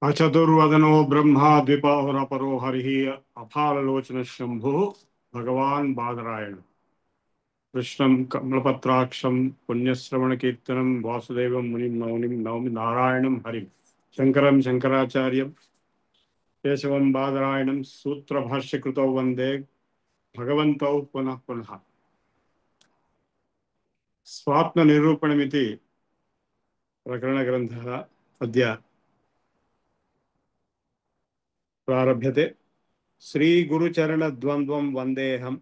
अचतुर्वदनो ब्रह्मा द्विपाहुरपरो हरिः अफाललोचन शंभुः भगवान् बादरायण कृष्णं कमलपत्राक्षं पुण्यश्रवणकीर्तनं वासुदेवं मुनिं नौनिं नौमि नारायणं हरिं शङ्करं शङ्कराचार्यं केशवं बादरायणं सूत्रभाष्यकृतौ वन्दे भगवन्तौ पुनः पुनः स्वात्मनिरूपणमिति प्रकरणग्रन्थः अद्य प्रारभ्यते। श्रीगुरुचरणद्वन्द्वं वन्देऽहं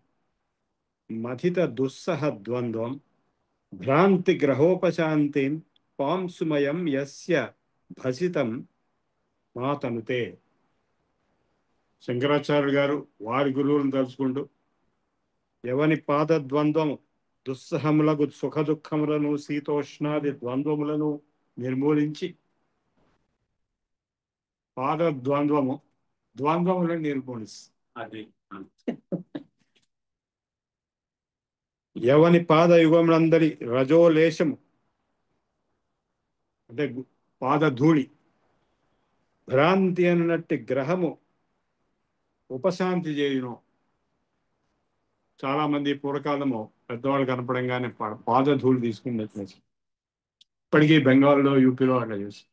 मथितदुस्सह द्वन्द्वं भ्रान्तिग्रहोपशान्तिं पांसुमयं यस्य भसितं మాతనుతే. శంకరాచార్య గారు వారి గురువులను తలుచుకుంటూ ఎవని పాద ద్వంద్వము దుస్సహములకు సుఖ దుఃఖములను శీతోష్ణాది ద్వంద్వములను నిర్మూలించి పాద ద్వంద్వములను నిర్మూలిస్తుంది. ఎవని పాద యుగములందరి రజోలేశము అంటే పాదధూళి భ్రాంతి అన్నట్టు గ్రహము ఉపశాంతి చేయును. చాలా మంది పూర్వకాలము పెద్దవాళ్ళు కనపడంగానే పాదధూళి తీసుకుని ఇప్పటికీ బెంగాల్లో యూపీలో అట్లా చేసి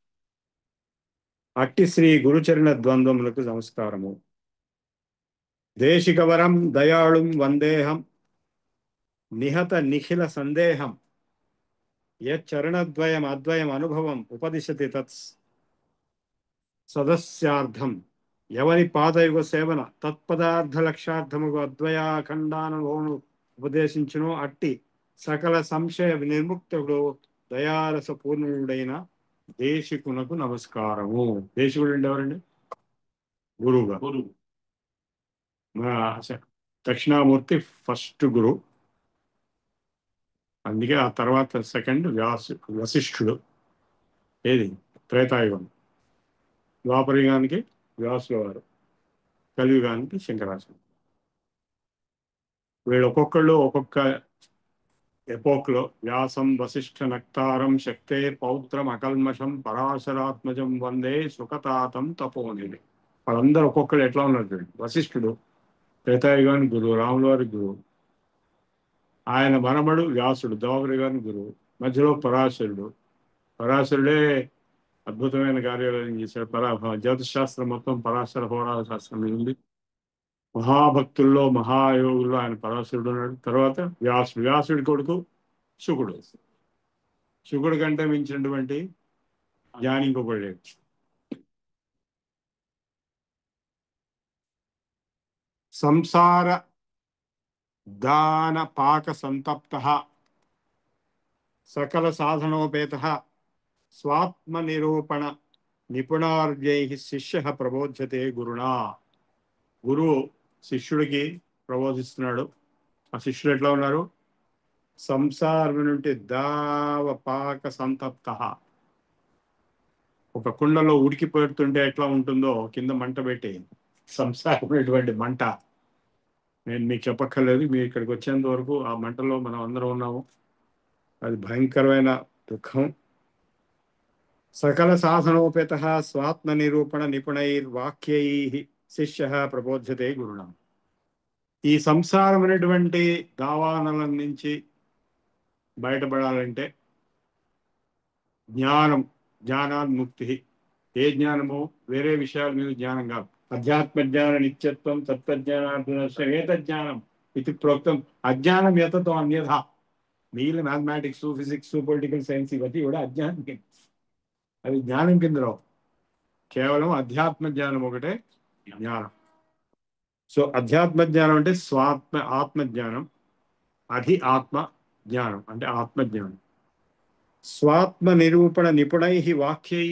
అట్టి శ్రీ గురుచరణ ద్వంద్వములకు నమస్కారము. దేశికవరం దయాళుం వందేహం నిహత నిఖిల సందేహం యరణద్వయం అద్వయం అనుభవం ఉపదిశతి తత్ సదస్యార్థం. ఎవని పాదయుగ సేవన తత్పదార్థ లక్ష్యార్థముగు అద్వయాఖండానుభవము ఉపదేశించును అట్టి సకల సంశయ నిర్ముక్తుడు దయారస పూర్ణుడైన దేశికునకు నమస్కారము. దేశికుడు అంటే ఎవరండి? గురువుగా. దక్షిణామూర్తి ఫస్ట్ గురు, అందుకే ఆ తర్వాత సెకండ్ వశిష్ఠుడు. ఏది త్రేతాయుగం, ద్వాపరయుగానికి వ్యాసుల వారు, కలియుగానికి శంకరాచార్య. వీళ్ళు ఒక్కొక్కళ్ళు ఒక్కొక్క ఎపోక్లో వ్యాసం వశిష్ఠ నక్తారం శక్తే పౌత్రం అకల్మషం పరాశరాత్మజం వందే సుఖతాతం తపోనిధి. వాళ్ళందరూ ఒక్కొక్కళ్ళు ఎట్లా ఉన్నారు చూడండి. వశిష్ఠుడు త్రేతాయుగానికి గురువు, రాముల వారి గురువు, ఆయన మనమడు వ్యాసుడు ద్వాపరయుగానికి గురువు, మధ్యలో పరాశరుడే అద్భుతమైన కార్యాలయం చేశాడు. జ్యోతిష్ శాస్త్రం మొత్తం పరాశర హోరాల శాస్త్రం ఉంది. మహాభక్తుల్లో మహాయోగుల్లో ఆయన పరాశరుడు ఉన్నాడు. తర్వాత వ్యాసుడి కొడుకు శుకుడు. శుకుడు కంటే మించినటువంటి జ్ఞాని ఇంకొకడు లేడు. సంసార దాన పాక సంతప్త సకల సాధనోపేత స్వాత్మ నిరూపణ నిపుణార్జై శిష్య ప్రబోధ్యతే గురుణా. గురువు శిష్యుడికి ప్రబోధిస్తున్నాడు. ఆ శిష్యుడు ఎట్లా ఉన్నారు? సంసారం నుండి దావ పాక సంతప్త. ఒక కుండలో ఉడికిపోతుంటే ఎట్లా ఉంటుందో కింద మంట పెట్టి సంసారమైనటువంటి మంట. నేను మీకు చెప్పక్కర్లేదు, మీరు ఇక్కడికి వచ్చేంత వరకు ఆ మంటలో మనం అందరం ఉన్నాము. అది భయంకరమైన దుఃఖం. సకల సాధనోపేత స్వాత్మ నిరూపణ నిపుణైర్వాక్యై శిష్య ప్రబోధ్యతే గురుణం. ఈ సంసారం అనేటువంటి దావానల నుంచి బయటపడాలంటే జ్ఞానాన్ముక్తి. ఏ జ్ఞానము? వేరే విషయాల మీద జ్ఞానం కాదు. అధ్యాత్మ జ్ఞాన నిత్యత్వం తత్వజ్ఞానార్థం ఏతజ్ఞానం ఇది ప్రోక్తం. అజ్ఞానం యతతో అన్యథా. మిగిలిన మ్యాథమెటిక్స్, ఫిజిక్స్, పొలిటికల్ సైన్స్ ఇవన్నీ కూడా అజ్ఞానం కింద, అవి జ్ఞానం కింద రావు. కేవలం అధ్యాత్మ జ్ఞానం ఒకటే జ్ఞానం. సో అధ్యాత్మ జ్ఞానం అంటే ఆత్మజ్ఞానం. అది ఆత్మ జ్ఞానం అంటే ఆత్మజ్ఞానం. స్వాత్మ నిరూపణ నిపుణై వాక్యై.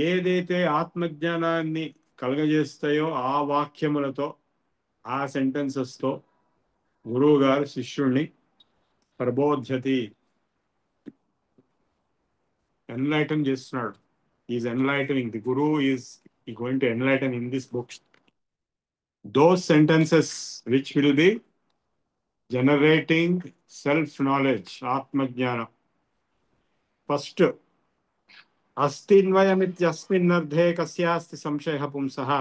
ఏదైతే ఆత్మజ్ఞానాన్ని కలగజేస్తాయో ఆ వాక్యములతో, ఆ సెంటెన్సెస్తో గురువు గారు శిష్యుణ్ణి ప్రబోధ్యతి, ఎన్లైటన్ చేస్తున్నాడు. Is enlightening. The Guru is going to enlighten in this book those sentences which will be generating self knowledge, atma jnana. First अस्तिन्वयमित्यस्मिन्नर्धे कस्यास्ति संशयः पुंसः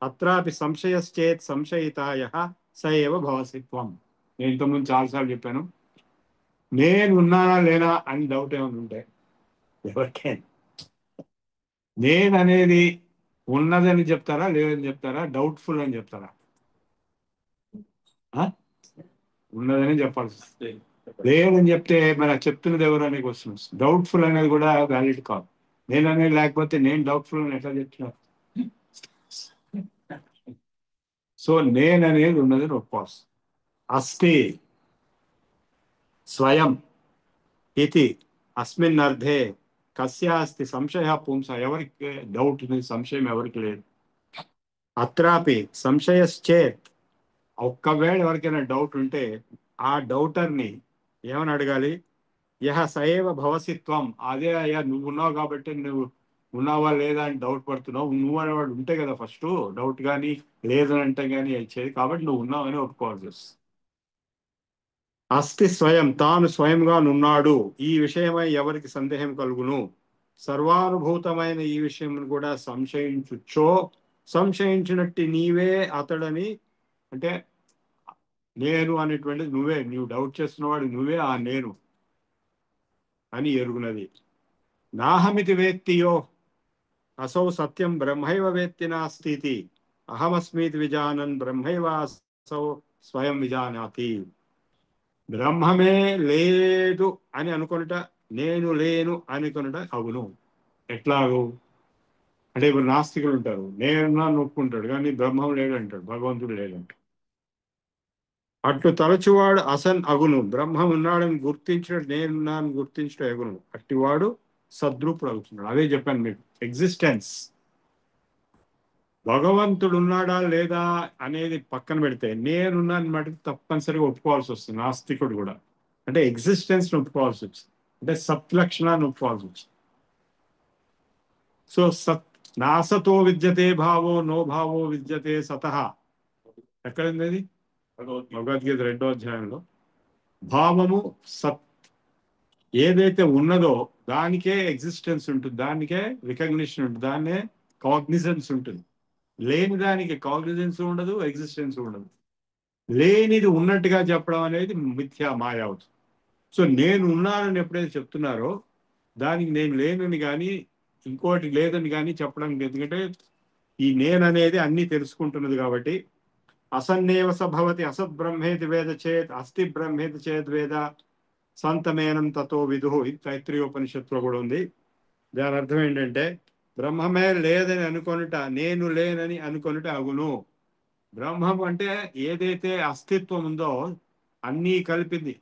అత్రాపి సంశయశ్చేత్ సంశయితాయః స ఏవ భవసి త్వం. నేను ఇంతకుముందు చాలాసార్లు చెప్పాను, నేను ఉన్నానా లేనా అని డౌట్ ఏమైనా ఉంటే ఎవరికైనా నేను అనేది ఉన్నదని చెప్తారా, లేదని చెప్తారా, డౌట్ఫుల్ అని చెప్తారా? ఉన్నదని చెప్పాల్సి వస్తుంది. లేదని చెప్తే మరి చెప్తున్నది ఎవరు అనే క్వశ్చన్. డౌట్ఫుల్ అనేది కూడా వ్యాలిడ్ కాదు. నేను అనేది లేకపోతే నేను డౌట్ఫుల్ అని ఎట్లా చెప్తున్నా? సో నేను అనేది ఉన్నది ఒప్పుకోవాలి. అస్తి స్వయం ఇది అస్మిన్ అర్థే కస్యాస్తి సంశయ పుంస, ఎవరికి డౌట్ సంశయం ఎవరికి లేదు. అత్రాపి సంశయశ్చేత్, ఒక్కవేళ ఎవరికైనా డౌట్ ఉంటే ఆ డౌటర్ని ఏమని అడగాలి? యహ సయేవ భవసిత్వం, అదే అయ్యా నువ్వు ఉన్నావు కాబట్టి నువ్వు ఉన్నావా లేదా అని డౌట్ పడుతున్నావు. నువ్వు అనేవాడు ఉంటే కదా ఫస్ట్ డౌట్ కానీ లేదని అంటే కానీ ఇచ్చేది, కాబట్టి నువ్వు ఉన్నావని ఒప్పుకోవాల్సి వస్తుంది. అస్తి స్వయం, తాను స్వయంగా నున్నాడు, ఈ విషయమై ఎవరికి సందేహం కలుగును. సర్వానుభూతమైన ఈ విషయం కూడా సంశయించుచో, సంశయించినట్టు నీవే అతడని, అంటే నేను అనేటువంటిది నువ్వే, నువ్వు డౌట్ చేస్తున్నవాడు నువ్వే ఆ నేను అని ఎరుగునది. నాహమితి వేత్తియో అసౌ సత్యం బ్రహ్మైవ వేత్తి నాస్తి, అహమస్మీతి విజానన్ బ్రహ్మైవాసౌ స్వయం విజానాతి. బ్రహ్మమే లేదు అని అనుకొనుట, నేను లేను అనుకొనుట అవును. ఎట్లాగూ అంటే ఇప్పుడు నాస్తికులు ఉంటారు, నేనున్నాను ఒప్పుకుంటాడు కానీ బ్రహ్మం లేడు అంటాడు, భగవంతుడు లేదంటాడు. అట్లు తలచువాడు అసన్ అగును, బ్రహ్మం ఉన్నాడని గుర్తించడం, నేనున్నాను గుర్తించడం అగును. అట్టివాడు సద్రూపుడు అవుతున్నాడు. అదే చెప్పాను మీకు, ఎగ్జిస్టెన్స్. భగవంతుడు ఉన్నాడా లేదా అనేది పక్కన పెడితే నేనున్నాను మటుకు తప్పనిసరిగా ఒప్పుకోవాల్సి వస్తుంది నాస్తికుడు కూడా. అంటే ఎగ్జిస్టెన్స్ ఒప్పుకోవాల్సి వచ్చింది, అంటే సత్ లక్షణాన్ని ఒప్పుకోవాల్సి వచ్చింది. సో సత్ నాసతో విద్యతే భావో నో భావో విద్యతే సతః, ఎక్కడుంది అది? భగవద్గీత 2వ అధ్యాయంలో. భావము సత్ ఏదైతే ఉన్నదో దానికే ఎగ్జిస్టెన్స్ ఉంటుంది, దానికే రికగ్నిషన్ ఉంటుంది, దాన్నే కాగ్నిజెన్స్ ఉంటుంది. లేని దానికి కాగ్నిజెన్స్ ఉండదు, ఎగ్జిస్టెన్స్ ఉండదు. లేనిది ఉన్నట్టుగా చెప్పడం అనేది మిథ్యా, మాయ అవుతుంది. సో నేను ఉన్నానని ఎప్పుడైతే చెప్తున్నారో దానికి నేను లేనని కానీ ఇంకోటి లేదని కానీ చెప్పడానికి, ఎందుకంటే ఈ నేను అనేది అన్ని తెలుసుకుంటున్నది కాబట్టి. అసన్నేవ సభవతి అసత్ బ్రహ్మేతి వేద చేత్ అస్థి బ్రహ్మేతి చేత్ వేద సంతమేనం తతో విదుహు, ఇది తైత్రీయోపనిషత్తులో కూడా ఉంది. దాని అర్థం ఏంటంటే బ్రహ్మమే లేదని అనుకొనుట, నేను లేనని అనుకొనుట అగును. బ్రహ్మం అంటే ఏదైతే అస్తిత్వం ఉందో అన్నీ కలిపింది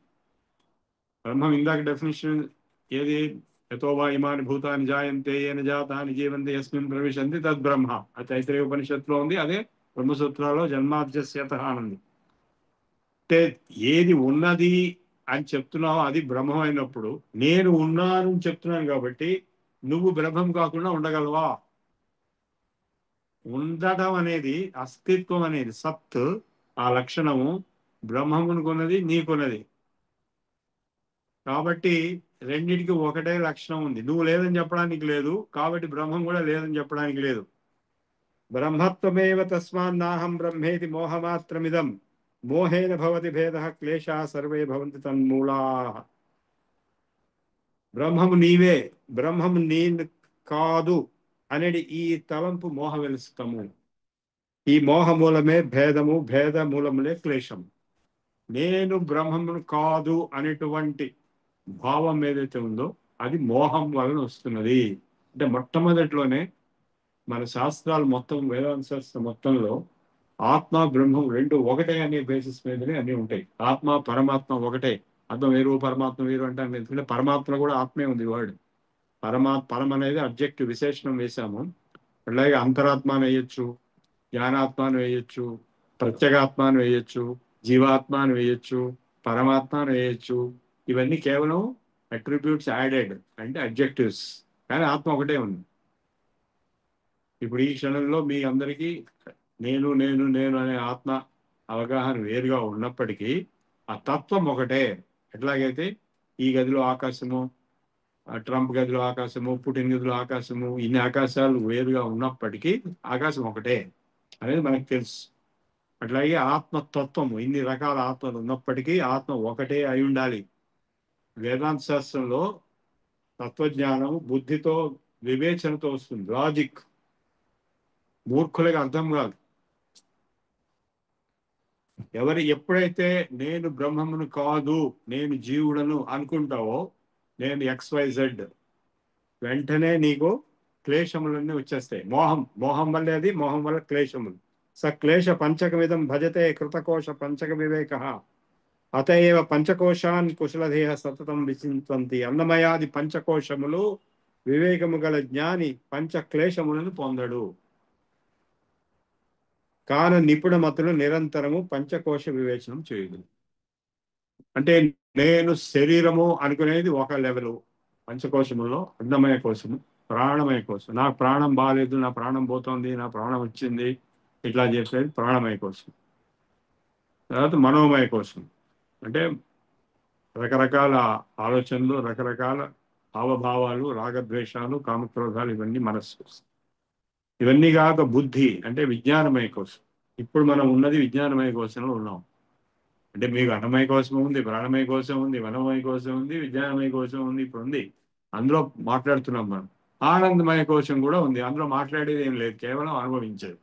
బ్రహ్మం. ఇందాక డెఫినేషన్ ఏది? యతోవా ఇమాని భూతాన్ని జాయంతే ఏన జాతాని జీవంతి యస్మిన్ ప్రవిశంతి తద్ బ్రహ్మ, అది తైత్రీయ ఉపనిషత్తులో ఉంది. అదే బ్రహ్మసూత్రాల్లో జన్మాద్యస్యతః అనంది. అంటే ఏది ఉన్నది అని చెప్తున్నావు అది బ్రహ్మం అయినప్పుడు, నేను ఉన్నాను అని చెప్తున్నాను కాబట్టి నువ్వు బ్రహ్మం కాకుండా ఉండగలవా? ఉండటం అనేది, అస్తిత్వం అనేది, సత్, ఆ లక్షణము బ్రహ్మమునుకున్నది, నీకున్నది. కాబట్టి రెండిటికి ఒకటే లక్షణం ఉంది. నువ్వు లేదని చెప్పడానికి లేదు, కాబట్టి బ్రహ్మం కూడా లేదని చెప్పడానికి లేదు. బ్రహ్మత్వమేవ తస్మాన్నాహం బ్రహ్మేతి మోహమాత్రమిదం, మోహేన భవతి భేద క్లేశా సర్వే భవంతి తన్మూలా. బ్రహ్మము నీవే, బ్రహ్మము నేను కాదు అనేది ఈ తలంపు మోహ వెలుస్తము. ఈ మోహ మూలమే భేదము, భేద మూలములే క్లేశము. నేను బ్రహ్మమును కాదు అనేటువంటి భావం ఏదైతే ఉందో అది మోహం వలన వస్తున్నది. అంటే మొట్టమొదటిలోనే మన శాస్త్రాలు మొత్తం, వేదాంత శాస్త్రం మొత్తంలో ఆత్మ బ్రహ్మం రెండు ఒకటే అనే బేసిస్ మీదనే అన్ని ఉంటాయి. ఆత్మ పరమాత్మ ఒకటే. ఆత్మ వేరు పరమాత్మ వేరు అంటే, ఎందుకంటే పరమాత్మ కూడా ఆత్మే ఉంది. వర్డ్ పరం అనేది అబ్జెక్టివ్ విశేషణం వేశాము. అలాగే అంతరాత్మ అని వేయొచ్చు, జ్ఞానాత్మ అని వేయొచ్చు, ప్రత్యేగాత్మ అని వేయొచ్చు, జీవాత్మ అని వేయొచ్చు, పరమాత్మ అని వేయొచ్చు. ఇవన్నీ కేవలం అట్రిబ్యూట్స్ యాడెడ్, అంటే అబ్జెక్టివ్స్. కానీ ఆత్మ ఒకటే ఉంది. ఇప్పుడు ఈ క్షణంలో మీ అందరికీ నేను నేను నేను అనే ఆత్మ అవగాహన వేరుగా ఉన్నప్పటికీ ఆ తత్వం ఒకటే. ఎట్లాగైతే ఈ గదిలో ఆకాశము, ట్రంప్ గదిలో ఆకాశము, పుటిన్ గదిలో ఆకాశము, ఇన్ని ఆకాశాలు వేరుగా ఉన్నప్పటికీ ఆకాశం ఒకటే అనేది మనకు తెలుసు. అట్లాగే ఆత్మతత్వము, ఇన్ని రకాల ఆత్మలు ఉన్నప్పటికీ ఆత్మ ఒకటే అయి ఉండాలి. వేదాంత శాస్త్రంలో తత్వజ్ఞానం బుద్ధితో వివేచనతో వస్తుంది, లాజిక్. మూర్ఖులకి అర్థం కాదు. ఎప్పుడైతే నేను బ్రహ్మమును కాదు, నేను జీవుడను అనుకుంటావో, నేను XYZ, వెంటనే నీకు క్లేశములన్నీ వచ్చేస్తాయి. మోహం వల్లే అది, మోహం వల్ల క్లేశములు. క్లేశ పంచకమిదం భజతే కృతకోశ పంచక వివేక అతయేవ పంచకోశాన్ కుశలదేహ సతతం విచింత్వంతి. అన్నమయాది పంచకోశములు వివేకము గల జ్ఞాని పంచక్లేశములను పొందడు. కాన నిపుణమతులు నిరంతరము పంచకోశ వివేచనం చేయదు. అంటే నేను శరీరము అనుకునేది ఒక లెవెల్, పంచకోశములో అన్నమయ కోశము, ప్రాణమయ కోశం. నాకు ప్రాణం బాగాలేదు, నా ప్రాణం పోతుంది, నా ప్రాణం వచ్చింది, ఇట్లా చేసేది ప్రాణమయ కోశం. తర్వాత మనోమయ కోశం, అంటే రకరకాల ఆలోచనలు, రకరకాల హావభావాలు, రాగద్వేషాలు, కామక్రోధాలు, ఇవన్నీ మనస్సు. ఇవన్నీ కాక బుద్ధి అంటే విజ్ఞానమయ కోశం. ఇప్పుడు మనం ఉన్నది విజ్ఞానమయ కోశంలో ఉన్నాం. అంటే మీకు అన్నమయ కోశం ఉంది, ప్రాణమయ కోశం ఉంది, మనోమయ కోశం ఉంది, విజ్ఞానమయ కోశం ఉంది, ఇప్పుడు ఉంది. అందులో మాట్లాడుతున్నాం మనం. ఆనందమయ కోశం కూడా ఉంది, అందులో మాట్లాడేది ఏం లేదు, కేవలం అనుభవించేది.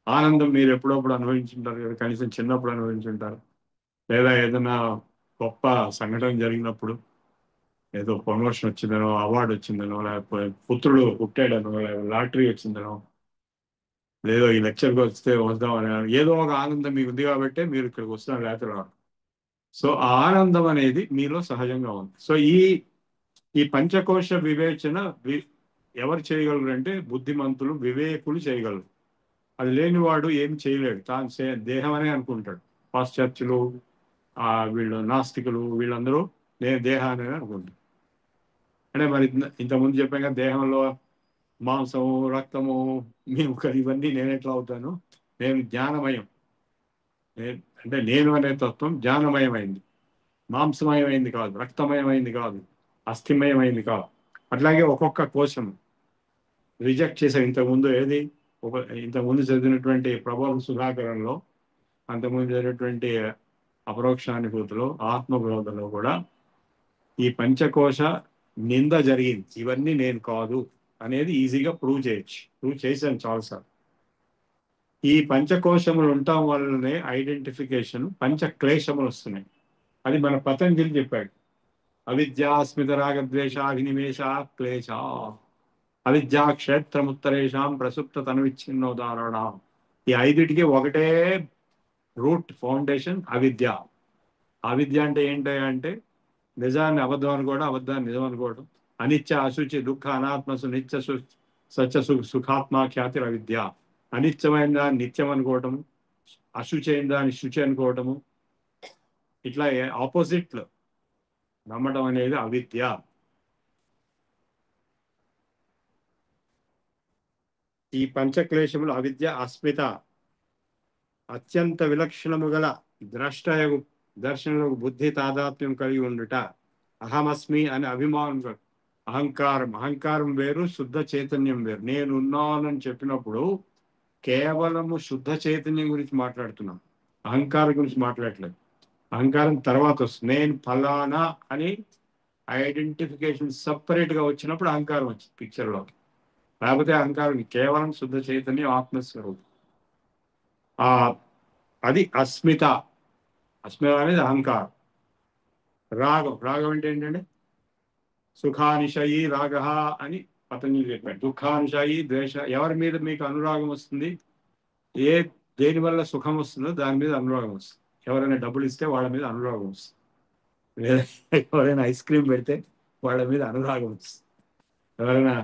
ఆనందం మీరు ఎప్పుడప్పుడు అనుభవించుంటారు కదా, కనీసం చిన్నప్పుడు అనుభవించుంటారు, లేదా ఏదైనా గొప్ప సంఘటన జరిగినప్పుడు, ఏదో ప్రమోషన్ వచ్చిందనో, అవార్డు వచ్చిందనో, లేకపోతే పుత్రుడు పుట్టాడనో, లేకపోతే లాటరీ వచ్చిందనో, లేదో ఈ లెక్చర్కి వస్తే వద్దామని, ఏదో ఒక ఆనందం మీకు ఉంది కాబట్టి మీరు ఇక్కడికి వస్తున్నారు, లేకపోతే రారు. సో ఆ ఆనందం అనేది మీలో సహజంగా ఉంది. సో ఈ పంచకోశ వివేచన ఎవరు చేయగలరు అంటే బుద్ధిమంతులు, వివేకులు చేయగలరు. అది లేనివాడు ఏం చేయలేడు, తాను దేహం అనే అనుకుంటాడు. పాశ్చాత్యులు, వీళ్ళు నాస్తికులు, వీళ్ళందరూ నేను దేహాన్ని అనుకుంటారు. అంటే మరి ఇంతకుముందు చెప్పాం కదా, దేహంలో మాంసము, రక్తము, మేము ఇవన్నీ నేను ఎట్లా అవుతాను? నేను జ్ఞానమయం. అంటే నేను అనే తత్వం జ్ఞానమయమైంది, మాంసమయమైంది కాదు, రక్తమయమైంది కాదు, అస్థిమయమైంది కాదు. అట్లాగే ఒక్కొక్క కోశం రిజెక్ట్ చేశారు. ఇంతకుముందు ఇంతకుముందు చదివినటువంటి ప్రబోధ సుధాకరంలో, అంతకుముందు చదివినటువంటి అపరోక్షానుభూతిలో, ఆత్మబోధలో కూడా ఈ పంచకోశ నింద జరిగింది. ఇవన్నీ నేను కాదు అనేది ఈజీగా ప్రూవ్ చేశాను చాలాసార్లు. ఈ పంచకోశములు ఉండటం వల్లనే ఐడెంటిఫికేషన్, పంచక్లేశములు వస్తున్నాయి. అది మన పతంజలి చెప్పాడు. అవిద్యాస్మిత రాగద్వేషాభినివేశ క్లేశ అవిద్యా క్షేత్రముత్తరేషాం ప్రసుప్త తనువిచ్ఛిన్నోదాహరణ. ఈ ఐదుటికి ఒకటే రూట్, ఫౌండేషన్ అవిద్య. అవిద్య అంటే ఏంటంటే నిజాన్ని అబద్ధం అనుకోవడం, అబద్ధాన్ని నిజం అనుకోవడం, అనిత్య అశుచి దుఃఖ అనాత్మసు నిత్య సత్య సుఖాత్మ ఖ్యాతి అవిద్య. అనిత్యమైన దాన్ని నిత్యం అనుకోవటము, అశుచైన దాన్ని శుచి అనుకోవటము, ఇట్లా ఆపోజిట్లు నమ్మటం అనేది అవిద్య. ఈ పంచక్లేశములు అవిద్య, అస్మిత, అత్యంత విలక్షణము గల ద్రష్టయగు దర్శనలకు బుద్ధి తాదాత్మ్యం కలిగి ఉండుట, అహమస్మి అని అభిమానం, అహంకారం వేరు, శుద్ధ చైతన్యం వేరు. నేనున్నానని చెప్పినప్పుడు కేవలము శుద్ధ చైతన్యం గురించి మాట్లాడుతున్నాం, అహంకారం గురించి మాట్లాడలేదు. అహంకారం తర్వాత వస్తుంది. నేను ఫలానా అని ఐడెంటిఫికేషన్ సపరేట్గా వచ్చినప్పుడు అహంకారం వచ్చింది పిక్చర్లో. లేకపోతే అహంకారం కేవలం శుద్ధ చైతన్యం, ఆత్మస్వరూపం. అది అస్మిత. అస్మిత అనేది అహంకారం. రాగం అంటే ఏంటంటే సుఖానిశయి రాగ అని పతంజలి చెప్పాడు. దుఃఖానిశయి ద్వేష. ఎవరి మీద మీకు అనురాగం వస్తుంది, దేని వల్ల సుఖం వస్తుందో దాని మీద అనురాగం వస్తుంది. ఎవరైనా డబ్బులు ఇస్తే వాళ్ళ మీద అనురాగం వస్తుంది, లేదా ఎవరైనా ఐస్ క్రీమ్ పెడితే వాళ్ళ మీద అనురాగం వస్తుంది, ఎవరైనా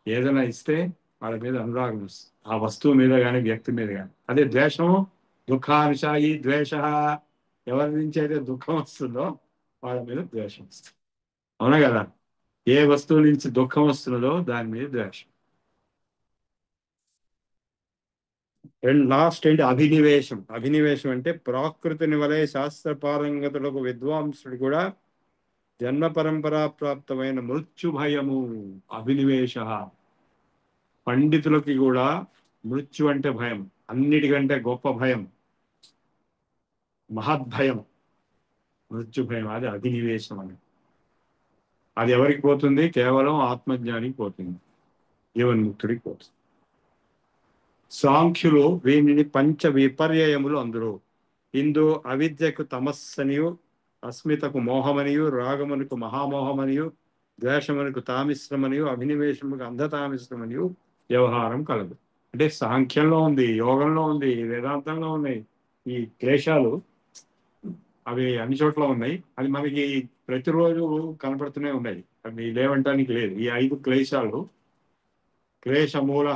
ఏదైనా ఇస్తే వాళ్ళ మీద అనురాగం వస్తుంది, ఆ వస్తువు మీద కానీ వ్యక్తి మీద కానీ. అదే ద్వేషము, దుఃఖానిశాయి ద్వేష. ఎవరి నుంచి అయితే దుఃఖం వస్తుందో వాళ్ళ మీద ద్వేషం వస్తుంది. అవునా కదా? ఏ వస్తువు నుంచి దుఃఖం వస్తున్నదో దాని మీద ద్వేషం. లాస్ట్ ఏంటి? అభినివేశం. అభినివేశం అంటే ప్రాకృతిని వలె శాస్త్ర పారంగతులకు విద్వాంసుడు కూడా జన్మ పరంపరా ప్రాప్తమైన మృత్యు భయము అభినివేశ. పండితులకి కూడా మృత్యు అంటే భయం, అన్నిటికంటే గొప్ప భయం, మహద్భయం మృత్యు భయం. అది అభినివేశం అని. అది ఎవరికి పోతుంది? కేవలం ఆత్మజ్ఞానికి పోతుంది, జీవన్ముక్తుడికి పోతుంది. సాంఖ్యులు వీనిని పంచ విపర్యయములు అందరూ. ఇందు అవిద్యకు తమస్సనియు, అస్మితకు మోహమనియు, రాగమునకు మహామోహమనియు, ద్వేషమునకు తామిశ్రమనియు, అభినివేశముకు అంధతామిశ్రమనియు వ్యవహారం కలదు. అంటే సాంఖ్యంలో ఉంది, యోగంలో ఉంది, వేదాంతంలో ఉన్నాయి ఈ క్లేశాలు. అవి అన్ని చోట్ల ఉన్నాయి. అది మనకి ప్రతిరోజు కనపడుతూనే ఉన్నాయి. అవి లేవంటానికి లేదు. ఈ 5 క్లేశాలు, క్లేశమూల.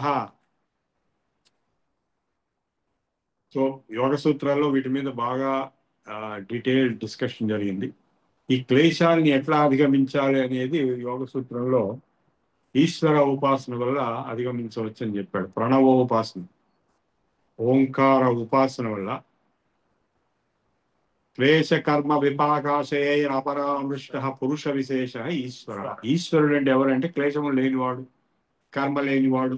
సో యోగ సూత్రాల్లో వీటి మీద బాగా డీటెయిల్ డిస్కషన్ జరిగింది. ఈ క్లేశాలని ఎట్లా అధిగమించాలి అనేది యోగ సూత్రంలో ఈశ్వర ఉపాసన వల్ల అధిగమించవచ్చు అని చెప్పాడు. ప్రణవోపాసన, ఓంకార ఉపాసన వల్ల క్లేశ కర్మ విపాకాశయపరామృష్ట పురుష విశేష ఈశ్వర. ఈశ్వరుడు అంటే ఎవరంటే క్లేశము లేనివాడు, కర్మ లేనివాడు,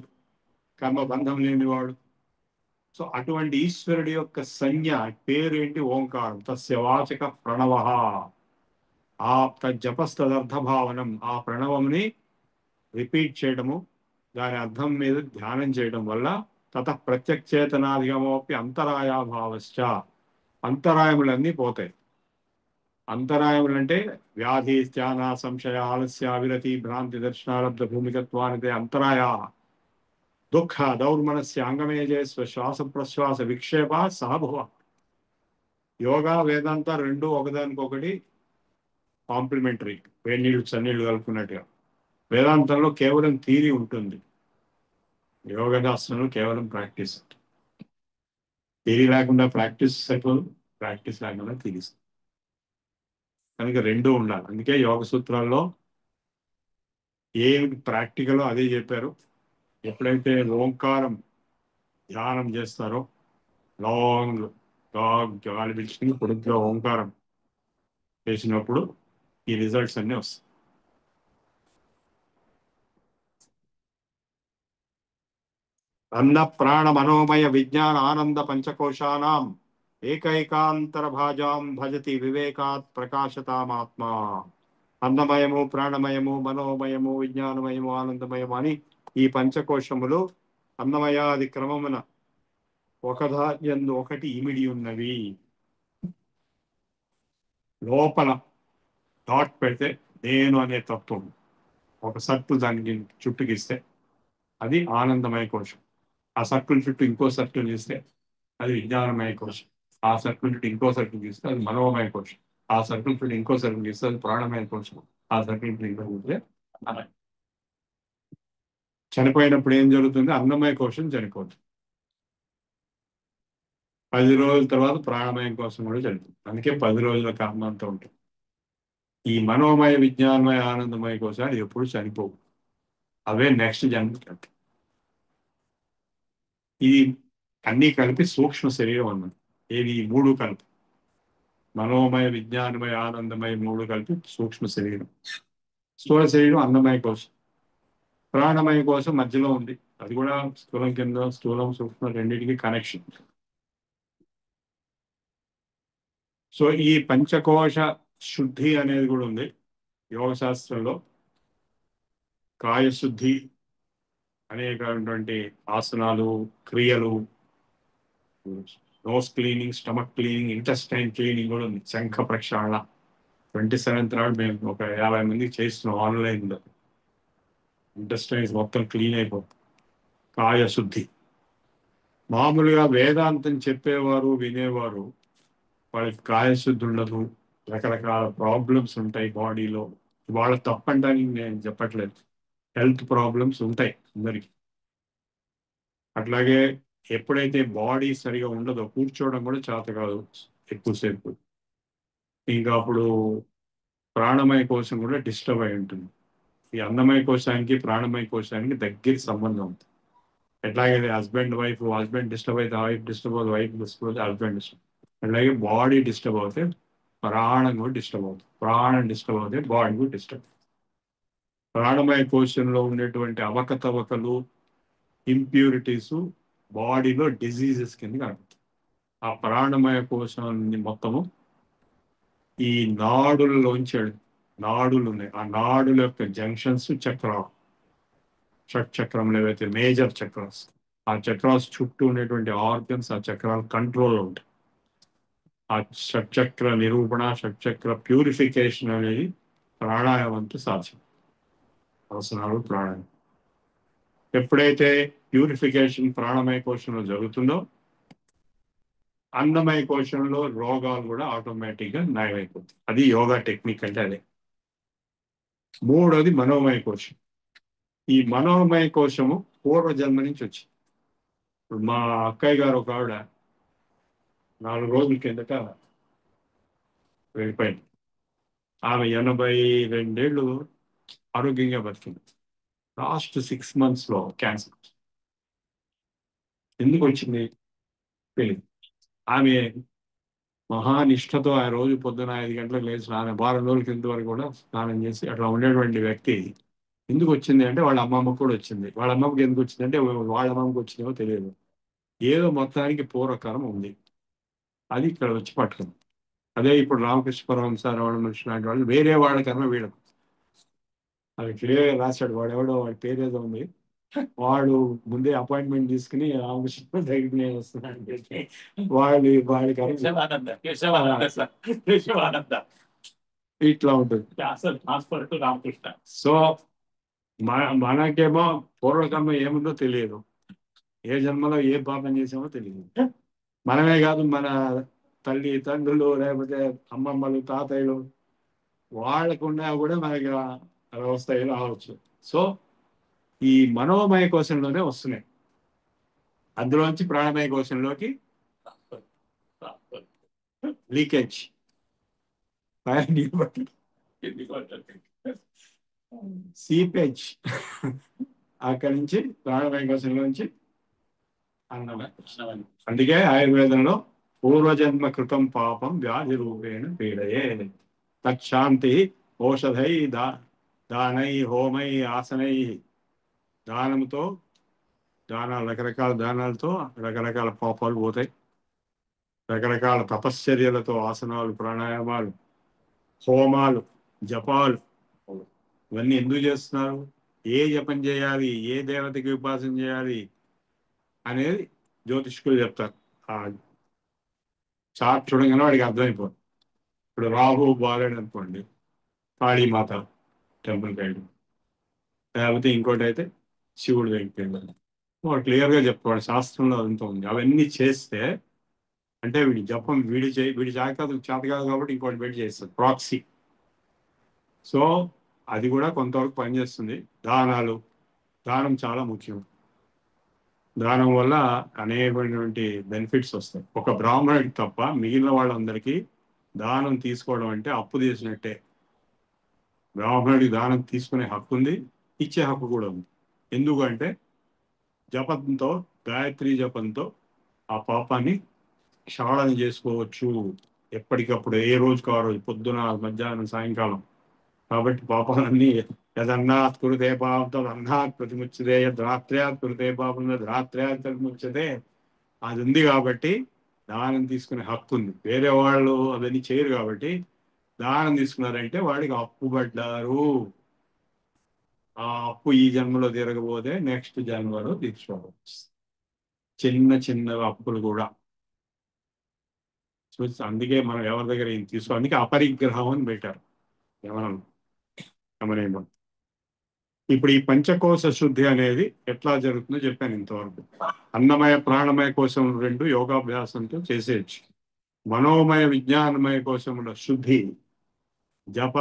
కర్మ బంధం లేనివాడు. సో అటువంటి ఈశ్వరుడి యొక్క సంజ్ఞ పేరేంటి? ఓంకారం. తస్య వాచక ప్రణవ. ఆ జపస్తదర్థభావనం, ఆ ప్రణవంని రిపీట్ చేయడము, దాని అర్థం మీద ధ్యానం చేయడం వల్ల తత ప్రత్యక్షేతనాధిగమోపి అంతరాయాభావశ్చ, అంతరాయములన్నీ పోతాయి. అంతరాయములంటే వ్యాధి, త్యాన, సంశయ, ఆలస్య, విరతి, భ్రాంతి, దర్శనాలబ్ధ భూమికత్వానిదే అంతరాయా. దుఃఖ దౌర్మనస్య అంగమేజే శ్వాస ప్రశ్వాస విక్షేప సహభువ. యోగా వేదాంత రెండు ఒకదానికొకటి కాంప్లిమెంటరీ, వేడి నీళ్ళు చన్నీళ్ళు కలుపుకున్నట్టుగా. వేదాంతంలో కేవలం థియరీ ఉంటుంది, యోగ శాస్త్రంలో కేవలం ప్రాక్టీస్. థియరీ లేకుండా ప్రాక్టీస్ సరిపోదు, ప్రాక్టీస్ లేకుండా థియరీ. కనుక రెండూ ఉండాలి. అందుకే యోగ సూత్రాల్లో ఏమి ప్రాక్టికల్ అదే చెప్పారు. ఎప్పుడైతే ఓంకారం ధ్యానం చేస్తారో, లాంగ్ గాలి పిలిచి పొడుగ్గా ఓంకారం చేసినప్పుడు ఈ రిజల్ట్స్ అన్నీ వస్తాయి. అన్న ప్రాణ మనోమయ విజ్ఞాన ఆనంద పంచకోశానాం ఏకైకాంతరభాజాం భజతి వివేకాత్ ప్రకాశతామాత్మా. అన్నమయము, ప్రాణమయము, మనోమయము, విజ్ఞానమయము, ఆనందమయము అని ఈ పంచకోశములు అన్నమయాది క్రమమున ఒకదాయందు ఒకటి ఇమిడి ఉన్నవి. లోపల డాట్ పెడితే నేను అనే తత్వం ఒక సర్కిల్ దానికి చుట్టుకిస్తే అది ఆనందమయ కోశం. ఆ సర్కిల్ చుట్టూ ఇంకో సర్కిల్ చేస్తే అది విజ్ఞానమయ కోశం. ఆ సర్కిల్ చుట్టూ ఇంకో సర్కిల్ చేస్తే అది మనోమయ కోశం. ఆ సర్కిల్ చుట్టూ ఇంకో సర్కిల్ చేస్తే అది ప్రాణమయ కోశం. ఆ సర్కిల్ చుట్టూ ఇంకో చేస్తే చనిపోయినప్పుడు ఏం జరుగుతుంది? అన్నమయ కోశం చనిపోతుంది. 10 రోజుల తర్వాత ప్రాణమయం కోసం కూడా జరుగుతుంది. అందుకే 10 రోజుల కర్మంతో ఉంటుంది. ఈ మనోమయ, విజ్ఞానమయ, ఆనందమయ కోశాలు ఎప్పుడు చనిపోవు. అవే నెక్స్ట్ జన్మ. ఇది అన్నీ కలిపి సూక్ష్మ శరీరం అన్నది. ఏది? ఈ మూడు కలిపి, మనోమయ, విజ్ఞానమయ, ఆనందమయ మూడు కలిపి సూక్ష్మ శరీరం. స్థూల శరీరం అన్నమయ కోశం, ప్రాణమయ కోసం మధ్యలో ఉంది. అది కూడా స్థూలం కింద, స్థూలం సూక్ష్మ రెండింటికి కనెక్షన్. సో ఈ పంచకోశ శుద్ధి అనేది కూడా ఉంది యోగ శాస్త్రంలో. కాయశుద్ధి అనేకటువంటి ఆసనాలు, క్రియలు, nose cleaning, stomach cleaning, intestine cleaning కూడా ఉంది. శంఖ ప్రక్షాళన 27th నాడు మేము ఒక 50 మందికి చేస్తున్నాం ఆన్లైన్లో. ఇంటెస్టైన్స్ మొత్తం క్లీన్ అయిపోతుంది. కాయశుద్ధి. మామూలుగా వేదాంతం చెప్పేవారు, వినేవారు, వాళ్ళకి కాయశుద్ధి ఉండదు, రకరకాల ప్రాబ్లమ్స్ ఉంటాయి బాడీలో. వాళ్ళ తప్పంటానికి నేను చెప్పట్లేదు, హెల్త్ ప్రాబ్లమ్స్ ఉంటాయి అందరికి. అట్లాగే ఎప్పుడైతే బాడీ సరిగా ఉండదో, కూర్చోవడం కూడా చేత కాదు ఎక్కువసేపు, ఇంకా అప్పుడు ప్రాణమయ కోశం కూడా డిస్టర్బ్ అయి ఉంటుంది. ఈ అన్నమయ కోశానికి, ప్రాణమయ కోశానికి దగ్గర సంబంధం ఉంటుంది. ఎట్లాగైతే హస్బెండ్ వైఫ్, హస్బెండ్ డిస్టర్బ్ అయితే వైఫ్ డిస్టర్బ్ అవుతుంది, వైఫ్ డిస్టర్బ్ అవుతుంది హస్బెండ్ డిస్టర్బ్. అట్లాగే బాడీ డిస్టర్బ్ అవుతే ప్రాణం కూడా డిస్టర్బ్ అవుతుంది. ప్రాణం డిస్టర్బ్ అవుతే బాడీ కూడా డిస్టర్బ్. ప్రాణమయ కోశంలో ఉండేటువంటి అవకతవకలు, ఇంప్యూరిటీస్ బాడీలో డిజీజెస్ కింద కనపడుతుంది. ఆ ప్రాణమయ కోశాన్ని మొత్తము ఈ నాడుల్లోంచి, నాడులు ఉన్నాయి, ఆ నాడుల యొక్క జంక్షన్స్ చక్రాలు, షట్చక్రంలో ఏవైతే మేజర్ చక్రాస్, ఆ చక్రాస్ చుట్టూ ఉండేటువంటి ఆర్గన్స్ ఆ చక్రాలు కంట్రోల్ ఉంటాయి. ఆ షట్చక్ర నిరూపణ, షట్చక్ర ప్యూరిఫికేషన్ అనేది ప్రాణాయామంతో సాధ్యం. ఆసనాలు, ప్రాణాయామం. ఎప్పుడైతే ప్యూరిఫికేషన్ ప్రాణమయ కోశంలో జరుగుతుందో అన్నమయ కోశంలో రోగాలు కూడా ఆటోమేటిక్గా నయమైపోతాయి. అది యోగా టెక్నిక్ అంటే అదే. మూడోది మనోమయ కోశం. ఈ మనోమయ కోశము పూర్వజన్మ నుంచి వచ్చింది. ఇప్పుడు మా అక్కయ్య గారు ఒక ఆవిడ 4 రోజుల కిందట వెళ్ళిపోయింది. ఆమె 82 ఆరోగ్యంగా బతికింది. లాస్ట్ 6 months క్యాన్సర్ ఎందుకు వచ్చింది తెలియదు. ఆమె మహానిష్టతో ఆ రోజు పొద్దున 5 గంటలకు లేచి వారం రోజుల కింద వరకు కూడా స్నానం చేసి అట్లా ఉండేటువంటి వ్యక్తి ఎందుకు వచ్చింది అంటే వాళ్ళ అమ్మమ్మకు కూడా వచ్చింది. వాళ్ళ అమ్మమ్మకి ఎందుకు వచ్చింది అంటే వాళ్ళ అమ్మమ్మకి వచ్చిందో తెలియదు. ఏదో మొత్తానికి పూర్వకాలం ఉంది, అది ఇక్కడ వచ్చి పట్టుకుంది. అదే ఇప్పుడు రామకృష్ణ పరమహంస, రమణ మహర్షి లాంటి వాళ్ళు వేరే వాళ్ళ కన్నా వీళ్ళకు అది క్లియర్గా రాశాడు. వాడెవడో వాడి పేరు ఏదో ఉంది, వాడు ముందే అపాయింట్మెంట్ తీసుకుని రామకృష్ణ దగ్గరికి నేను వస్తున్నాను అంటే వాడికి ఇట్లా ఉంటుంది. రామకృష్ణ. సో మనకేమో పూర్వకర్మ ఏముందో తెలియదు, ఏ జన్మలో ఏ పాపం చేసామో తెలియదు. మనమే కాదు, మన తల్లి తండ్రులు లేకపోతే అమ్మమ్మలు తాతయ్యలు వాళ్ళకున్నా కూడా మనకి వస్తాయి, రావచ్చు. సో ఈ మనోమయ కోశంలోనే వస్తున్నాయి. అందులోంచి ప్రాణమయ కోశంలోకి లీకేజ్, సీపేజ్ అక్కడి నుంచి ప్రాణమయ కోశంలోంచి అన్నమయ. అందుకే ఆయుర్వేదంలో పూర్వజన్మ కృతం పాపం వ్యాధి రూపేణ పీడయే తక్షాంతి ఔషధై దానై హోమై ఆసనై. దానంతో, దానాలు, రకరకాల దానాలతో రకరకాల పాపాలు పోతాయి. రకరకాల తపశ్చర్యలతో ఆసనాలు, ప్రాణాయామాలు, హోమాలు, జపాలు, ఇవన్నీ ఎందుకు చేస్తున్నారు? ఏ జపం చేయాలి, ఏ దేవతకి ఉపాసన చేయాలి అనేది జ్యోతిష్కులు చెప్తారు. ఆ చార్ట్ చూడగానే వాడికి అర్థమైపోతుంది. ఇప్పుడు రాహు బాలేడు అనుకోండి, కాళీమాత టెంపుల్కి వెళ్ళి, లేకపోతే ఇంకోటి అయితే శివుడు దగ్గరికి వెళ్ళాలి. వాడు క్లియర్గా చెప్తాడు, శాస్త్రంలో అంతా ఉంది. అవన్నీ చేస్తే అంటే వీడి జపం వీడి చేత కాదు కాబట్టి ఇంకోటి పెట్టి చేస్తుంది, ప్రాక్సీ. సో అది కూడా కొంతవరకు పనిచేస్తుంది. దానం చాలా ముఖ్యం. దానం వల్ల అనేకమైనటువంటి బెనిఫిట్స్ వస్తాయి. ఒక బ్రాహ్మణుడికి తప్ప మిగిలిన వాళ్ళందరికీ దానం తీసుకోవడం అంటే అప్పు తీసినట్టే. బ్రాహ్మణుడికి దానం తీసుకునే హక్కు ఉంది, ఇచ్చే హక్కు కూడా ఉంది. ఎందుకంటే జపంతో, గాయత్రి జపంతో ఆ పాపాన్ని క్షాళన చేసుకోవచ్చు ఎప్పటికప్పుడు, ఏ రోజుకు ఆ రోజు, పొద్దున, మధ్యాహ్నం, సాయంకాలం. కాబట్టి పాపాలన్నీ యదన్నాత్ కురుతే పాపం తదన్నాత్ ప్రతిముచ్యతే, యద్రాత్ర్యాత్ కురుతే పాపం తద్రాత్ర్యాత్ ప్రతిముచ్యతే. అది ఉంది కాబట్టి దానం తీసుకునే హక్కు ఉంది. వేరే వాళ్ళు అవన్నీ చేయరు కాబట్టి దానం తీసుకున్నారంటే వాడికి అప్పు పడ్డారు. ఆ అప్పు ఈ జన్మలో తీరకపోతే నెక్స్ట్ జన్మలో తీర్చుకోవచ్చు. చిన్న చిన్న అప్పులు కూడా. సో అందుకే మనం ఎవరి దగ్గర ఏం తీసుకో, అందుకే అపరిగ్రహం అని పెట్టారు. గమనేమో. ఇప్పుడు ఈ పంచకోశ శుద్ధి అనేది ఎట్లా జరుగుతుందో చెప్పాను ఇంతవరకు. అన్నమయ, ప్రాణమయ కోశం రెండు యోగాభ్యాసంతో చేసేయచ్చు. మనోమయ, విజ్ఞానమయ కోశముల శుద్ధి జప,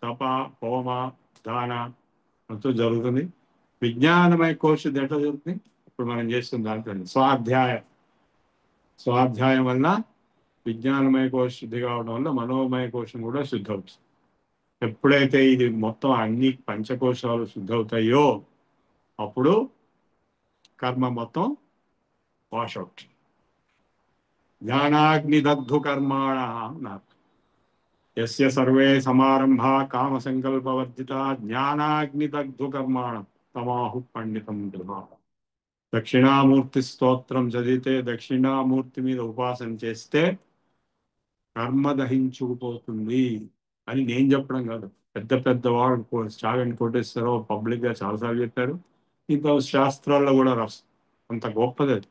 తప, హోమ, దాన అంతా జరుగుతుంది. విజ్ఞానమయ కోశ శుద్ధి ఎట్లా జరుగుతుంది? ఇప్పుడు మనం చేస్తున్న దాంట్లో స్వాధ్యాయం వల్ల విజ్ఞానమయ కోశ శుద్ధి కావడం వల్ల మనోమయ కోశం కూడా శుద్ధి అవుతుంది. ఎప్పుడైతే ఇది మొత్తం అన్ని పంచకోశాలు శుద్ధవుతాయో అప్పుడు కర్మ మొత్తం వాషౌట్. జ్ఞానాగ్ని దగ్ధు కర్మాణ అన్నారు. యస్య సర్వే సమారంభా కామ సంకల్పవర్జిత జ్ఞానాగ్నిదగ్ధు కర్మాణం తమాహు పండితం గృహ. దక్షిణామూర్తి స్తోత్రం చదివితే, దక్షిణామూర్తి మీద ఉపాసన చేస్తే కర్మ దహించుకుపోతుంది అని నేను చెప్పడం కాదు. పెద్ద పెద్ద వాడు చాగంటి కోటేశ్వరరావు పబ్లిక్ గా చాలాసార్లు చెప్పారు. ఇంకా శాస్త్రాల్లో కూడా రాస్తారు. అంత గొప్పది అది.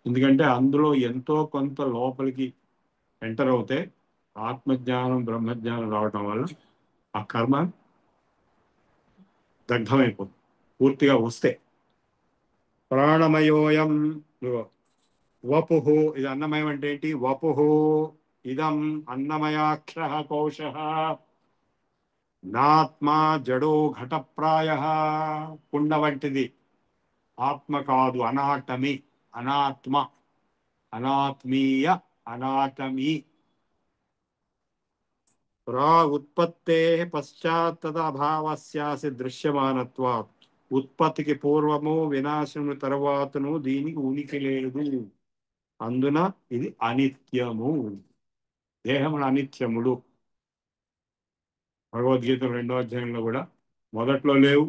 ఎందుకంటే అందులో ఎంతో కొంత లోపలికి ఎంటర్ అవుతే ఆత్మజ్ఞానం బ్రహ్మజ్ఞానం రావటం వల్ల ఆ కర్మ దగ్ధమైపోతుంది పూర్తిగా వస్తే. ప్రాణమయోయం వపుహు, ఇది అన్నమయం అంటే ఏంటి? వపుహు ఇదం అన్నమయాక్ష కోశ నాత్మా జడో ఘటప్రాయ. కుండ వంటిది, ఆత్మ కాదు. అనాటమి, అనాత్మ, అనాత్మీయ, అనాటమీ. రా ఉత్పత్తే పశ్చాత్ తదభావస్యాసి దృశ్యమానత్వాత్. ఉత్పత్తికి పూర్వము వినాశము తర్వాతను దీనికి ఉనికి లేదు. అందున ఇది అనిత్యము. దేహములు అనిత్యములు. భగవద్గీత 2వ అధ్యాయంలో కూడా మొదట్లో లేవు,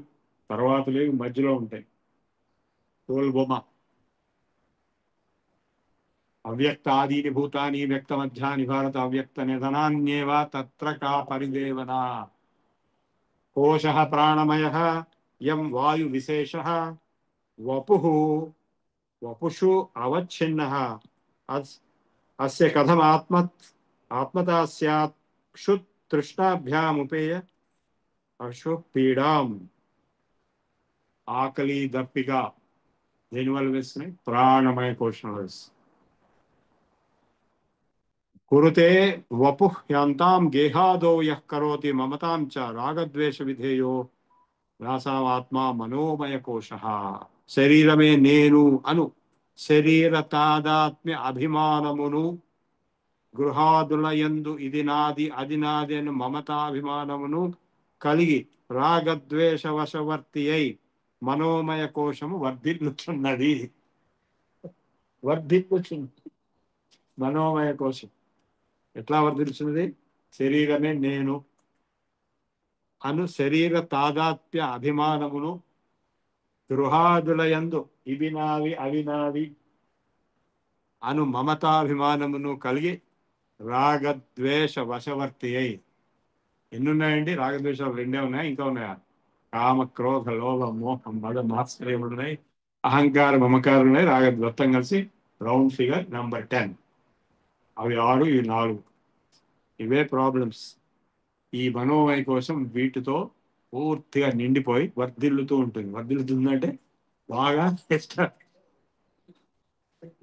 తర్వాత లేవు, మధ్యలో ఉంటాయి. తోల్బొమ్మ. అవ్యక్త ఆదీని భూతాని వ్యక్త మధ్యాని భారత అవ్యక్త నిధనాన్యేవ తత్ర కా పరిదేవన. కోశ ప్రాణమయ యం వాయు విశేష వపు వపుషు అవచ్ఛిన్న అస్య కథం ఆత్మతా స్యాత్ క్షుత్ తృష్ణాభ్యాముపేయ అశు పీడాం. ఆకలి దప్పిక దేనివల్ల వేస్తున్నాయి? ప్రాణమయ కోశం వేస్తుంది. కురుతే వపు యాంతాం గేహాదో యః కరోతి మమతాం చ రాగద్వేష విధేయో రాసావాత్మా మనోమయ కోశ. శరీరమే నేను అను శరీర తాదాత్మ్య అభిమానమును, గృహాదులయందు ఇది నాది అది నాది అని మమతాభిమానమును కలిగి రాగద్వేష వశవర్తి అయి మనోమయ కోశము వర్ధిల్లుచున్నది. మనోమయ కోశం ఎట్లా వర్ధిల్చున్నది? శరీరమే నేను అను శరీర తాదాత్మ్య అభిమానమును, గృహాదులయందు ఇవి నావి అవి నావి అను మమతాభిమానమును కలిగి రాగద్వేష వశవర్తి అయి. ఎన్నున్నాయండి? రాగద్వేషాలు 2 ఉన్నాయి. ఇంకా ఉన్నాయా? కామ క్రోధ లోభ మోహం మద మాత్సర్యములు ఉన్నాయి, అహంకారం మమకారం ఉన్నాయి. మొత్తం కలిసి రౌండ్ ఫిగర్ నెంబర్ 10. అవి 6, ఇవి 4. ఇవే ప్రాబ్లమ్స్. ఈ మనోమయ కోసం వీటితో పూర్తిగా నిండిపోయి వర్ధిల్లుతూ ఉంటుంది. వర్ధిల్లుతుందంటే బాగా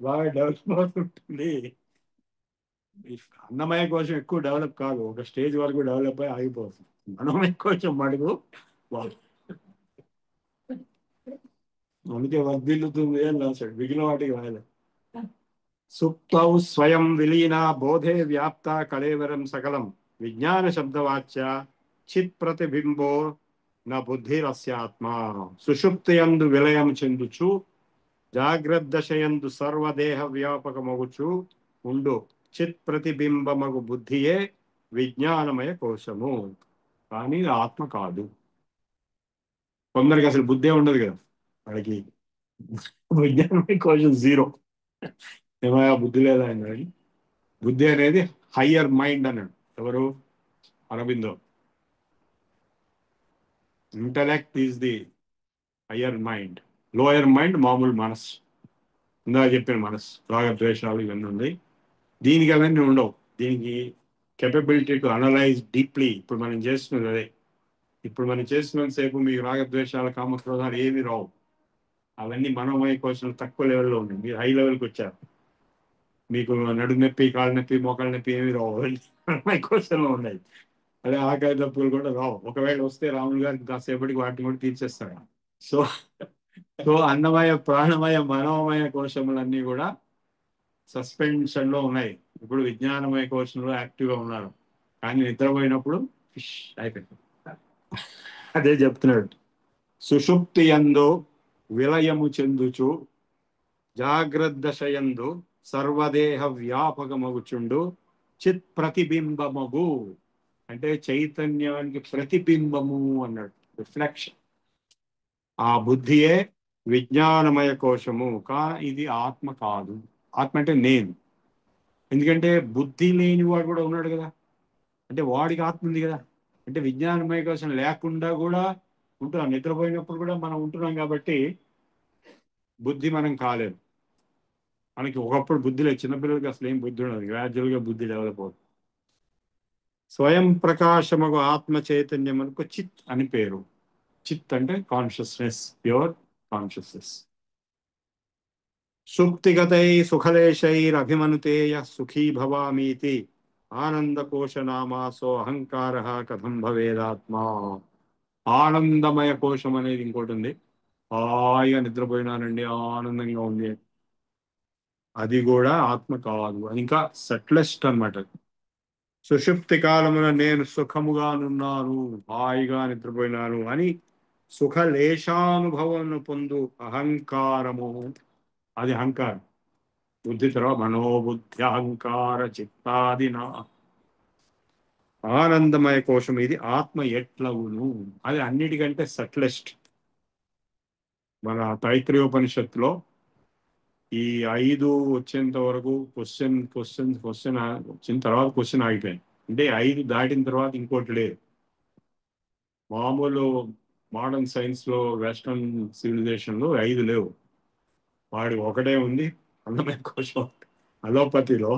బాగా డెవలప్ అవుతుంటుంది. అన్నమయ కోశం ఎక్కువ డెవలప్ కాదు, ఒక స్టేజ్ వరకు డెవలప్ అయి ఆగిపోతుంది. మనోమయ కోశం మడుగు అందుకే వర్ధిల్లుతుంది అని రాశాడు. మిగిలిన వాటికి రాయలేదు. సుప్తౌ స్వయం విలీన బోధే వ్యాప్త కళేవరం సకలం విజ్ఞాన శబ్దవాచ్య చిత్ ప్రతిబింబో నా బుద్ధిరస్యాత్మ. సుషుప్తియందు విలయం చెందుచు జాగ్రద్దశయందు సర్వదేహ వ్యాపకమగుచు ఉండు చిత్ ప్రతిబింబమగు బుద్ధియే విజ్ఞానమయ కోశము. కానీ ఆత్మ కాదు. కొందరికి అసలు బుద్ధే ఉండదు కదా, వాడికి విజ్ఞానమయ కోశం 0. ఏమయ్యా బుద్ధి లేదా అని. బుద్ధి అనేది హయ్యర్ మైండ్ అన్నాడు ఎవరు? Aurobindo. Intellect is the higher mind, lower mind మామూలు మనస్సు. ఇందాక చెప్పిన మనస్సు, రాగద్వేషాలు ఇవన్నీ ఉన్నాయి. దీనికి అవన్నీ ఉండవు. దీనికి కెపబిలిటీ టు అనలైజ్ డీప్లీ. ఇప్పుడు మనం చేస్తున్నది అదే. ఇప్పుడు మనం చేస్తున్నంతసేపు మీకు రాగద్వేషాలు కామక్రోధాలు ఏమి రావు. అవన్నీ మనోమయ కోశాలు తక్కువ లెవెల్లో ఉన్నాయి. మీరు హై లెవెల్కి వచ్చారు. మీకు నడు నొప్పి, కాళ్ళ నొప్పి, మోకాళ్ళ నొప్పి ఏమి రావు. మనోమయ కోశంలో ఉన్నాయి. అదే ఆకాయ తప్పులు కూడా రావు. ఒకవేళ వస్తే రాములు గారికి కాసేపటికి వాటిని కూడా తీర్చేస్తాడు. సో సో అన్నమయ ప్రాణమయ మనోమయ కోశములన్నీ కూడా సస్పెన్షన్ లో ఉన్నాయి. ఇప్పుడు విజ్ఞానమయ కోశంలో యాక్టివ్గా ఉన్నారు. కానీ నిద్రపోయినప్పుడు ఫిష్ అయిపోయింది. అదే చెప్తున్నాడు. సుషుప్తి యందు విలయము చెందుచు అంటే చైతన్యానికి ప్రతిబింబము అన్నాడు, రిఫ్లెక్షన్. ఆ బుద్ధియే విజ్ఞానమయ కోశము. ఇది ఆత్మ కాదు. ఆత్మ అంటే నేను. ఎందుకంటే బుద్ధి లేని వాడు కూడా ఉన్నాడు కదా, అంటే వాడికి ఆత్మ ఉంది కదా. అంటే విజ్ఞానమయ కోశం లేకుండా కూడా ఉంటున్నాం, నిద్రపోయినప్పుడు కూడా మనం ఉంటున్నాం కాబట్టి బుద్ధి మనం కాలేదు. మనకి ఒకప్పుడు బుద్ధి లేదు, చిన్నపిల్లలకి అసలు ఏం బుద్ధి ఉండదు, గ్రాడ్యువల్గా బుద్ధి డెవలప్ అవుతుంది. స్వయం ప్రకాశముకు ఆత్మ చైతన్యమునకు చిత్ అని పేరు. చిత్ అంటే కాన్షియస్నెస్, ప్యూర్ కాన్షియస్నెస్. సుప్తిగతై సుఖలేశైరభిమనుతే యః సుఖీ భవామీతి ఆనందకోశ నామాసో అహంకార కథం భవేదాత్మా. ఆనందమయ కోశం అనేది ఇంకోటి ఉంది. హాయిగా నిద్రపోయినానండి, ఆనందంగా ఉంది, అది కూడా ఆత్మ కాదు, అది ఇంకా సెట్లెస్ట్ అన్నమాట. సుషుప్తి కాలమున నేను సుఖముగానున్నాను, హాయిగా నిద్రపోయినాను అని సుఖ లేశానుభవం పొందు అహంకారము, అది అహంకారం. బుద్ధి తర్వాత మనోబుద్ధి అహంకార చిత్తాది నా ఆనందమయ కోశం ఇది ఆత్మ ఎట్లవును, అది అన్నిటికంటే సట్లెస్ట్. మన తైత్రీయోపనిషత్తులో ఈ 5 వచ్చేంత వరకు క్వశ్చన్ క్వశ్చన్ క్వశ్చన్ వచ్చిన తర్వాత క్వశ్చన్ ఆగిపోయింది. అంటే 5 దాటిన తర్వాత ఇంకోటి లేదు. మామూలు మోడర్న్ సైన్స్ లో, వెస్ట్రన్ సివిలైజేషన్ లో 5 లేవు, వాడి ఒకటే ఉంది, అన్నమయ కోశం. అలోపతిలో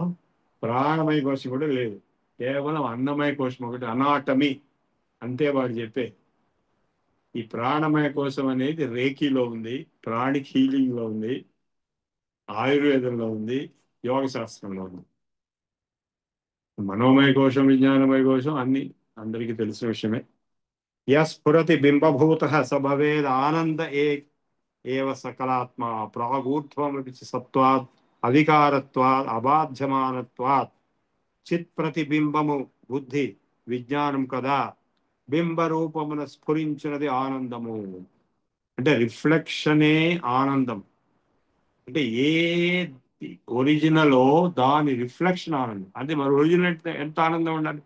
ప్రాణమయ కోశం కూడా లేదు, కేవలం అన్నమయ కోశం ఒకటి, అనాటమీ అంతే వాడు చెప్పే. ఈ ప్రాణమయ కోశం అనేది రేకీలో ఉంది, ప్రాణిక్ హీలింగ్ లో ఉంది, ఆయుర్వేదంలో ఉంది, యోగ శాస్త్రంలో ఉంది. మనోమయ కోశం, విజ్ఞానమయ కోశం అన్ని అందరికీ తెలిసిన విషయమే. యస్ఫురతి బింబభూత స భవేద్ ఆనంద ఏవ సకలాత్మ ప్రాగూర్ధ్వమపి చ సత్వాత్ అవికారత్వాత్ అబాధ్యమానత్వాత్. చిత్ ప్రతిబింబము బుద్ధి విజ్ఞానం కదా, బింబ రూపమున స్ఫురించినది ఆనందము. అంటే రిఫ్లెక్షనే ఆనందం. అంటే ఏ ఒరిజినల్ దాని రిఫ్లెక్షన్ ఆనందం. అంటే మరి ఒరిజినల్ ఎంత ఆనందం ఉండాలి,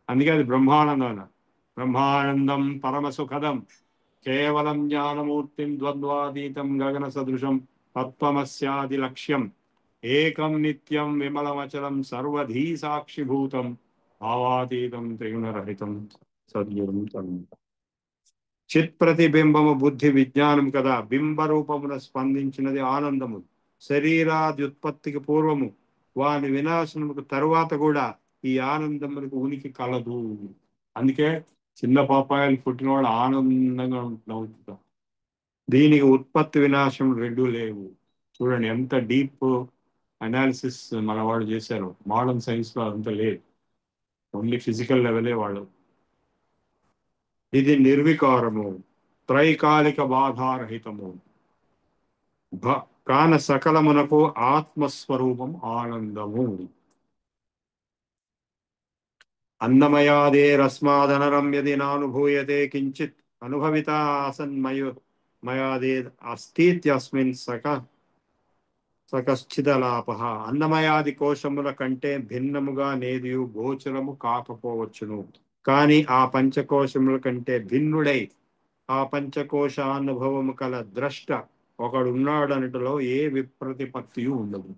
అందుకే అది బ్రహ్మానందం అన్నారు. బ్రహ్మానందం పరమ సుఖదం కేవలం జ్ఞానమూర్తిం ద్వంద్వాతీతం గగన సదృశం తత్వమస్యాది లక్ష్యం ఏకం నిత్యం విమలమచలం సర్వధీ సాక్షిభూతం భావాతీతం త్రిగుణరహితం సద్గురం తం. చిత్ ప్రతిబింబము బుద్ధి విజ్ఞానం కదా, బింబ రూపమున స్పందించినది ఆనందము. శరీరాద్యుత్పత్తికి పూర్వము వాని వినాశనముకు తరువాత కూడా ఈ ఆనందములకు ఉనికి కలదు. అందుకే చిన్న పాపాయలు పుట్టినవాడు ఆనందంగా నవ్వుతాం. దీనికి ఉత్పత్తి వినాశం రెండు లేవు. చూడండి ఎంత డీప్ అనాలిసిస్ మన వాళ్ళు చేశారు. మోడర్న్ సైన్స్ లో అంత లేదు, ఓన్లీ ఫిజికల్ లెవెలే వాళ్ళు. ఇది నిర్వికారము, త్రైకాలిక బాధారహితము కాన సకలమునకు ఆత్మస్వరూపం ఆనందము. అన్నమయాదేరస్మాదనరం యది నానుభూయతే కించిత్ అనుభవితా ఆసన్మయో మయాదే అస్థిత్యస్మిన్ సకశ్చిదలాప. అన్నమయాది కోశముల కంటే భిన్నముగా నేదియు గోచరము కాకపోవచ్చును, కానీ ఆ పంచకోశముల కంటే భిన్నుడై ఆ పంచకోశానుభవము కల ద్రష్ట ఒకడున్నాడనటలో ఏ విప్రతిపత్తియు ఉండదు.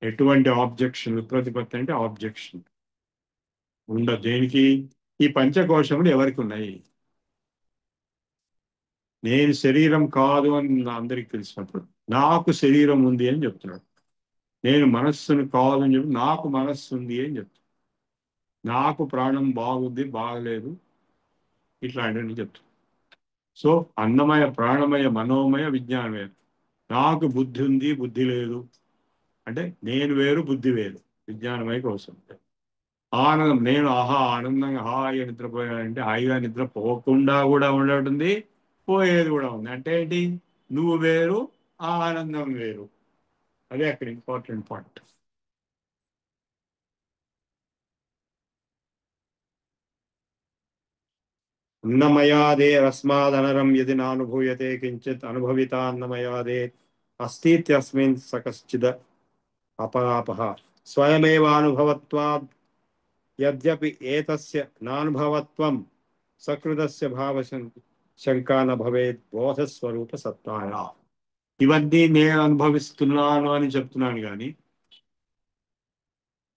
ఎటువంటి ఆబ్జెక్షన్, విప్రతిపత్తి అంటే ఆబ్జెక్షన్ ఉండదు దేనికి. ఈ పంచకోశములు ఎవరికి ఉన్నాయి? నేను శరీరం కాదు అని అందరికి తెలిసినప్పుడు నాకు శరీరం ఉంది అని చెప్తున్నాడు. నేను మనస్సును కాదు అని చెప్పి నాకు మనస్సు ఉంది అని చెప్తున్నాడు. నాకు ప్రాణం బాగుంది, బాగలేదు, ఇట్లాంటివన్నీ చెప్తున్నాడు. సో అన్నమయ, ప్రాణమయ, మనోమయ, విజ్ఞానమయ. నాకు బుద్ధి ఉంది, బుద్ధి లేదు అంటే నేను వేరు, బుద్ధి వేరు. విజ్ఞానమయ కోసం ఆనందం, నేను ఆనందంగా హాయిగా నిద్రపోయానంటే హాయిగా నిద్ర పోకుండా కూడా ఉండటుంది, పోయేది కూడా ఉంది. అంటే ఏంటి? నువ్వు వేరు, ఆ ఆనందం వేరు. అదే అక్కడ ఇంపార్టెంట్ పాయింట్. అన్నమయాదే రస్మాదనరం యది నానుభూయతే కించిత్ అనుభవిత అన్నమయాదే అస్థిత్యస్మిన్ సకశ్చిద అపరాపః స్వయమేవానుభవత్వాద్ యద్యపి ఏతస్య నానుభవత్వం సకృతస్య శంకా న భవేత్ బోధస్వరూప సత్తాయ. ఇవన్నీ నేను అనుభవిస్తున్నాను అని చెప్తున్నాను కానీ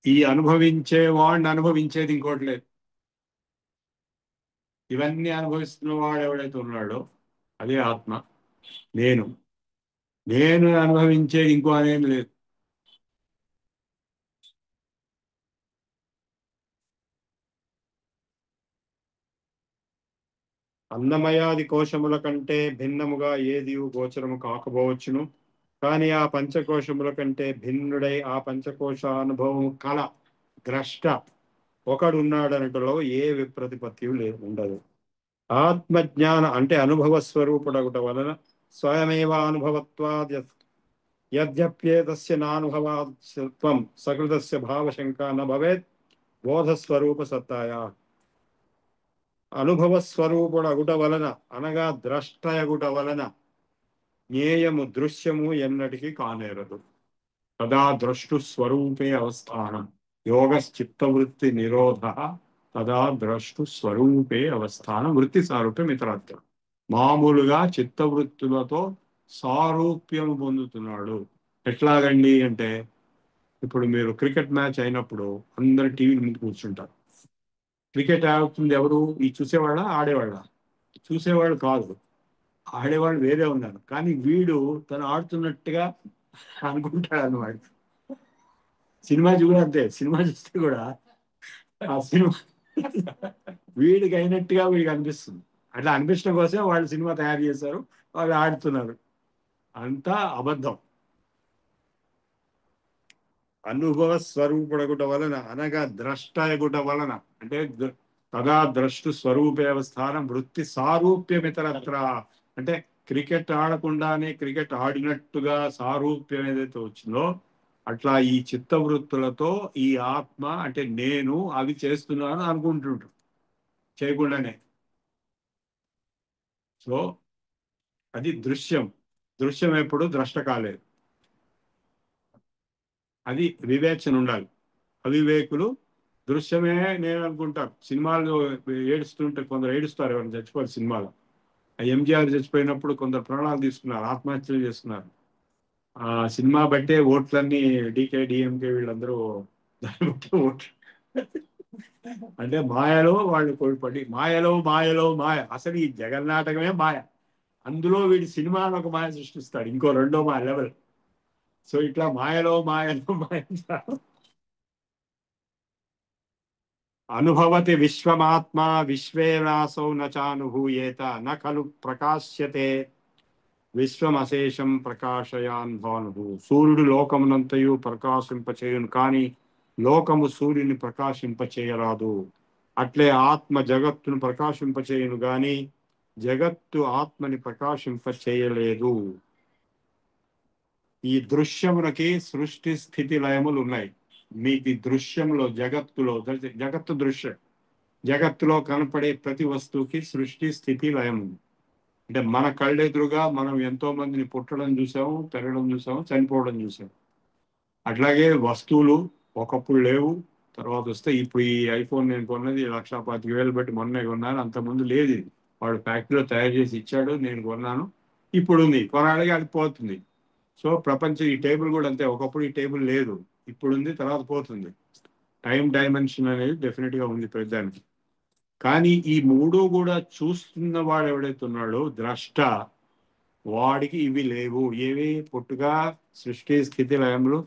ఈ అనుభవించే వాడిని అనుభవించేది ఇంకోటి లేదు. ఇవన్నీ అనుభవిస్తున్న వాడు ఎవడైతే ఉన్నాడో అదే ఆత్మ. నేను నేను అనుభవించేది ఇంకో అనేది లేదు. అన్నమయాది కోశముల కంటే భిన్నముగా ఏది గోచరము కాకపోవచ్చును. కానీ ఆ పంచకోశముల కంటే భిన్నుడై ఆ పంచకోశ అనుభవం కల ద్రష్ట ఒకడున్నాడనటలో ఏ విప్రతిపత్తి ఉండదు. ఆత్మజ్ఞాన అంటే అనుభవ స్వరూపుడగుట వలన స్వయమేవ అనుభవత్వాద్ యద్యప్యేతస్య నానుభవాత్వం సకృతస్య భావశంకా న భవేత్ బోధస్వరూప సత్తాయ. అనుభవ స్వరూపుడగుట వలన అనగా ద్రష్టయగుట వలన జ్ఞేయము దృశ్యము ఎన్నటికీ కానేరదు. తదా ద్రష్టు స్వరూపే అవస్థానం యోగశ్చిత్తవృత్తి నిరోధ. తదా ద్రష్టు స్వరూపే అవస్థానం వృత్తి సారూప్యం ఇతరత్ర. మామూలుగా చిత్తవృత్తులతో సారూప్యము పొందుతున్నాడు. ఎట్లాగండి అంటే ఇప్పుడు మీరు క్రికెట్ మ్యాచ్ అయినప్పుడు అందరు టీవీ ముందు కూర్చుంటారు. క్రికెట్ ఆడుతుంది ఎవరు? ఈ చూసేవాళ్ళ ఆడేవాళ్ళ? చూసేవాళ్ళు కాదు, ఆడేవాళ్ళు వేరే ఉన్నారు. కానీ వీడు తను ఆడుతున్నట్టుగా అనుకుంటాడు అన్నమాట. సినిమా చూడ అంతే, సినిమా చూస్తే కూడా ఆ సినిమా వీడికి అయినట్టుగా వీడికి అనిపిస్తుంది. అట్లా అనిపించడం కోసం వాళ్ళు సినిమా తయారు చేశారు, వాళ్ళు ఆడుతున్నారు. అంతా అబద్ధం. అనుభవ స్వరూపుడగుట వలన అనగా ద్రష్టయగుట వలన అంటే తదా ద్రష్టు స్వరూపేవస్థానం వృత్తి సారూప్యమితరత్ర. అంటే క్రికెట్ ఆడకుండానే క్రికెట్ ఆడినట్టుగా సారూప్యం ఏదైతే వచ్చిందో అట్లా ఈ చిత్తవృత్తులతో ఈ ఆత్మ అంటే నేను అవి చేస్తున్నాను అనుకుంటుంటాను చేయకుండానే. సో అది దృశ్యం. దృశ్యం ఎప్పుడు ద్రష్ట కాలేదు. అది వివేచన ఉండాలి. అవివేకులు దృశ్యమే నేను అనుకుంటారు. సినిమాలు ఏడుస్తుంటే కొందరు ఏడుస్తారు, ఎవరైనా చచ్చిపోయారు సినిమాలో. ఎంజీఆర్ చచ్చిపోయినప్పుడు కొందరు ప్రాణాలు తీసుకున్నారు, ఆత్మహత్యలు చేసుకున్నారు. ఆ సినిమా బట్టే ఓట్లన్నీ డీకే డిఎంకే వీళ్ళందరూ దాన్ని బట్టి ఓట్లు. అంటే మాయలో వాళ్ళు కోల్పడి మాయలో మాయలో మాయ. అసలు ఈ జగన్నాటకమే మాయ. అందులో వీడి సినిమా ఒక మాయ సృష్టిస్తాడు, ఇంకో రెండో మాయ లెవెల్. సో ఇట్లా మాయలో మాయలో మాయ. అనుభవతి విశ్వమాత్మా విశ్వేనాసౌ నానుభూయేత న ఖలు ప్రకాశ్యతే విశ్వమశేషం ప్రకాశయాన్ భాను. సూర్యుడు లోకమునంతయు ప్రకాశింపచేయును, కానీ లోకము సూర్యుని ప్రకాశింపచేయరాదు. అట్లే ఆత్మ జగత్తును ప్రకాశింపచేయును గాని జగత్తు ఆత్మని ప్రకాశింపచేయలేదు. ఈ దృశ్యమునకి సృష్టి స్థితి లయములు ఉన్నాయి. మీకు ఈ దృశ్యంలో జగత్తులో జగత్తు దృశ్యం, జగత్తులో కనపడే ప్రతి వస్తువుకి సృష్టి స్థితి లయం ఉంది. అంటే మన కళ్ళెదురుగా మనం ఎంతో మందిని పుట్టడం చూసాము, పెరగడం చూసాము, చనిపోవడం చూసాము. అట్లాగే వస్తువులు ఒకప్పుడు లేవు, తర్వాత వస్తే. ఇప్పుడు ఈ ఐఫోన్ నేను కొన్నది 1,25,000 పెట్టి మొన్నే కొన్నాను, అంతకుముందు లేదు. వాడు ఫ్యాక్టరీలో తయారు చేసి ఇచ్చాడు, నేను కొన్నాను, ఇప్పుడు ఉంది. కొనాలిగా అది పోతుంది. సో ప్రపంచం ఈ టేబుల్ కూడా అంతే. ఒకప్పుడు ఈ టేబుల్ లేదు, ఇప్పుడు ఉంది, తర్వాత పోతుంది. టైం డైమెన్షన్ అనేది డెఫినెట్ గా ఉంది ప్రతిదానికి. కానీ ఈ మూడు కూడా చూస్తున్న వాడు ఎవడైతే ఉన్నాడో ద్రష్ట, వాడికి ఇవి లేవు. ఏవి? పుట్టుగా సృష్టి స్థితి లయములు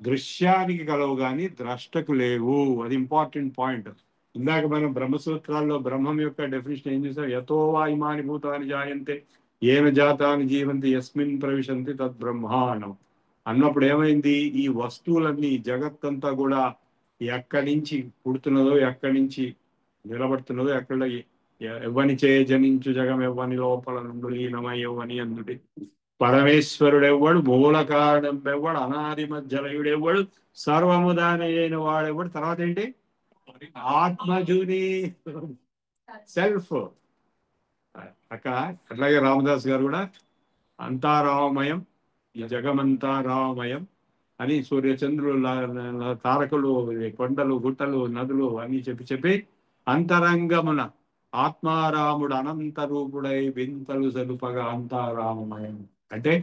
దృశ్యానికి కలవు కానీ ద్రష్టకు లేవు. అది ఇంపార్టెంట్ పాయింట్. ఇందాక మనం బ్రహ్మసూత్రాల్లో బ్రహ్మం యొక్క డెఫినేషన్ ఏం చేసాం? యతో వా ఇమాని భూతాని జాయంతే ఏన జాతాని జీవంతి యస్మిన్ ప్రవిశంతి తద్ బ్రహ్మాండం అన్నప్పుడు ఏమైంది? ఈ వస్తువులన్నీ జగత్తంతా కూడా ఎక్కడి నుంచి పుడుతున్నదో, ఎక్కడి నుంచి నిలబడుతున్నదో, ఎక్కడ ఎవ్వని చే జనించు జగం ఎవ్వని లోపల నుండి లీనమై ఎవ్వని అందుడి పరమేశ్వరుడెవ్వడు, మూల కారణం ఎవ్వడు, అనాది మధ్యలయుడెవ్వడు, సర్వముదాని అయిన వాడెవ్వడు. తర్వాత ఏంటి? ఆత్మజుని సెల్ఫ్. అక్కడ అట్లాగే రామదాస్ గారు కూడా అంతా రామమయం, ఈ జగమంతా రామమయం, అని సూర్యచంద్రులు, తారకులు, కొండలు, గుట్టలు, నదులు అన్ని చెప్పి చెప్పి అంతరంగమున ఆత్మారాముడు అనంత రూపుడై వింతలు జరుపగా అంతారామమయం. అంటే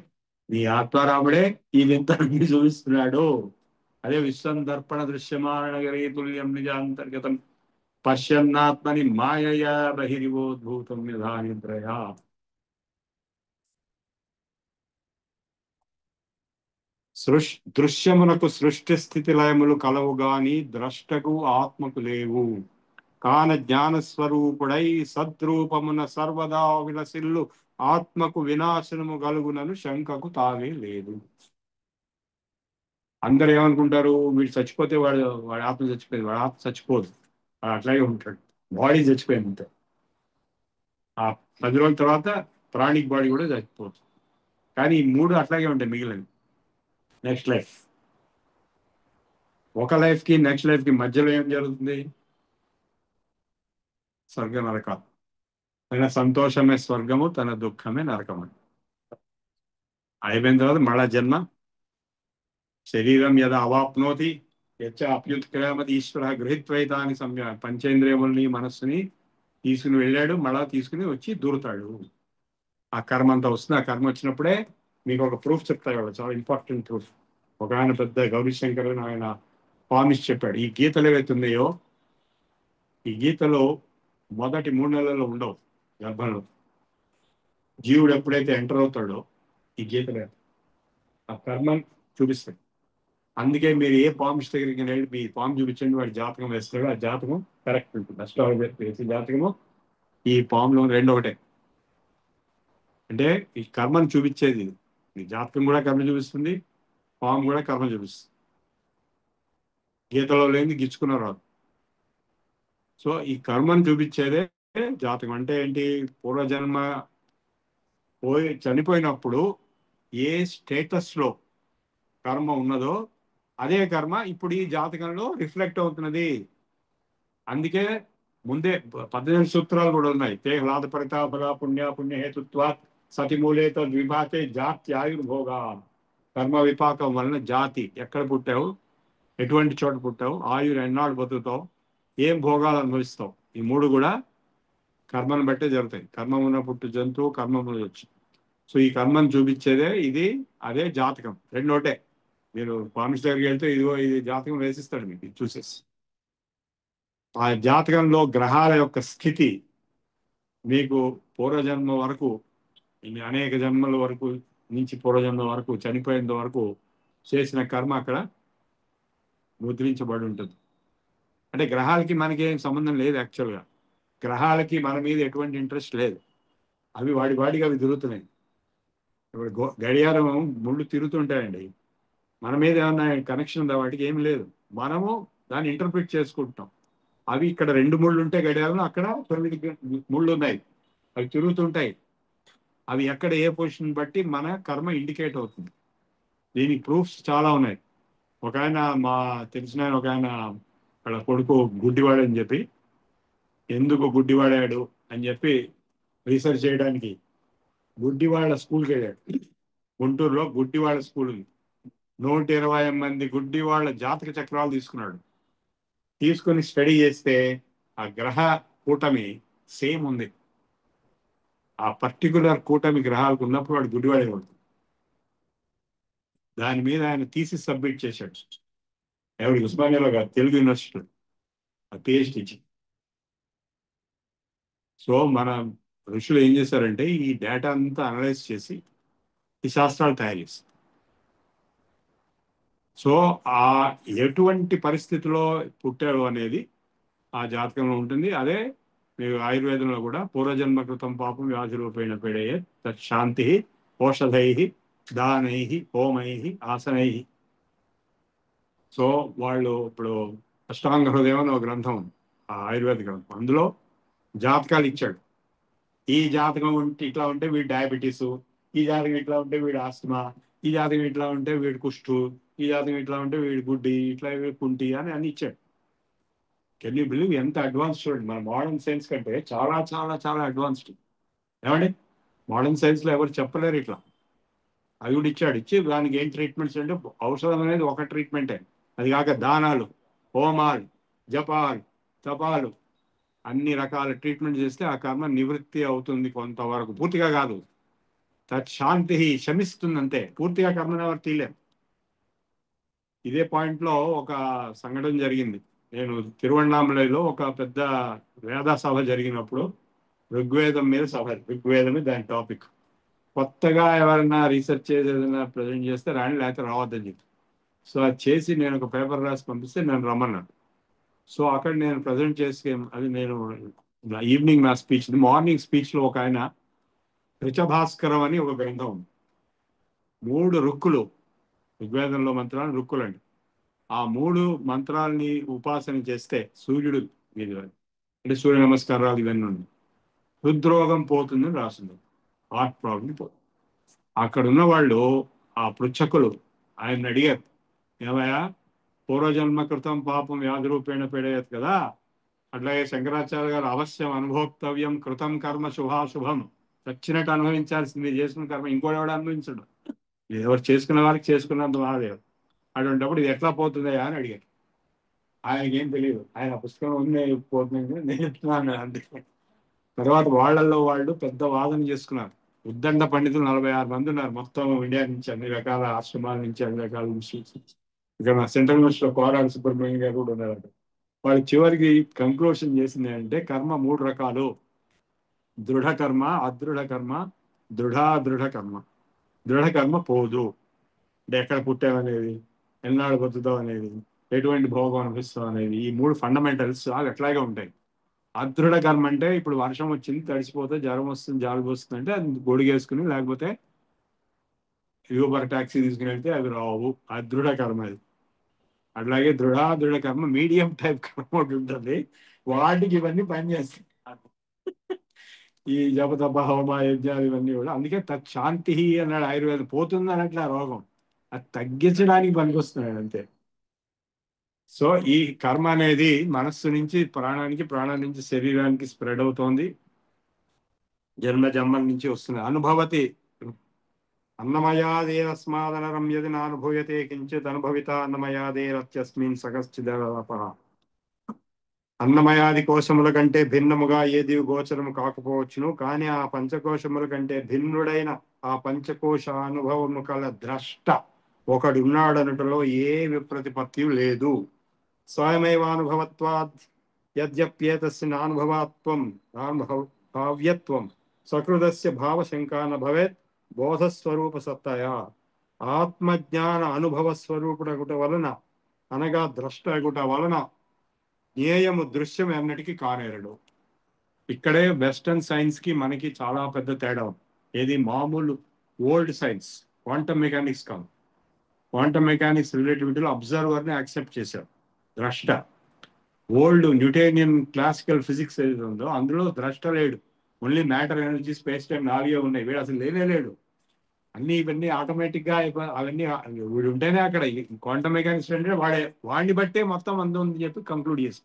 నీ ఆత్మారాముడే ఈ వింతలన్నీ చూపిస్తున్నాడు. అదే విశ్వం దర్పణ దృశ్యమానగరీ తుల్యం నిజాంతర్గతం పశ్యన్నాత్మని మాయయా బహిరివోద్భూతం నిధానిద్రయా. దృశ్యమునకు సృష్టి స్థితి లయములు కలవు గాని ద్రష్టకు ఆత్మకు లేవు. కాన జ్ఞానస్వరూపుడై సద్రూపమున సర్వదా విలసిల్లు ఆత్మకు వినాశనము కలుగునను శంకకు తావే లేదు. అందరు ఏమనుకుంటారు, వీడు చచ్చిపోతే వాడి ఆత్మ చచ్చిపోయింది. వాడి ఆత్మ చచ్చిపోదు, వాడు అట్లాగే ఉంటాడు. బాడీ చచ్చిపోయింది అంతే. ఆ 10 రోజుల తర్వాత ప్రాణిక్ బాడీ కూడా చచ్చిపోతుంది. కానీ ఈ 3 అట్లాగే ఉంటాయి మిగిలినవి. నెక్స్ట్ లైఫ్, ఒక లైఫ్ కి నెక్స్ట్ లైఫ్ కి మధ్యలో ఏం జరుగుతుంది? స్వర్గ నరకాలు. తన సంతోషమే స్వర్గము, తన దుఃఖమే నరకము. అయిపోయిన తర్వాత మళ్ళా జన్మ. శరీరం యదా అవాప్నోతి యచ్చ అప్యుత్క్రామతి ఈశ్వర గృహీత్వైతాని పంచేంద్రియముల్ని మనస్సుని తీసుకుని వెళ్ళాడు, మళ్ళా తీసుకుని వచ్చి దూరుతాడు. ఆ కర్మ అంతా వస్తుంది. ఆ కర్మ వచ్చినప్పుడే మీకు ఒక ప్రూఫ్ చెప్తాడు, చాలా ఇంపార్టెంట్ ప్రూఫ్. ఒక ఆయన పెద్ద గౌరీశంకర్ ఆయన ప్రామిస్ చెప్పాడు. ఈ గీతలు ఏవైతే ఉన్నాయో, ఈ గీతలో మొదటి 3 నెలల్లో ఉండవు. గర్భంలో జీవుడు ఎప్పుడైతే ఎంటర్ అవుతాడో ఈ గీతలు ఆ కర్మను చూపిస్తాడు. అందుకే మీరు ఏ పామ్స్ దగ్గరికి వెళ్ళి మీ పాము చూపించండి, వాడి జాతకం వేస్తాడు. ఆ జాతకం కరెక్ట్ ఉంటుంది. అస్ట్రాలజర్ వేసే జాతకము ఈ పాములో 2 ఒకటే. అంటే ఈ కర్మను చూపించేది ఇది. ఈ జాతకం కూడా కర్మ చూపిస్తుంది, పాము కూడా కర్మ చూపిస్తుంది. గీతలో లేని గిచ్చుకున్నారు. సో ఈ కర్మను చూపించేదే జాతకం. అంటే ఏంటి? పూర్వజన్మ చనిపోయినప్పుడు ఏ స్టేటస్ లో కర్మ ఉన్నదో అదే కర్మ ఇప్పుడు ఈ జాతకంలో రిఫ్లెక్ట్ అవుతున్నది. అందుకే ముందే 18 సూత్రాలు కూడా ఉన్నాయి. తే హ్లాద పరితాపల పుణ్య పుణ్యహేతుత్వ సతిమూలేత విభాతే జాత్యాయుర్భోగా. కర్మ విపాకం వలన జాతి, ఎక్కడ పుట్టావు, ఎటువంటి చోట పుట్టావు, ఆయుర్ ఎన్నాళ్ళు బతుకుతావు, ఏం భోగాలు అనుభవిస్తావు, ఈ 3 కూడా కర్మను బట్టే జరుగుతాయి. కర్మ ఉన్న పుట్టు జంతువు, కర్మ వచ్చి. సో ఈ కర్మను చూపించేదే ఇది, అదే జాతకం. 2 ఒకటే. మీరు పామిస్ దగ్గరికి వెళ్తే ఇదిగో ఇది జాతకం వేసిస్తాడు మీకు చూసేసి. ఆ జాతకంలో గ్రహాల యొక్క స్థితి మీకు పూర్వజన్మ వరకు, అనేక జన్మల వరకు నుంచి పూర్వజన్మ వరకు చనిపోయేంత వరకు చేసిన కర్మ అక్కడ ముద్రించబడి ఉంటుంది. అంటే గ్రహాలకి మనకి ఏం సంబంధం లేదు. యాక్చువల్గా గ్రహాలకి మన మీద ఎటువంటి ఇంట్రెస్ట్ లేదు. అవి వాడిగా అవి తిరుగుతున్నాయి. ఇప్పుడు గడియారం ముళ్ళు తిరుగుతుంటాయండి. మన మీద ఏమన్నా కనెక్షన్ ఉందా? వాటికి ఏం లేదు. మనము దాన్ని ఇంటర్ప్రిట్ చేసుకుంటాం. అవి ఇక్కడ 2 ముళ్ళు ఉంటే గడియారంలో, అక్కడ 9 ముళ్ళు ఉన్నాయి, అవి తిరుగుతుంటాయి. అవి ఎక్కడ ఏ పొజిషన్ బట్టి మన కర్మ ఇండికేట్ అవుతుంది. దీనికి ప్రూఫ్స్ చాలా ఉన్నాయి. ఒక ఆయన, మా తెలిసిన ఆయన, ఒక ఆయన వాళ్ళ కొడుకు గుడ్డివాడని చెప్పి, ఎందుకు గుడ్డివాడాడు అని చెప్పి రీసెర్చ్ చేయడానికి గుడ్డివాళ్ళ స్కూల్కి వెళ్ళాడు. గుంటూరులో గుడ్డివాళ్ళ స్కూల్ ఉంది. 120 మంది గుడ్డివాళ్ళ జాతక చక్రాలు తీసుకున్నాడు. తీసుకొని స్టడీ చేస్తే ఆ గ్రహ కూటమి సేమ్ ఉంది. ఆ పర్టికులర్ కూటమి గ్రహాలకు ఉన్నప్పుడు వాడు గుడ్డివాడే ఉంటుంది. దాని మీద ఆయన థీసిస్ సబ్మిట్ చేశాడు. ఎవరు? ఉస్మానియాలో కాదు, తెలుగు యూనివర్సిటీలో పిహెచ్డి. సో మన ఋషులు ఏం చేశారంటే ఈ డేటా అంతా అనలైజ్ చేసి ఈ శాస్త్రాలు తయారు చేస్తారు. సో ఆ ఎటువంటి పరిస్థితిలో పుట్టారు అనేది ఆ జాతకంలో ఉంటుంది. అదే మీకు ఆయుర్వేదంలో కూడా పూర్వజన్మ కృతం పాపం వ్యాధి రూపేణ పీడయే తత్శాంతి ఔషధై దానై హోమై ఆసనై. సో వాళ్ళు ఇప్పుడు అష్టాంగ హృదయం అని ఒక గ్రంథం ఉంది, ఆ ఆయుర్వేద గ్రంథం. అందులో జాతకాలు ఇచ్చాడు. ఈ జాతకం ఉంటే ఇట్లా ఉంటే వీడు డయాబెటీస్, ఈ జాతకం ఇట్లా ఉంటే వీడు ఆస్తమా, ఈ జాతకం ఇట్లా ఉంటే వీడు కుష్టు, ఈ జాతకం ఇట్లా ఉంటే వీడు గుడ్డి, ఇట్లా వీడు కుంటి అని అన్ని ఇచ్చాడు. Can you believe? ఎంత అడ్వాన్స్ చూడండి. మన మోడర్న్ సైన్స్ కంటే చాలా చాలా చాలా అడ్వాన్స్డ్. ఏమండి? మోడర్న్ సైన్స్ లో ఎవరు చెప్పలేరు ఇట్లా. అది కూడా ఇచ్చాడు. ఇచ్చి దానికి ఏం ట్రీట్మెంట్స్ అంటే ఔషధం అనేది ఒక ట్రీట్మెంటే. అది కాక దానాలు, హోమాలు, జపాలు, తపాలు, అన్ని రకాల ట్రీట్మెంట్ చేస్తే ఆ కర్మ నివృత్తి అవుతుంది కొంతవరకు, పూర్తిగా కాదు. తత్శాంతి శమిస్తుంది అంతే, పూర్తిగా కర్మను ఎవరు తీయలేరు. ఇదే పాయింట్లో ఒక సంఘటన జరిగింది. నేను తిరువణామలలో ఒక పెద్ద వేద సభ జరిగినప్పుడు, ఋగ్వేదం మీద సభ, ఋగ్వేదమే దాని టాపిక్. కొత్తగా ఎవరైనా రీసెర్చ్ చేసి ఏదైనా ప్రజెంట్ చేస్తే రాని, లేకపోతే రావద్దని చెప్పి. సో అది చేసి నేను ఒక పేపర్ రాసి పంపిస్తే నన్ను రమ్మన్నాను. సో అక్కడ నేను ప్రజెంట్ చేసి, అది నేను ఈవినింగ్ నా స్పీచ్, మార్నింగ్ స్పీచ్లో ఒక ఆయన ఋచభాస్కరం అని ఒక గ్రంథం ఉంది. 3 రుక్కులు, ఋగ్వేదంలో మంత్రాలు రుక్కులండి. ఆ 3 మంత్రాలని ఉపాసన చేస్తే సూర్యుడు మీద, అంటే సూర్య నమస్కారాలు ఇవన్నీ ఉన్నాయి, హృద్రోగం పోతుందని రాసింది. హార్ట్ ప్రాబ్లం పోతుంది. అక్కడ ఉన్న వాళ్ళు, ఆ పృచ్ఛకులు ఆయన అడిగారు, ఏమయ్యా పూర్వజన్మ కృతం పాపం వ్యాధి రూపేణ పెడేయదు కదా, అట్లాగే శంకరాచార్య గారు అవశ్యం అనుభోక్తవ్యం కృతం కర్మ శుభాశుభం, చచ్చినట్టు అనుభవించాల్సింది, చేసుకున్న కర్మ ఇంకోటి ఎవడు అనుభవించడు, ఎవరు చేసుకున్న వారికి చేసుకున్నంత బాధలేదు. అటువంటిప్పుడు ఇది ఎట్లా పోతుందయా అని అడిగారు. ఆయనకి ఏం తెలియదు, ఆయన పుస్తకం ఉంది పోతుంది, నేను చెప్తున్నాను అంతే. తర్వాత వాళ్ళల్లో వాళ్ళు పెద్ద వాదన చేసుకున్నారు. ఉద్దండ పండితులు 46 మంది ఉన్నారు మొత్తం ఇండియా నుంచి, అన్ని రకాల ఆశ్రమాల నుంచి, అన్ని రకాల ఇన్స్టిట్యూట్స్. ఇక్కడ మా సెంట్రల్ యూనివర్సిటీలో కోరాడు సుబ్రహ్మణ్యం గారు కూడా ఉన్నారు. వాళ్ళు చివరికి కంక్లూషన్ చేసింది అంటే కర్మ 3 రకాలు: దృఢ కర్మ, అదృఢ కర్మ, దృఢ కర్మ. దృఢ కర్మ పోదు, అంటే ఎక్కడ పుట్టామనేది, ఎన్నాళ్ళు బతుకుతాం అనేది, ఎటువంటి భోగం అనిపిస్తాం అనేది, ఈ 3 ఫండమెంటల్స్ అట్లాగే ఉంటాయి. అదృఢ కర్మ అంటే ఇప్పుడు వర్షం వచ్చింది తడిసిపోతే, జ్వరం వస్తుంది, జలుబు వస్తుంది అంటే అది గొడిగేసుకుని, లేకపోతే యూబర్ ట్యాక్సీ తీసుకుని వెళ్తే అవి రావు, అదృఢ కర్మ అది. అట్లాగే దృఢ కర్మ మీడియం టైప్ కర్మ ఒకటి ఉంటుంది, వాటికి ఇవన్నీ పనిచేస్తాయి. ఈ జపతప హోమ యజ్ఞాలు ఇవన్నీ కూడా. అందుకే తత్శాంతి అన్నాడు ఆయుర్వేదం. పోతుంది అన్నట్లు ఆ రోగం, అది తగ్గించడానికి పనికొస్తున్నాడు అంతే. సో ఈ కర్మ అనేది మనస్సు నుంచి ప్రాణానికి, ప్రాణం నుంచి శరీరానికి స్ప్రెడ్ అవుతోంది, జన్మ జన్మల నుంచి వస్తుంది. అనుభవతి అన్నమయాదేరస్మాదనరం యది నానుభూయతే కించిత్ అనుభవిత అన్నమయాదేరత్యస్మిన్ సగశ్చిదప. అన్నమయాది కోశముల కంటే భిన్నముగా ఏది గోచరము కాకపోవచ్చును, కానీ ఆ పంచకోశముల కంటే భిన్నుడైన ఆ పంచకోశ అనుభవము కల ద్రష్ట ఒకడున్నాడనుటలో ఏ విప్రతిపత్తి లేదు. స్వయమైవానుభవత్వాద్ యద్యప్యేతస్య నానుభవాత్వం భావ్యత్వం సకృదస్య భావశంకా న భవేత్ బోధస్వరూప సత్తయా. ఆత్మజ్ఞాన అనుభవ స్వరూపుడగుట వలన, అనగా ద్రష్ట అగుట వలన జ్ఞేయము దృశ్యం అన్నిటికీ కానేరడు. ఇక్కడే వెస్టర్న్ సైన్స్ కి మనకి చాలా పెద్ద తేడా ఉంది. ఏది మామూలు ఓల్డ్ సైన్స్, క్వాంటమ్ మెకానిక్స్ కాదు. క్వాంటమ్ మెకానిక్స్ రిలేటివిటీలో అబ్జర్వర్ని యాక్సెప్ట్ చేశారు, ద్రష్ట. ఓల్డ్ న్యూటోనియన్ క్లాసికల్ ఫిజిక్స్ ఏది ఉందో అందులో ద్రష్ట లేడు, only matter, energy, space time 4 ఉన్నాయి. వీడు అసలు లేడు. అన్ని ఇవన్నీ ఆటోమేటిక్ గా అవన్నీ వీడు ఉంటేనే అక్కడ. క్వాంటమ్ మెకానిక్స్ అంటే వాడిని బట్టే మొత్తం అందు ఉంది చెప్పి కంక్లూడ్ చేసి,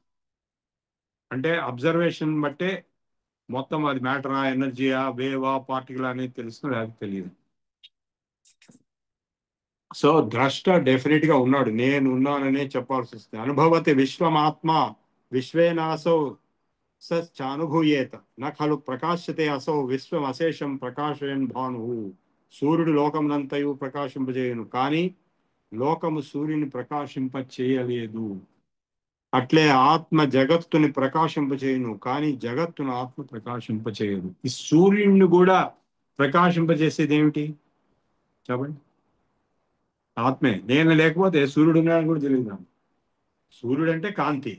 అంటే అబ్జర్వేషన్ బట్టే మొత్తం అది మ్యాటరా, ఎనర్జీయా, వేవా, పార్టికల్ అనేది తెలుస్తుంది, అది తెలియదు. సో ద్రష్ట డెఫినెట్ గా ఉన్నాడు, నేను ఉన్నాననే చెప్పాల్సి వస్తుంది. అనుభవతి విశ్వమాత్మ విశ్వేనాసౌ సనుభూయేత న ఖలు ప్రకాశ్యతే అసౌ విశ్వం అశేషం ప్రకాశయన్ భాను. సూర్యుడు లోకమునంతయు ప్రకాశింపజేయను, కానీ లోకము సూర్యుని ప్రకాశింప చేయలేదు. అట్లే ఆత్మ జగత్తుని ప్రకాశింపచేయను, కానీ జగత్తును ఆత్మ ప్రకాశింపచేయదు. ఈ సూర్యుడిని కూడా ప్రకాశింపజేసేది ఏమిటి చెప్పండి? ఆత్మే. నేను లేకపోతే సూర్యుడు ఉన్నాడని కూడా తెలియదు నాకు. సూర్యుడు అంటే కాంతి,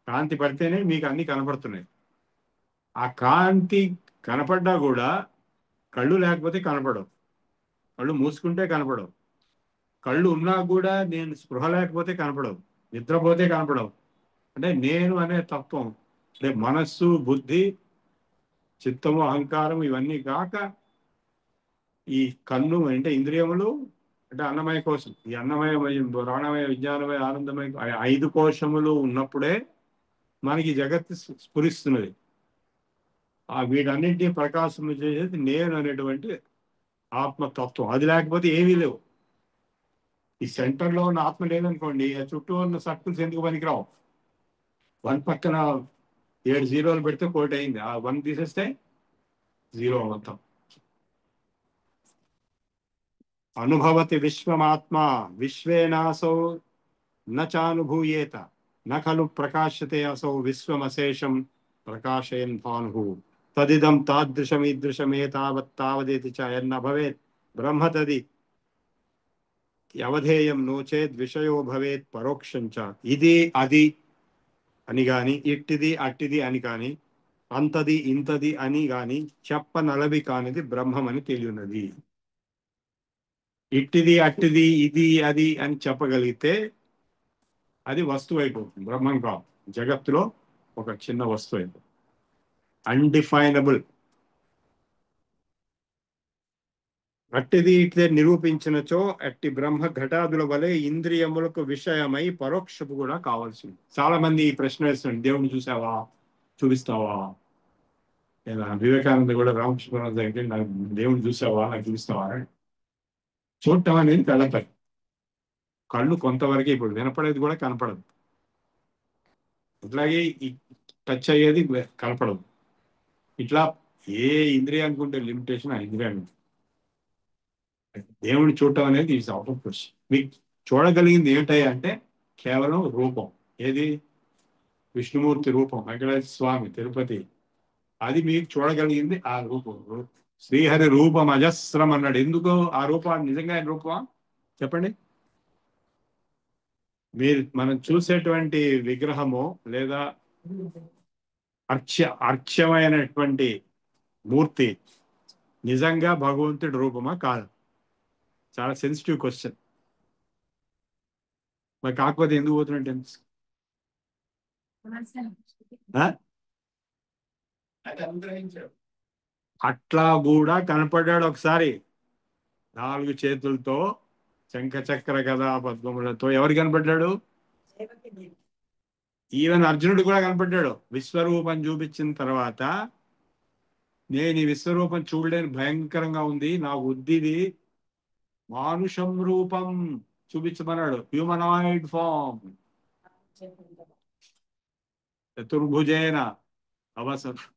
కాంతి పడితేనే మీకు అన్ని కనపడుతున్నాయి. ఆ కాంతి కనపడ్డా కూడా కళ్ళు లేకపోతే కనపడవు, కళ్ళు మూసుకుంటే కనపడవు. కళ్ళు ఉన్నా కూడా నేను స్పృహ లేకపోతే కనపడవు, నిద్రపోతే కనపడవు. అంటే నేను అనే తత్వం, అంటే మనస్సు, బుద్ధి, చిత్తము, అహంకారం ఇవన్నీ కాక ఈ కన్ను అంటే ఇంద్రియములు, అంటే అన్నమయ కోశం. ఈ అన్నమయ, ప్రాణమయ, విజ్ఞానమయ, ఆనందమయ 5 కోశములు ఉన్నప్పుడే మనకి జగత్తు స్ఫురిస్తున్నది. ఆ వీటన్నింటినీ ప్రకాశం చేసేది నేను అనేటువంటి ఆత్మతత్వం. అది లేకపోతే ఏమీ లేవు. ఈ సెంటర్లో ఉన్న ఆత్మ లేదనుకోండి, ఆ చుట్టూ ఉన్న సర్కిల్స్ ఎందుకు పనికిరావు. వన్ పక్కన 7 జీరోలు పెడితే కోటి అయింది, ఆ 1 తీసేస్తే జీరో మొత్తం. అనుభవతి విశ్వమాత్మ విశ్వేనాసౌ నానుభూయేత నఖలు ప్రకాశతే అసౌ విశ్వమశేషం ప్రకాశయన్ భాను తదిదం తాదృశమీదృశమేతావత్తావదేతి చ యన్న భవేత్ బ్రహ్మ తది అవధేయం నోచేద్ విషయో భవేత్ పరోక్షం చ. ఇది అది అని గాని, ఇట్టిది అట్టిది అని కాని, అంతది ఇంతది అని గాని చెప్పనలవి కానిది బ్రహ్మమని తెలియనది. ఇట్టిది అట్టిది ఇది అది అని చెప్పగలిగితే అది వస్తువు అయిపోతుంది, బ్రహ్మం కాదు. జగత్తులో ఒక చిన్న వస్తువు అయిపోతుంది, అన్డిఫైనబుల్. అట్టిది ఇట్లే నిరూపించినచో అట్టి బ్రహ్మ ఘటాదుల వలె ఇంద్రియములకు విషయమై పరోక్షపు కూడా కావాల్సింది. చాలా మంది ఈ ప్రశ్న వేస్తున్నారు, దేవుని చూసావా, చూపిస్తావా? లేదా వివేకానంద కూడా రామకృష్ణ దగ్గర నాకు దేవుని చూసావా, నాకు చూపిస్తావా? చూడటం అనేది కళ్ళపై, కళ్ళు కొంతవరకే, ఇప్పుడు వినపడేది కూడా కనపడదు, అట్లాగే ఈ టచ్ అయ్యేది కనపడదు. ఇట్లా ఏ ఇంద్రియానికి ఉంటే లిమిటేషన్ ఆ ఇంద్రియానికి. దేవుని చూడటం అనేది ఈజ్ అవుట్ ఆఫ్ క్వశ్చన్. మీకు చూడగలిగింది ఏమిటాయి అంటే కేవలం రూపం. ఏది? విష్ణుమూర్తి రూపం, వెంకటేశ్వర స్వామి తిరుపతి, అది మీకు చూడగలిగింది ఆ రూపం. శ్రీహరి రూపం అజస్రం అన్నాడు. ఎందుకు ఆ రూపం? నిజంగా ఆయన రూపమా చెప్పండి. మీరు మనం చూసేటువంటి విగ్రహము లేదా అర్చ్యమైనటువంటి మూర్తి నిజంగా భగవంతుడి రూపమా కాదు? చాలా సెన్సిటివ్ క్వశ్చన్. మరి కాకపోతే ఎందుకు పోతున్నట్టు? అట్లా కూడా కనపడ్డాడు ఒకసారి, 4 చేతులతో, శంఖ చక్ర గదా పద్మములతో. ఎవరు కనపడ్డాడు? ఈవెన్ అర్జునుడు కూడా కనపడ్డాడు. విశ్వరూపం చూపించిన తర్వాత, నేను ఈ విశ్వరూపం చూడలేని, భయంకరంగా ఉంది, నా బుద్ధిది మానుషం రూపం చూపించమన్నాడు. హ్యూమనాయిడ్ ఫామ్, చతుర్భుజేన అవసరం.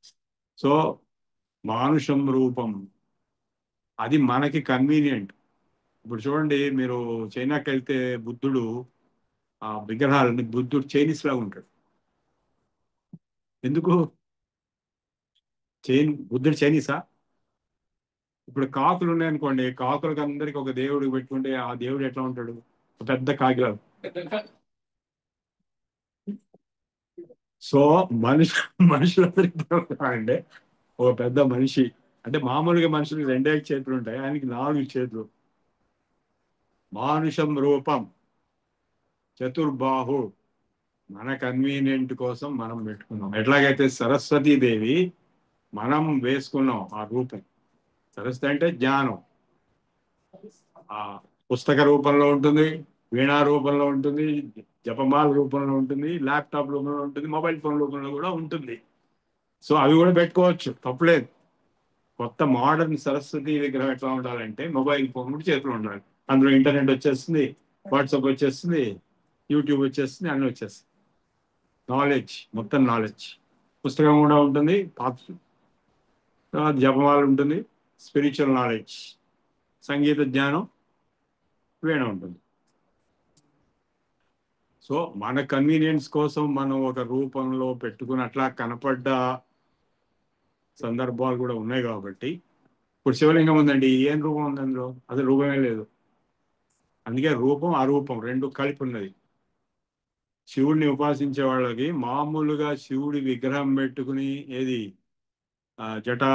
సో మానుషం రూపం అది మనకి కన్వీనియంట్. ఇప్పుడు చూడండి, మీరు చైనాకి వెళ్తే బుద్ధుడు ఆ విగ్రహాలని, బుద్ధుడు చైనీస్ లాగా ఉంటాడు. ఎందుకు? బుద్ధుడు చైనీసా? ఇప్పుడు కాకులు ఉన్నాయనుకోండి, కాకులకు అందరికి ఒక దేవుడు పెట్టుకుంటే ఆ దేవుడు ఎట్లా ఉంటాడు? ఒక పెద్ద కాకిలాగా. సో మనుషులందరికీ అంటే ఒక పెద్ద మనిషి. అంటే మామూలుగా మనుషులకు 2 చేతులు ఉంటాయి, ఆయనకి 4 చేతులు. మానుషం రూపం చతుర్బాహు, మన కన్వీనియంట్ కోసం మనం పెట్టుకున్నాం. ఎట్లాగైతే సరస్వతీదేవి మనం వేసుకున్నాం ఆ రూపం. సరస్వతి అంటే జ్ఞానం. ఆ పుస్తక రూపంలో ఉంటుంది, వీణా రూపంలో ఉంటుంది, జపమాల రూపంలో ఉంటుంది, ల్యాప్టాప్ రూపంలో ఉంటుంది, మొబైల్ ఫోన్ రూపంలో కూడా ఉంటుంది. సో అవి కూడా పెట్టుకోవచ్చు, తప్పులేదు. కొత్త మోడర్న్ సరస్వతి విగ్రహం ఎట్లా ఉండాలంటే మొబైల్ ఫోన్ కూడా చేతిలో ఉండాలి. అందులో ఇంటర్నెట్ వచ్చేస్తుంది, వాట్సాప్ వచ్చేస్తుంది, యూట్యూబ్ వచ్చేస్తుంది, అన్నీ వచ్చేస్తుంది. నాలెడ్జ్, మొత్తం నాలెడ్జ్. పుస్తకం కూడా ఉంటుంది, జపమాల ఉంటుంది, స్పిరిచువల్ నాలెడ్జ్, సంగీత జ్ఞానం, వీణ ఉంటుంది. సో మన కన్వీనియన్స్ కోసం మనం ఒక రూపంలో పెట్టుకుని అట్లా కనపడ్డ సందర్భాలు కూడా ఉన్నాయి. కాబట్టి ఇప్పుడు శివలింగం ఉందండి, ఏం రూపం ఉంది అందులో? అది రూపమే లేదు. అందుకే రూపం అరూపం రెండు కలిపి ఉన్నది. శివుడిని ఉపాసించే వాళ్ళకి మామూలుగా శివుడి విగ్రహం పెట్టుకుని, ఏది జటా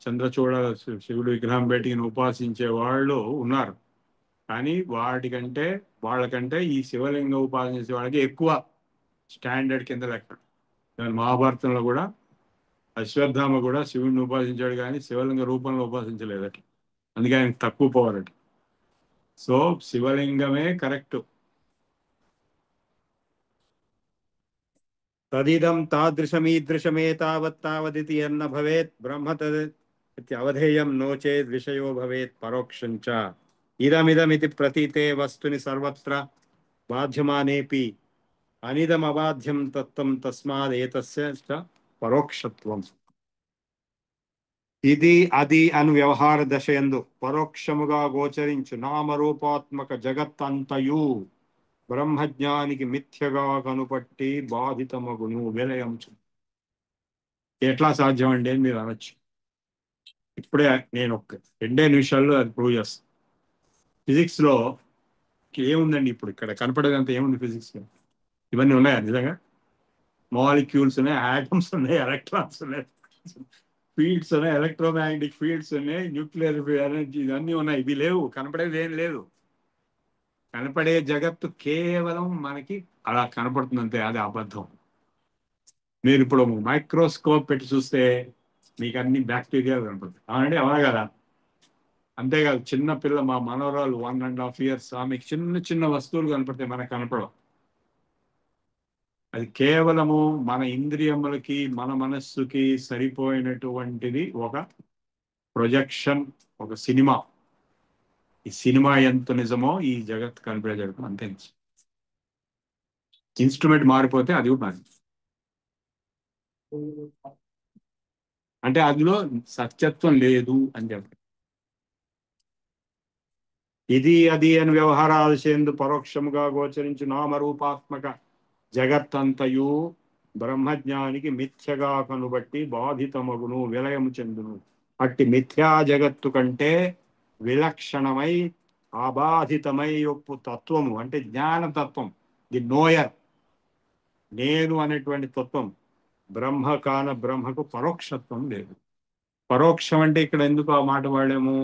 చంద్రచూడ శివుడి విగ్రహం పెట్టుకుని ఉపాసించే వాళ్ళు ఉన్నారు. కానీ వాళ్ళకంటే ఈ శివలింగ ఉపాసించే వాళ్ళకి ఎక్కువ స్టాండర్డ్ కింద లెక్క. మహాభారతంలో కూడా అశ్వత్థామ కూడా శివుడిని ఉపాసించాడు, కానీ శివలింగ రూపంలో ఉపాసించలేదట. అందుకే ఆయన తక్కువ పోవాలట. So శివలింగమే correct. తదిదం తాదృశమీదృశమేతావత్తావదితి అన్న భవేత్ బ్రహ్మ అవధేయం నో చేద్ విషయో భవేత్ పరోక్షం చ ఇదమిదమితి ప్రతీతే వస్తుని సర్వత్ర బాధ్యమానేపి అనిదమబాధ్యం తత్వం తస్మాదేతస్య చ పరోక్షత్వం. ఇది అది అను వ్యవహార దశయందు పరోక్షముగా గోచరించు నామరూపాత్మక జగత్తంతయు బ్రహ్మజ్ఞానికి మిథ్యగా కనుపట్టి బాధితమగును విలయంచు. ఎట్లా సాధ్యం అండి అని మీరు అనొచ్చు. ఇప్పుడే నేను ఒక 2 నిమిషాల్లో అది ప్రూవ్ చేస్తాను. ఫిజిక్స్ లో ఏముందండి, ఇప్పుడు ఇక్కడ కనపడేదంతా ఏముంది ఫిజిక్స్ లో? ఇవన్నీ ఉన్నాయా నిజంగా? మాలిక్యూల్స్ ఉన్నాయి, ఆటమ్స్ ఉన్నాయి, ఎలక్ట్రాన్స్ ఉన్నాయి, ఫీల్డ్స్ ఉన్నాయి, ఎలక్ట్రోమాగ్నెటిక్ ఫీల్డ్స్ ఉన్నాయి, న్యూక్లియర్ ఎనర్జీ, ఇవన్నీ ఉన్నాయి. ఇవి లేవు, కనపడేది ఏం లేదు. కనపడే జగత్తు కేవలం మనకి అలా కనపడుతుంది అంతే, అది అబద్ధం. మీరు ఇప్పుడు మైక్రోస్కోప్ పెట్టి చూస్తే మీకు అన్ని బ్యాక్టీరియా కనపడుతుంది. అవునండి, అవునా కదా? అంతేకాదు, చిన్న పిల్ల మా మనవరాలు 1.5 years, ఆమెకి చిన్న చిన్న వస్తువులు కనపడతాయి, మనకు కనపడవు. అది కేవలము మన ఇంద్రియములకి మన మనస్సుకి సరిపోయినటువంటిది ఒక ప్రొజెక్షన్, ఒక సినిమా. ఈ సినిమా ఎంత నిజమో ఈ జగత్ కనిపే జగత్తు అంతే. ఇన్స్ట్రుమెంట్ మారిపోతే అది కూడా మారింది. అంటే అందులో సత్యత్వం లేదు అని చెప్పి. ఇది అది అని వ్యవహారాలు పరోక్షముగా గోచరించు నామరూపాత్మక జగత్తంతయు బ్రహ్మజ్ఞానికి మిథ్యగా కనుబట్టి బాధితమగును విలయము చెందును. అట్టి మిథ్యా జగత్తు కంటే విలక్షణమై అబాధితమై ఒప్పు తత్వము అంటే జ్ఞానతత్వం, ది నోయర్, నేను అనేటువంటి తత్వం బ్రహ్మకు పరోక్షత్వం లేదు. పరోక్షం అంటే ఇక్కడ ఎందుకు ఆ మాట వాడాము?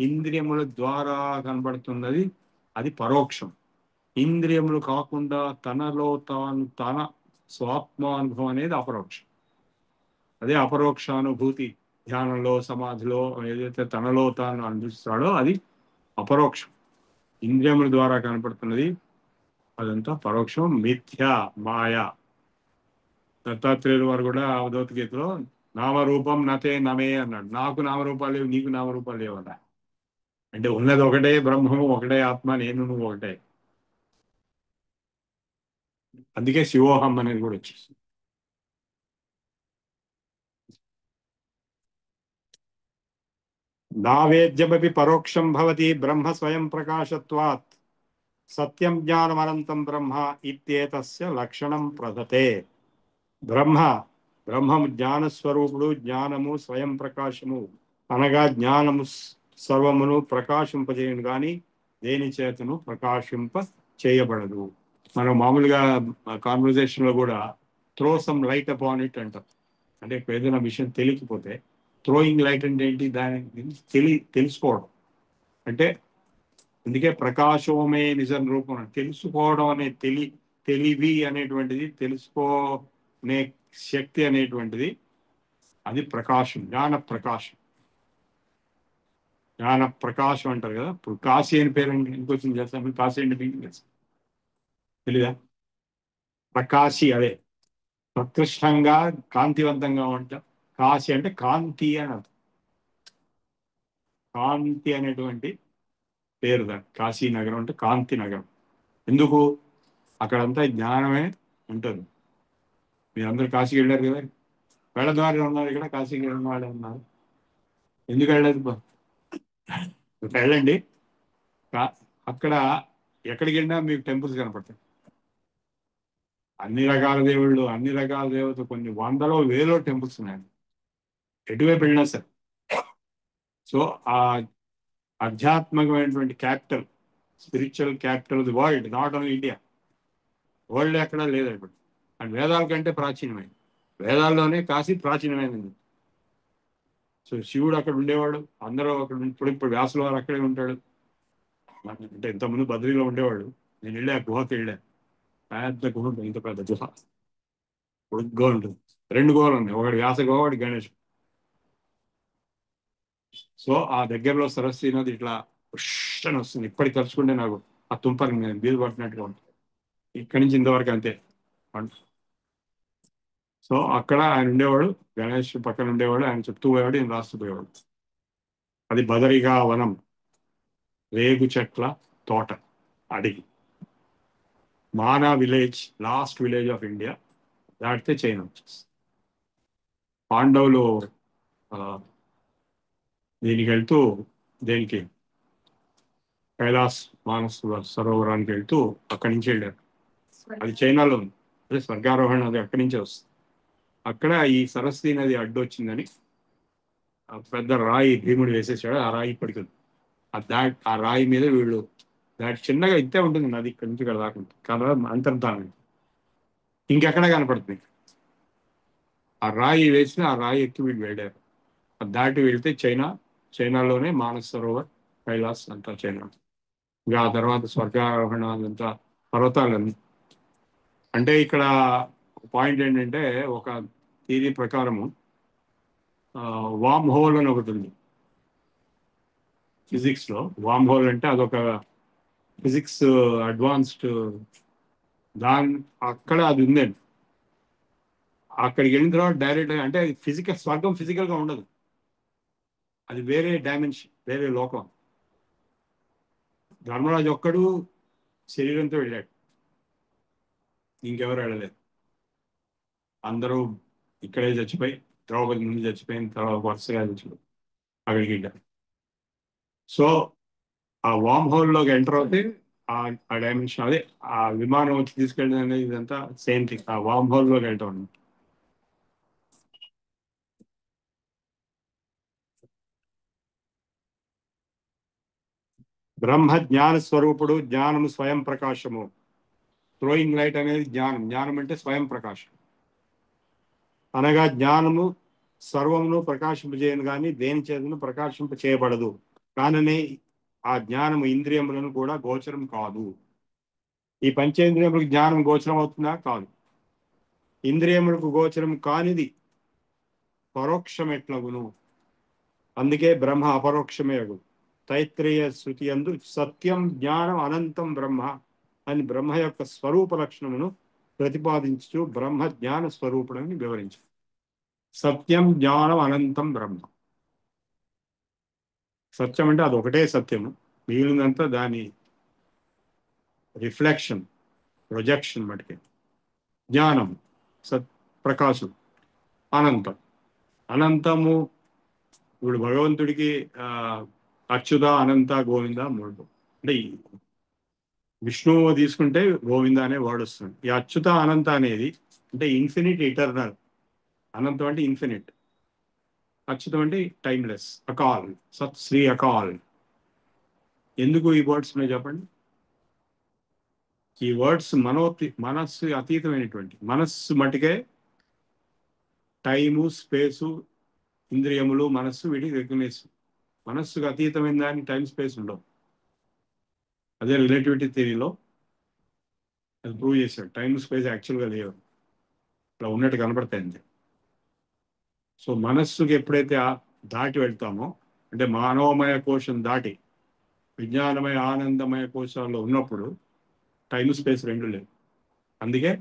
ఇంద్రియముల ద్వారా కనబడుతున్నది అది పరోక్షం. ఇంద్రియములు కాకుండా తనలో తాను తన స్వాత్మానుభవం అనేది అపరోక్షం. అదే అపరోక్షానుభూతి. ధ్యానంలో, సమాధిలో ఏదైతే తనలో తాను అనుభవిస్తాడో అది అపరోక్షం. ఇంద్రియముల ద్వారా కనపడుతున్నది అదంతా పరోక్షం, మిథ్య, మాయ. దత్తాత్రేయుల వారు కూడా అవధూత గీతలో నామరూపం నతే నమే అన్నాడు. నాకు నామరూపాలు లేవు, నీకు నామరూపాలు లేవు అన్నా. అంటే ఉన్నది ఒకటే బ్రహ్మము, ఒకటే ఆత్మ, నేను నువ్వు ఒకటే. అందుకే శివోహం అనేది కూడా వచ్చేసి. నావేద్యమపి పరోక్షం భవతి బ్రహ్మ స్వయం ప్రకాశత్వాత్ సత్యం జ్ఞానమనంతం బ్రహ్మ ఇత్యేతస్య లక్షణం ప్రదతే. బ్రహ్మము జ్ఞానస్వరూపుడు, జ్ఞానము స్వయం ప్రకాశము అనగా జ్ఞానము సర్వమును ప్రకాశింపజేయను కానీ దేని చేతను ప్రకాశింప చేయబడదు. మనం మామూలుగా కాన్వర్జేషన్ లో కూడా throw some light upon it అంటాం. అంటే ఏదైనా విషయం తెలియకపోతే థ్రోయింగ్ లైట్ అంటే ఏంటి? దాని తెలుసుకోవడం అంటే. అందుకే ప్రకాశమే నిజం రూపం. తెలుసుకోవడం అనే తెలివి అనేటువంటిది, తెలుసుకోనే శక్తి అనేటువంటిది అది ప్రకాశం, జ్ఞాన ప్రకాశం అంటారు కదా. ఇప్పుడు కాశీ అని పేరు ఇంకొచ్చింది చేస్తాం. మీరు కాశీ అంటే మీకు తెలుసు తెలీదా? ప్రకాశి అదే ప్రకృష్టంగా కాంతివంతంగా ఉంటాం. కాశీ అంటే కాంతి అని అర్థం. కాంతి అనేటువంటి పేరు దాన్ని. కాశీ నగరం అంటే కాంతి నగరం. ఎందుకు? అక్కడంతా జ్ఞానమే ఉంటుంది. మీరందరూ కాశీకి వెళ్ళారు కదా, వెళ్ళద్వారా ఉన్నారు, ఇక్కడ కాశీకి వెళ్ళిన వాళ్ళే ఉన్నారు. ఎందుకు వెళ్ళలేదు? వెళ్ళండి. అక్కడ ఎక్కడికి వెళ్ళినా మీకు టెంపుల్స్ కనపడతాయి. అన్ని రకాల దేవుళ్ళు, అన్ని రకాల దేవతలు, కొన్ని వందలో వేలో టెంపుల్స్ ఉన్నాయి ఎటువైపు వెళ్ళినా సరే. సో ఆ ఆధ్యాత్మికమైనటువంటి capital, spiritual capital of the world, not only India, world ఎక్కడా లేదు ఇప్పుడు. అండ్ వేదాల కంటే ప్రాచీనమైనది. వేదాల్లోనే కాశీ ప్రాచీనమైనది. సో శివుడు అక్కడ ఉండేవాడు, అందరూ అక్కడ. ఇప్పుడు వ్యాసుల వారు అక్కడే ఉంటాడు. అంటే ఇంతకుముందు బద్రీలో ఉండేవాడు. నేను వెళ్ళా, గుహకి వెళ్ళా. పెద్ద గుహ ఉంటుంది, ఇంత పెద్ద గుహ, పొడుగ్గా ఉంటుంది. 2 గుహలు ఉన్నాయి, ఒకటి వ్యాస గుహ, ఒకటి గణేష్. సో ఆ దగ్గరలో సరస్వతి నది ఇట్లా అని వస్తుంది. ఇప్పటికి తలుచుకుంటే నాకు ఆ తుంపరి నేను బీలు పట్టినట్టుగా ఉంటుంది. ఇక్కడి నుంచి ఇంతవరకు అంతే. సో అక్కడ ఆయన ఉండేవాడు, గణేష్ పక్కన ఉండేవాడు, ఆయన చెప్తూ పోయేవాడు, ఈయన రాస్తూ పోయేవాడు. అది బదరిగా వనం, రేగు చెట్ల తోట, అడవి. Mana village, last village of India దాటితే చైనా వచ్చేస్తుంది. పాండవులు ఆ, దీనికి వెళ్తూ, దేనికి, కైలాస్ మానస్ సరోవరానికి వెళ్తూ అక్కడి నుంచి వెళ్ళారు. అది చైనాలో ఉంది. అదే స్వర్గారోహణ అది అక్కడి నుంచే వస్తుంది. అక్కడ ఈ సరస్వతి నది అడ్డు వచ్చిందని పెద్ద రాయి భీముడు వేసేసాడు. ఆ రాయి ఇప్పటికి ఉంది. ఆ రాయి మీద వీళ్ళు దాటి చిన్నగా ఇంతే ఉంటుంది నది, ఇక్కడి నుంచి ఇక్కడ దాకా ఉంటుంది కదా, అంతర్ధానం ఇంకెక్కడ కనపడుతుంది. ఆ రాయి వేసి ఆ రాయి ఎక్కి వీళ్ళు వెళ్ళారు. అది దాటి వెళ్తే చైనా, చైనాలోనే మానస్ సరోవర్, కైలాస్ అంతా చైనా. ఇంకా ఆ తర్వాత స్వర్గారోహణ అంతా పర్వతాలన్నీ. అంటే ఇక్కడ పాయింట్ ఏంటంటే, ఒక థియరీ ప్రకారము వామ్ హోల్ అని ఒకటి ఉంది ఫిజిక్స్ లో. వామ్ హోల్ అంటే అదొక ఫిజిక్స్ అడ్వాన్స్డ్ దాని, అక్కడ అది ఉందండి. అక్కడికి వెళ్ళిన తర్వాత డైరెక్ట్ అంటే ఫిజికల్ స్వర్గం ఫిజికల్ గా ఉండదు, అది వేరే డైమెన్షన్, వేరే లోకం. ధర్మరాజు ఒక్కడు శరీరంతో వెళ్ళాడు, ఇంకెవరు వెళ్ళలేదు. అందరూ ఇక్కడే చచ్చిపోయి, ద్రౌపది ముందు చచ్చిపోయిన తర్వాత వరుసగా చచ్చిపోయి అక్కడికి వెళ్ళారు. సో ఆ వామ్ హోల్లోకి ఎంటర్ అవుతే ఆ డైమెన్షన్, అదే ఆ విమానం వచ్చి తీసుకెళ్ళడం అనేది ఇదంతా సేమ్ థింగ్. ఆ వామ్ హోల్లోకి వెళ్ళటం. బ్రహ్మ జ్ఞాన స్వరూపుడు, జ్ఞానము స్వయం ప్రకాశము. థ్రోయింగ్ లైట్ అనేది జ్ఞానం. జ్ఞానం అంటే స్వయం ప్రకాశం. అనగా జ్ఞానము సర్వమును ప్రకాశింపజేయను కానీ దేని చేతను ప్రకాశింప చేయబడదు. కాననే ఆ జ్ఞానము ఇంద్రియములను కూడా గోచరం కాదు. ఈ పంచేంద్రియములకు జ్ఞానం గోచరం అవుతుందా? కాదు. ఇంద్రియములకు గోచరం కానిది పరోక్షం ఎట్లగును? అందుకే బ్రహ్మ అపరోక్షమే అగు. తైత్రేయ శృతి యందు సత్యం జ్ఞానం అనంతం బ్రహ్మ అని బ్రహ్మ యొక్క స్వరూప లక్షణమును ప్రతిపాదించు బ్రహ్మ జ్ఞాన స్వరూపుడని వివరించు. సత్యం జ్ఞానం అనంతం బ్రహ్మ. సత్యం అంటే అది ఒకటే సత్యము, మిగిలినంతా దాని రిఫ్లెక్షన్, ప్రొజెక్షన్ మటుకే. జ్ఞానం సత్, ప్రకాశం, అనంతం. అనంతము ఇప్పుడు భగవంతుడికి ఆ అచ్యుత, అనంత, గోవింద మూడు. అంటే విష్ణువు తీసుకుంటే గోవింద అనే వర్డ్ వస్తుంది. ఈ అచ్యుత అనంత అనేది అంటే ఇన్ఫినిట్, ఇటర్నల్. అనంతం అంటే ఇన్ఫినిట్, అచ్యుతం అంటే టైమ్లెస్, అకాల్, సత్ శ్రీ అకాల్. ఎందుకు ఈ వర్డ్స్ ఉన్నాయి చెప్పండి? ఈ వర్డ్స్ మనస్సు అతీతమైనటువంటి, మనస్సు మటుకే టైము, స్పేసు, ఇంద్రియములు, మనస్సు వీటికి రికగ్నైజ్. మనస్సుకు అతీతమైన దాన్ని టైం స్పేస్ ఉండవు. అదే రిలేటివిటీ థియరీలో అది ప్రూవ్ చేశాడు. టైం స్పేస్ యాక్చువల్గా లేవు, ఇట్లా ఉన్నట్టు కనపడతాయి అంతే. సో మనస్సుకి ఎప్పుడైతే దాటి వెళ్తామో, అంటే మానవమయ కోశం దాటి విజ్ఞానమయ ఆనందమయ కోశాల్లో ఉన్నప్పుడు టైం స్పేస్ రెండు లేవు. అందుకే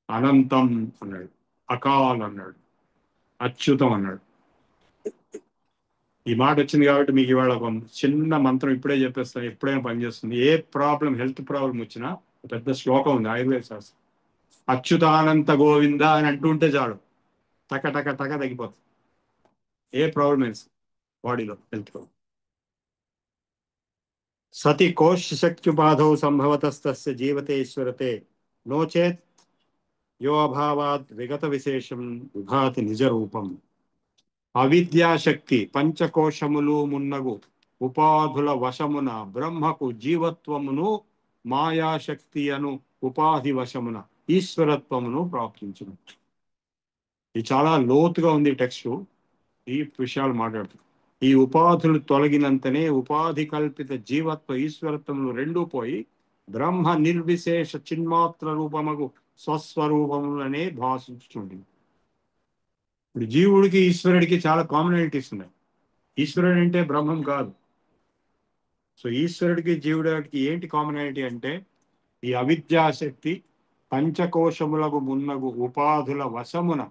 అనంతం అన్నాడు, అకాల్ అన్నాడు, అచ్యుతం అన్నాడు. ఈ మాట వచ్చింది కాబట్టి మీకు ఇవాళ ఒక చిన్న మంత్రం ఇప్పుడే చెప్పేస్తాను, ఎప్పుడైనా పనిచేస్తుంది. ఏ ప్రాబ్లం, హెల్త్ ప్రాబ్లం వచ్చినా పెద్ద శ్లోకం ఉంది ఆయుర్వేద శాస్త్రం. అచ్యుతానంత గోవింద అని అంటుంటే చాలు, టక టక టక తగ్గిపోతుంది ఏ ప్రాబ్లం బాడీలో, హెల్త్. సతి కోశ శక్త్యుపాధౌ సంభవతస్తస్య జీవతే ఈశ్వరతే నోచేత్ యో అభావాద్ విగత విశేషం విభాతి నిజ రూపం. అవిద్యాశక్తి పంచకోశములు మున్నగు ఉపాధుల వశమున బ్రహ్మకు జీవత్వమును, మాయాశక్తి అను ఉపాధి వశమున ఈశ్వరత్వమును ప్రాప్తించును. ఇది చాలా లోతుగా ఉంది టెక్స్ట్, ఈ విషయాలు మాట్లాడుతుంది. ఈ ఉపాధులు తొలగినంతనే ఉపాధి కల్పిత జీవత్వ ఈశ్వరత్వములు రెండూ పోయి బ్రహ్మ నిర్విశేష చిన్మాత్ర రూపముకు స్వస్వరూపములనే భాషించుంది. ఇప్పుడు జీవుడికి ఈశ్వరుడికి చాలా కామనాలిటీస్ ఉన్నాయి. ఈశ్వరుడు అంటే బ్రహ్మం కాదు. సో ఈశ్వరుడికి జీవుడికి ఏంటి కామనాలిటీ అంటే, ఈ అవిద్యాశక్తి పంచకోశములకు మున్నగు ఉపాధుల వశమున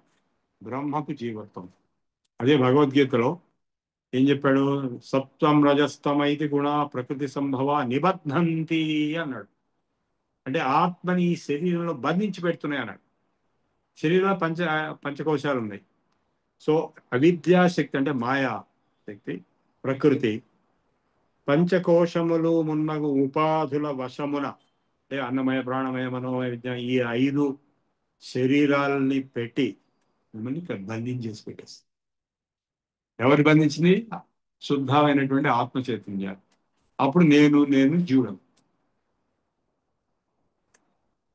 బ్రహ్మకు జీవత్వం. అదే భగవద్గీతలో ఏం చెప్పాడు? సత్వం రజస్తమైతి గుణ ప్రకృతి సంభవ నిబద్ధంతి అన్నాడు. అంటే ఆత్మని ఈ శరీరంలో బంధించి పెడుతున్నాయి అన్నాడు. శరీరంలో పంచకోశాలు ఉన్నాయి. సో అవిద్యాశక్తి అంటే మాయా శక్తి, ప్రకృతి, పంచకోశములు మున్నగు ఉపాధుల వశమున అంటే అన్నమయ, ప్రాణమయ, మనోమయ, విజ్ఞాన ఈ 5 శరీరాలని పెట్టి మిమ్మల్ని ఇక్కడ బంధించేసి పెట్టేస్తుంది. ఎవరు బంధించింది? శుద్ధమైనటువంటి ఆత్మ చైతన్యాలు. అప్పుడు నేను జీవుడం.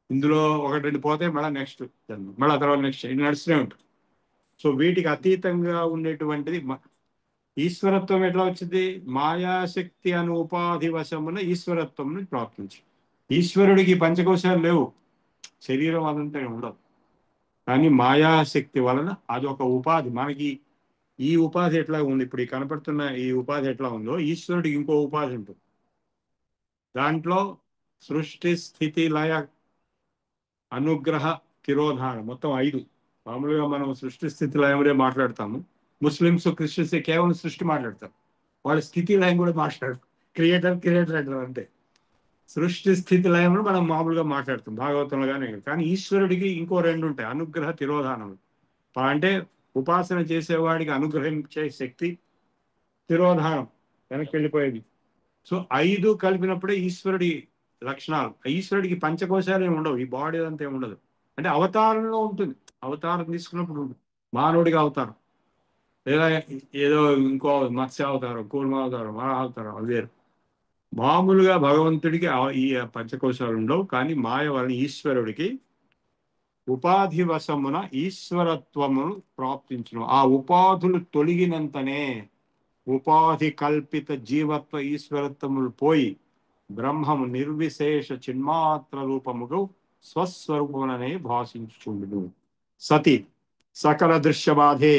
ఇందులో 1-2 పోతే మళ్ళీ నెక్స్ట్ జన్మ, మళ్ళీ తర్వాత నెక్స్ట్, ఇది నడుస్తూనే ఉంటుంది. సో వీటికి అతీతంగా ఉండేటువంటిది ఈశ్వరత్వం ఎట్లా వచ్చింది? మాయాశక్తి అను ఉపాధి వశమున ఈశ్వరత్వం ప్రాప్తించి. ఈశ్వరుడికి పంచకోశాలు లేవు, శరీరం అదంతా ఉండదు. కానీ మాయాశక్తి వలన అదొక ఉపాధి. మనకి ఈ ఉపాధి ఎట్లా ఉంది, ఇప్పుడు ఈ కనపడుతున్న ఈ ఉపాధి ఎట్లా ఉందో ఈశ్వరుడికి ఇంకో ఉపాధి ఉంటుంది. దాంట్లో సృష్టి, స్థితి, లయ, అనుగ్రహ, తిరోధానం మొత్తం 5. మామూలుగా మనం సృష్టి, స్థితి, లయములే మాట్లాడతాము. ముస్లిమ్స్, క్రిస్టియన్స్ కేవలం సృష్టి మాట్లాడతారు. వాళ్ళు స్థితి, లయం కూడా మాట్లాడరు. క్రియేటర్ అంటారు అంతే. సృష్టి, స్థితి, లయములు మనం మామూలుగా మాట్లాడుతాం భాగవతంలో. కానీ ఈశ్వరుడికి ఇంకో 2 ఉంటాయి, అనుగ్రహ, తిరోధానం. అంటే ఉపాసన చేసేవాడికి అనుగ్రహించే శక్తి, తిరోధానం వెనక్కి వెళ్ళిపోయేది. సో 5 కలిపినప్పుడే ఈశ్వరుడి లక్షణాలు. ఈశ్వరుడికి పంచకోశాలు ఏమి ఉండవు, ఈ బాడీ అంతా ఏమి ఉండదు. అంటే అవతారంలో ఉంటుంది, అవతారం తీసుకున్నప్పుడు ఉంటుంది. మానవుడిగా అవతారం, లేదా ఏదో ఇంకో మత్స్య అవతారం, కూర్మ అవతారం, వరాహ అవతారం, అది వేరు. మామూలుగా భగవంతుడికి ఈ పంచకోశాలు ఉండవు. కానీ మాయ వలన ఈశ్వరుడికి ఉపాధి వశమున ఈశ్వరత్వమును ప్రాప్తించును. ఆ ఉపాధులు తొలగినంతనే ఉపాధి కల్పిత జీవత్వ ఈశ్వరత్వములు పోయి బ్రహ్మము నిర్విశేష చిన్మాత్ర రూపముగా స్వస్వరూపముననే భాషించుచుండును. సతి సకల దృశ్యబాధే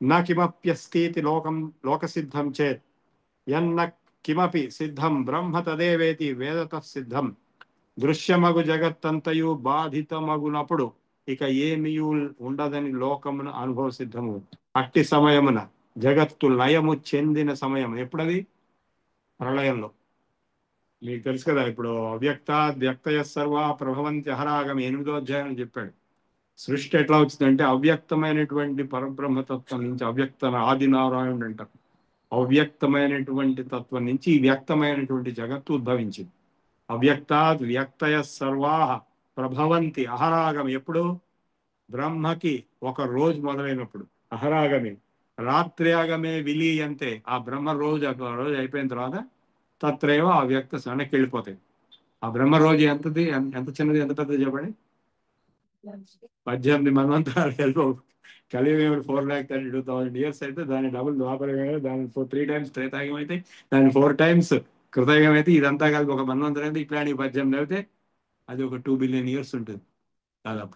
న కిమప్యస్తి లోకసిద్ధం చేత్ యన్న కిమపి సిద్ధం బ్రహ్మ తదేవేతి వేదత సిద్ధం. దృశ్యమగు జగత్తంతయు బాధితమగునప్పుడు ఇక ఏమియు ఉండదని లోకమున అనుభవ సిద్ధము. అట్టి సమయమున జగత్తు లయము చెందిన సమయం ఎప్పుడది? ప్రళయంలో. మీకు తెలుసు కదా, ఇప్పుడు అవ్యక్త వ్యక్తయ సర్వ ప్రభవంతి అహరాగమి 8వ అధ్యాయం చెప్పాడు. సృష్టి ఎట్లా వచ్చిందంటే అవ్యక్తమైనటువంటి పరబ్రహ్మతత్వం నుంచి, అవ్యక్త ఆదినారాయణుడు అంటారు, అవ్యక్తమైనటువంటి తత్వం నుంచి ఈ వ్యక్తమైనటువంటి జగత్తు ఉద్భవించింది. అవ్యక్తాద్ వ్యక్తయ సర్వాహ ప్రభవంతి అహరాగమి. ఎప్పుడు? బ్రహ్మకి ఒక రోజు మొదలైనప్పుడు అహరాగమి. రాత్రి ఆగమే విలీయంతే. ఆ బ్రహ్మ రోజు అయిపోయిన తర్వాత తత్రేవ ఆ వ్యక్త వెనక్కి వెళ్ళిపోతాయి. ఆ బ్రహ్మ రోజు ఎంతది, ఎంత చిన్నది, ఎంత పెద్దది చెప్పండి? 18 మన్వంతరాలు వెళ్ళిపో. కలియుగం 4,32,000 years అయితే దాని డబుల్ ద్వాపరయుగం, దాని 3 times త్రేతాయుగం అయితే, దాని 4 times కృతయుగం అయితే, ఇదంతా కలిపి ఒక మన్వంతరం అయితే ఇట్లాంటి 18 అయితే అది ఒక 2 billion years ఉంటుంది దాదాపు.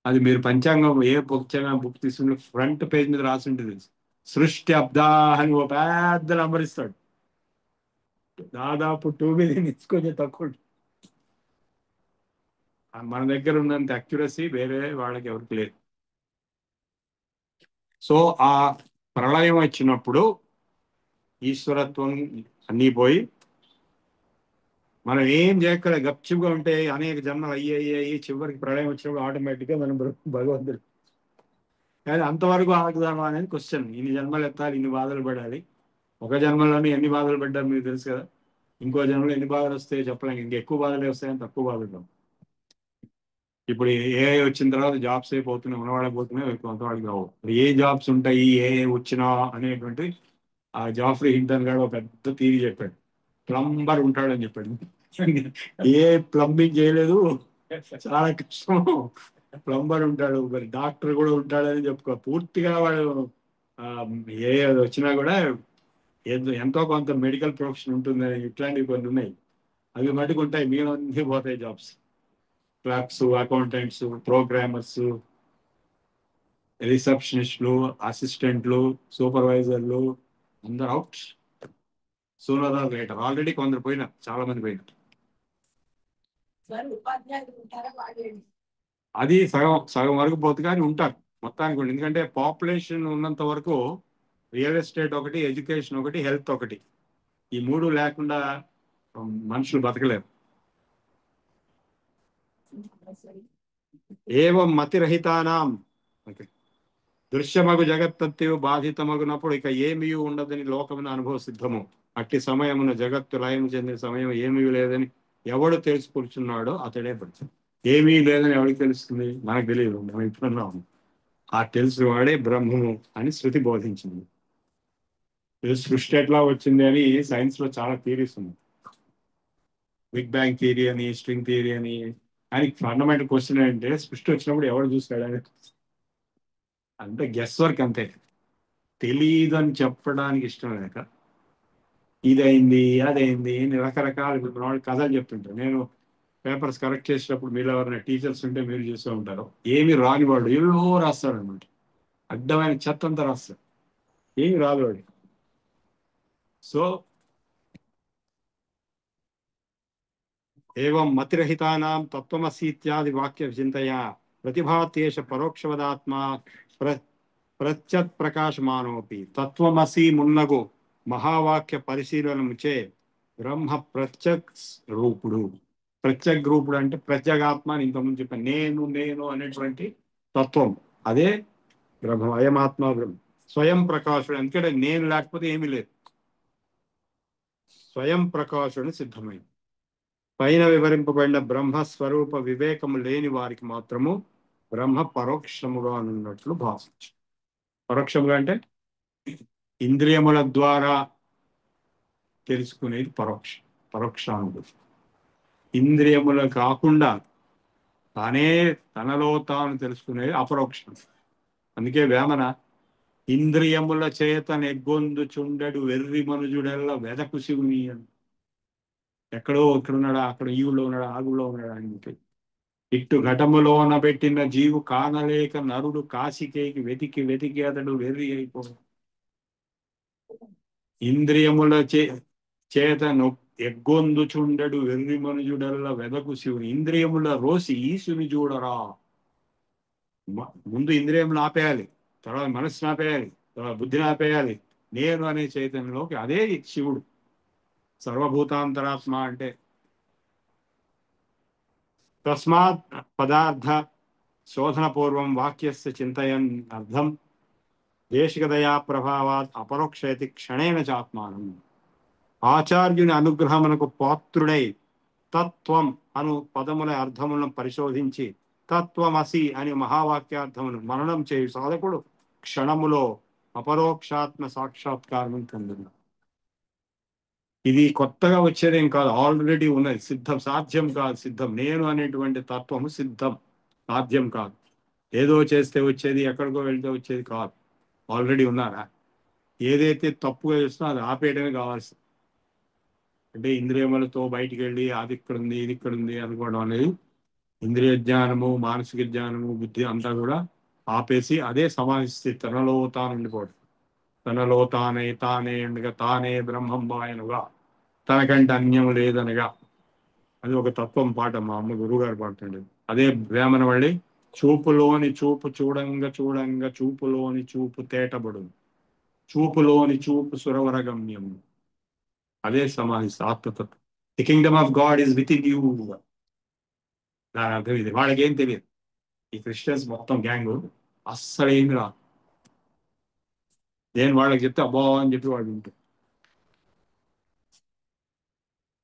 అది మీరు పంచాంగం ఏ బుక్ తీసుకుని ఫ్రంట్ పేజ్ మీద రాసి ఉంటుంది, సృష్టి అబ్దాహని ఒక పెద్ద నంబర్ ఇస్తాడు. దాదాపు 2 billion ఇచ్చుకొని తక్కువ. మన దగ్గర ఉన్నంత అక్యురసీ వేరే వాళ్ళకి ఎవరికి లేదు. సో ఆ ప్రళయం వచ్చినప్పుడు ఈశ్వరత్వం అన్నీ పోయి మనం ఏం చేయక్కలే, గప్చుగా ఉంటే అనేక జన్మలు అయ్యాయి. చివరికి ప్రళయం వచ్చినప్పుడు ఆటోమేటిక్గా మనం భగవంతుడు. కానీ అంతవరకు ఆగుదామా అనేది క్వశ్చన్. ఇన్ని జన్మలు ఎత్తాలి, ఇన్ని బాధలు పడాలి. ఒక జన్మలోనే ఎన్ని బాధలు పడ్డారు మీకు తెలుసు కదా. ఇంకో జన్మలో ఎన్ని బాధలు వస్తాయో చెప్పలేం. ఇంకెక్కువ బాధలు వస్తాయని తక్కువ బాధలు. ఇప్పుడు ఏఐ వచ్చిన తర్వాత జాబ్స్ అయిపోతున్నాయి, ఉన్నవాళ్ళకి పోతున్నాయి, కొంతవాళ్ళకి రావు. ఏ జాబ్స్ ఉంటాయి ఏ వచ్చినా అనేటువంటి ఆ జాఫ్రీ హింటన్ గారు ఒక పెద్ద థియరీ చెప్పాడు. ప్లంబర్ ఉంటాడని చెప్పాడు. ఏ ప్లంబింగ్ చేయలేదు, చాలా కష్టం, ప్లంబర్ ఉంటాడు. మరి డాక్టర్ కూడా ఉంటాడని చెప్పుకో. పూర్తిగా వాడు ఏ వచ్చినా కూడా ఎంతో కొంత మెడికల్ ప్రొఫెషన్ ఉంటుందని ఇట్లాంటివి కొన్ని ఉన్నాయి. అవి మటుకు ఉంటాయి, మీలో పోతాయి జాబ్స్. క్లర్క్స్, అకౌంటెంట్స్, ప్రోగ్రామర్స్, రిసెప్షనిస్టులు, అసిస్టెంట్లు, సూపర్వైజర్లు అందరు out. Sooner or later. Already కొందరు పోయినారు, చాలా మంది పోయినారు. అది సగం సగం వరకు పోతే కానీ ఉంటారు మొత్తానికి. ఎందుకంటే పాపులేషన్ ఉన్నంత వరకు రియల్ ఎస్టేట్ ఒకటి, ఎడ్యుకేషన్ ఒకటి, హెల్త్ ఒకటి. ఈ మూడు లేకుండా మనుషులు బతకలేరు. ఏవం మతిరహితానాం, దృశ్యమగు జగత్తత్యు బాధితమగునప్పుడు ఇక ఏమీ ఉండదని లోకమున అనుభవ సిద్ధము. అట్టి సమయమున జగత్తు లయము చెందిన సమయం ఏమీ లేదని ఎవడు తెలుసు కూర్చున్నాడో అతడే పడుతుంది. ఏమీ లేదని ఎవరికి తెలుస్తుంది? మనకు తెలియదు, మనం ఇప్పుడున్నాము. ఆ తెలుసు వాడే బ్రహ్మము అని శృతి బోధించింది. సృష్టి ఎట్లా వచ్చింది అని సైన్స్ లో చాలా థియరీస్ ఉన్నాయి. బిగ్ బ్యాంగ్ థియరీ అని, స్ట్రింగ్ థియరీ అని. కానీ ఫండమెంటల్ క్వశ్చన్ ఏంటంటే సృష్టి వచ్చినప్పుడు ఎవడు చూస్తాడని. అంతే గెస్ వర్క్, అంతే. తెలియదు అని చెప్పడానికి ఇష్టం లేక ఇదైంది అదైంది రకరకాల వాళ్ళు కథలు చెప్తుంటారు. నేను పేపర్స్ కరెక్ట్ చేసేటప్పుడు మీరు ఎవరైనా టీచర్స్ ఉంటే మీరు చూస్తూ ఉంటారు. ఏమి రాని వాడు ఏమో రాస్తాడు అనమాట. అడ్డమైన చెత్త అంతా రాస్తాడు, ఏమి రాదు వాడు. సో ఏవం మతిరహితానాం తత్వమసి ఇత్యాది వాక్య చింతయా ప్రతిభాత్యేష పరోక్షవదాత్మా ప్రత్యత్ ప్రకాశమానోపి. తత్వమసి మున్నగు మహావాక్య పరిశీలనముచే బ్రహ్మ ప్రత్యక్ రూపుడు. ప్రత్యక్ రూపుడు అంటే ప్రత్యేగాత్మ అని ఇంతకుముందు చెప్పాను. నేను నేను అనేటువంటి తత్వం అదే బ్రహ్మ. అయమాత్మ బ్రహ్మ స్వయం ప్రకాశుడు. ఎందుకంటే నేను లేకపోతే ఏమీ లేదు. స్వయం ప్రకాశుడు సిద్ధమైంది. పైన వివరింపబడిన బ్రహ్మస్వరూప వివేకము లేని వారికి మాత్రము బ్రహ్మ పరోక్షముగా ఉన్నట్లు భావించు. పరోక్షముగా అంటే ఇంద్రియముల ద్వారా తెలుసుకునేది పరోక్షం, పరోక్షానుభూతి. ఇంద్రియములు కాకుండా తానే తనలో తాను తెలుసుకునేది అపరోక్షం. అందుకే వేమన ఇంద్రియముల చేత నెగ్గొందుచుండెడు వెర్రి మనుజుడెల్ల వెదకు శివుని అని. ఎక్కడో ఎక్కడున్నాడా, అక్కడ ఈ ఊళ్ళో ఉన్నాడా, ఆ ఊళ్ళో ఉన్నాడా అని చెప్పి. ఇట్టు ఘటములోన పెట్టిన జీవు కానలేక నరుడు కాశికేకి వెతికి వెతికి అతడు వెర్రి అయిపో. ఇంద్రియముల చేత ఎగ్గొందుచుండెడు వెర్రి మనుజుడెల్ల వెదకు శివుని. ఇంద్రియముల రోసి ఈశుని చూడరా. ముందు ఇంద్రియములు ఆపేయాలి, తర్వాత మనస్సును ఆపేయాలి, తర్వాత బుద్ధిని ఆపేయాలి. నేను అనే చైతన్యంలోకి, అదే శివుడు. సర్వభూతాంతరాత్మ అంటే. తస్మాత్ పదార్థ శోధన పూర్వం వాక్యస్య చింతయన్ అర్థం దేశికదయా ప్రభావాత్ అపరోక్షయతి క్షణేన చాత్మానం. ఆచార్యుని అనుగ్రహమునకు పాత్రుడై తత్వం అను పదముల అర్థములను పరిశోధించి తత్వమసి అని మహావాక్యార్థమును మననం చేయు సాధకుడు క్షణములో అపరోక్షాత్మ సాక్షాత్కారం పొందును. ఇది కొత్తగా వచ్చేదేం కాదు, ఆల్రెడీ ఉన్నది, సిద్ధం. సాధ్యం కాదు, సిద్ధం. నేను అనేటువంటి తత్వము సిద్ధం, సాధ్యం కాదు. ఏదో చేస్తే వచ్చేది, ఎక్కడికో వెళ్తే వచ్చేది కాదు. ఆల్రెడీ ఉన్నారా? ఏదైతే తప్పుగా చేస్తున్నా అది ఆపేయడమే కావాల్సి. అంటే ఇంద్రియములతో బయటికి వెళ్ళి అది ఇక్కడ ఉంది, ఇది ఇక్కడ ఉంది అనుకోవడం అనేది ఇంద్రియ జ్ఞానము, మానసిక జ్ఞానము, బుద్ధి అంతా కూడా ఆపేసి అదే సమాధిస్థితి, తనలో తాను ఉండిపోవడం. తనలో తానే తానే ఉండగా తానే బ్రహ్మంబాయనుగా, తనకంటే అన్యం లేదనగా. అది ఒక తత్వం పాట, మా అమ్మ గురువుగారు పాడుతుండేది. అదే వేమన వళ్ళి చూపులోని చూపు చూడంగా చూడంగా చూపులోని చూపు తేటబడు, చూపులోని చూపు సురవరగమ్యం. అదే సమాధి ఆత్మతత్వం. The Kingdom of God is with in you. దాని అర్థం ఇది. వాళ్ళకి ఏం తెలియదు. ఈ క్రిస్టియన్స్ మొత్తం గ్యాంగ్ అస్సలు ఏమి రాదు. నేను వాళ్ళకి చెప్తే అబ్బా అని చెప్పి వాళ్ళు వింటారు.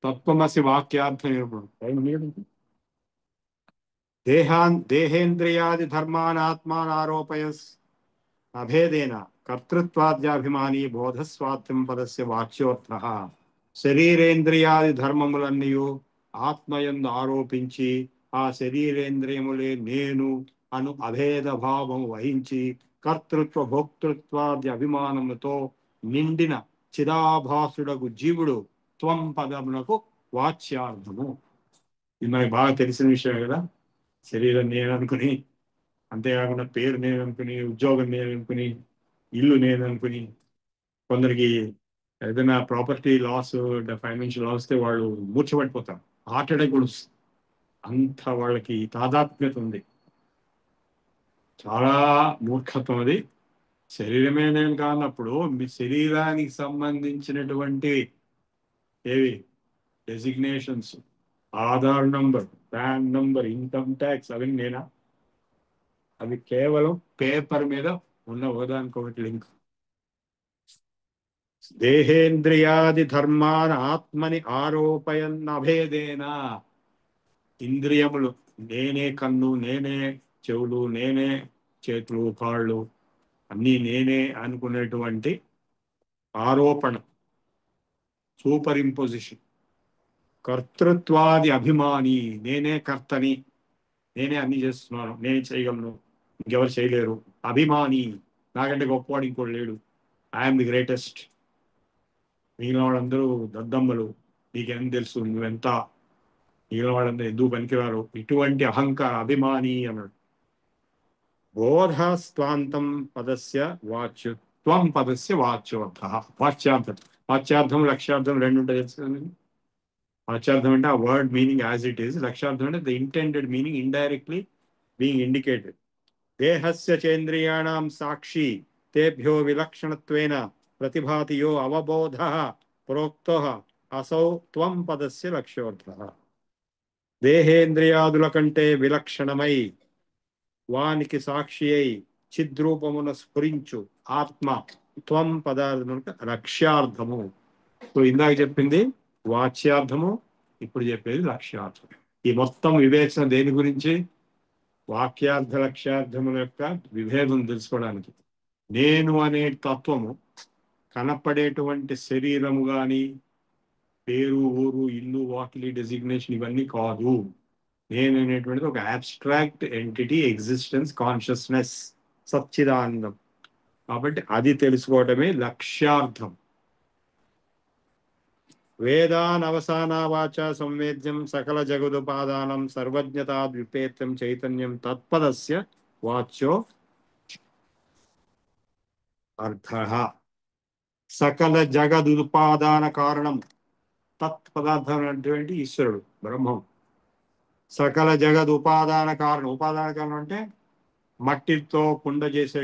తత్వమసి వాక్యార్థ నిరూపణం. దేహేంద్రియాది ధర్మాన్ ఆత్మానారోపయస్ అభేదేన కర్తృత్వాద్యాభిమాని బోధస్వార్థం పదస్య వాచ్యోర్థ. శరీరేంద్రియాది ధర్మములన్నీ ఆత్మయందు ఆరోపించి ఆ శరీరేంద్రియములే నేను అను అభేద భావము వహించి కర్తృత్వ భోక్తృత్వాది అభిమానముతో నిండిన చిదాభాసుడకు జీవుడు త్వం పదమునకు వాచ్యార్థము. ఇది మనకి బాగా తెలిసిన విషయం కదా. శరీరం నేను అనుకుని, అంతేకాకుండా పేరు నేను అనుకుని, ఉద్యోగం నేను అనుకుని, ఇల్లు నేను అనుకుని, కొందరికి ఏదైనా ప్రాపర్టీ లాస్, ఫైనాన్షియల్ లాస్ వస్తే వాళ్ళు మూర్చబడిపోతారు, హార్ట్ అటాక్ కూడా వస్తుంది. అంత వాళ్ళకి తాదాత్మ్యత ఉంది. చాలా మూర్ఖత్వం అది. శరీరమే నేను కానప్పుడు మీ శరీరానికి సంబంధించినటువంటి ఏవి designations, Aadhaar number, pan number, income tax, అవి నేనా? అవి కేవలం పేపర్ మీద ఉన్న ఒకదానికొకటి లింక్. దేహేంద్రియాది ధర్మాన్ ఆత్మని ఆరోపయన్ అభేదేనా. ఇంద్రియములు నేనే కన్ను, నేనే చెవులు, నేనే చేతులు కాళ్ళు, అన్నీ నేనే అనుకునేటువంటి ఆరోపణ, సూపర్ ఇంపోజిషన్. కర్తృత్వాది అభిమాని, నేనే కర్తని, నేనే అన్ని చేస్తున్నాను, నేను చేయగలను, ఇంకెవరు చేయలేరు. అభిమాని, నాకంటే గొప్పవాడు ఇంకోటి లేడు, ఐఎమ్ ది గ్రేటెస్ట్, మిగిలిన వాళ్ళందరూ దద్దమ్మలు, నీకేం తెలుసు, నువ్వెంత, మిగిలిన వాళ్ళందరూ ఎందుకు పనికిరారు, ఇటువంటి అహంకార అభిమాని అన్నాడు. బోధస్వాంతం పదస్య వాచ్య, త్వం పదస్య వాచ్యోర్థ. వాచ్యార్థం, వాచ్యార్థం లక్ష్యార్థం రెండు ఉంటాయి తెలుసు కదా. వాచ్యార్థం అంటే ఆ word meaning as it is, లక్ష్యార్థం అంటే the intended meaning indirectly being indicated. దేహస్య చేంద్రియాణం సాక్షి తేభ్యో విలక్షణత్వేన ప్రతిభాతి యో అవబోధ ప్రోక్తో అసౌ త్వం పదస్య లక్ష్యోర్థ. దేహేంద్రియాదుల కంటే విలక్షణమై వానికి సాక్షి అయి చిద్రూపమున స్ఫురించు ఆత్మ త్వం పదార్థమునకు లక్ష్యార్థము. సో ఇందాక చెప్పింది వాచ్యార్థము, ఇప్పుడు చెప్పేది లక్ష్యార్థం. ఈ మొత్తం వివేచన దేని గురించి? వాక్యార్థ లక్ష్యార్థముల యొక్క విభేదం తెలుసుకోవడానికి. నేను అనే తత్వము కనపడేటువంటి శరీరము గాని, పేరు, ఊరు, ఇల్లు, వాకిలి, డెసిగ్నేషన్ ఇవన్నీ కాదు. నేను అనేటువంటిది ఒక అబ్స్ట్రాక్ట్ ఎంటిటీ, ఎగ్జిస్టెన్స్, కాన్షియస్నెస్, సచ్చిదానందం. కాబట్టి అది తెలుసుకోవటమే లక్ష్యార్థం. వేదానవసానావాచ సంవేద్యం సకల జగదుపాదానం సర్వజ్ఞతా విపేత్యం చైతన్యం తత్పదస్య వాచ్యో అర్థః. సకల జగదుపాదాన కారణం, తత్పదార్థం అంటే ఈశ్వరుడు, బ్రహ్మం. సకల జగద్ ఉపాదాన కారణం, ఉపాదాన కారణం అంటే మట్టితో కుండ చేసే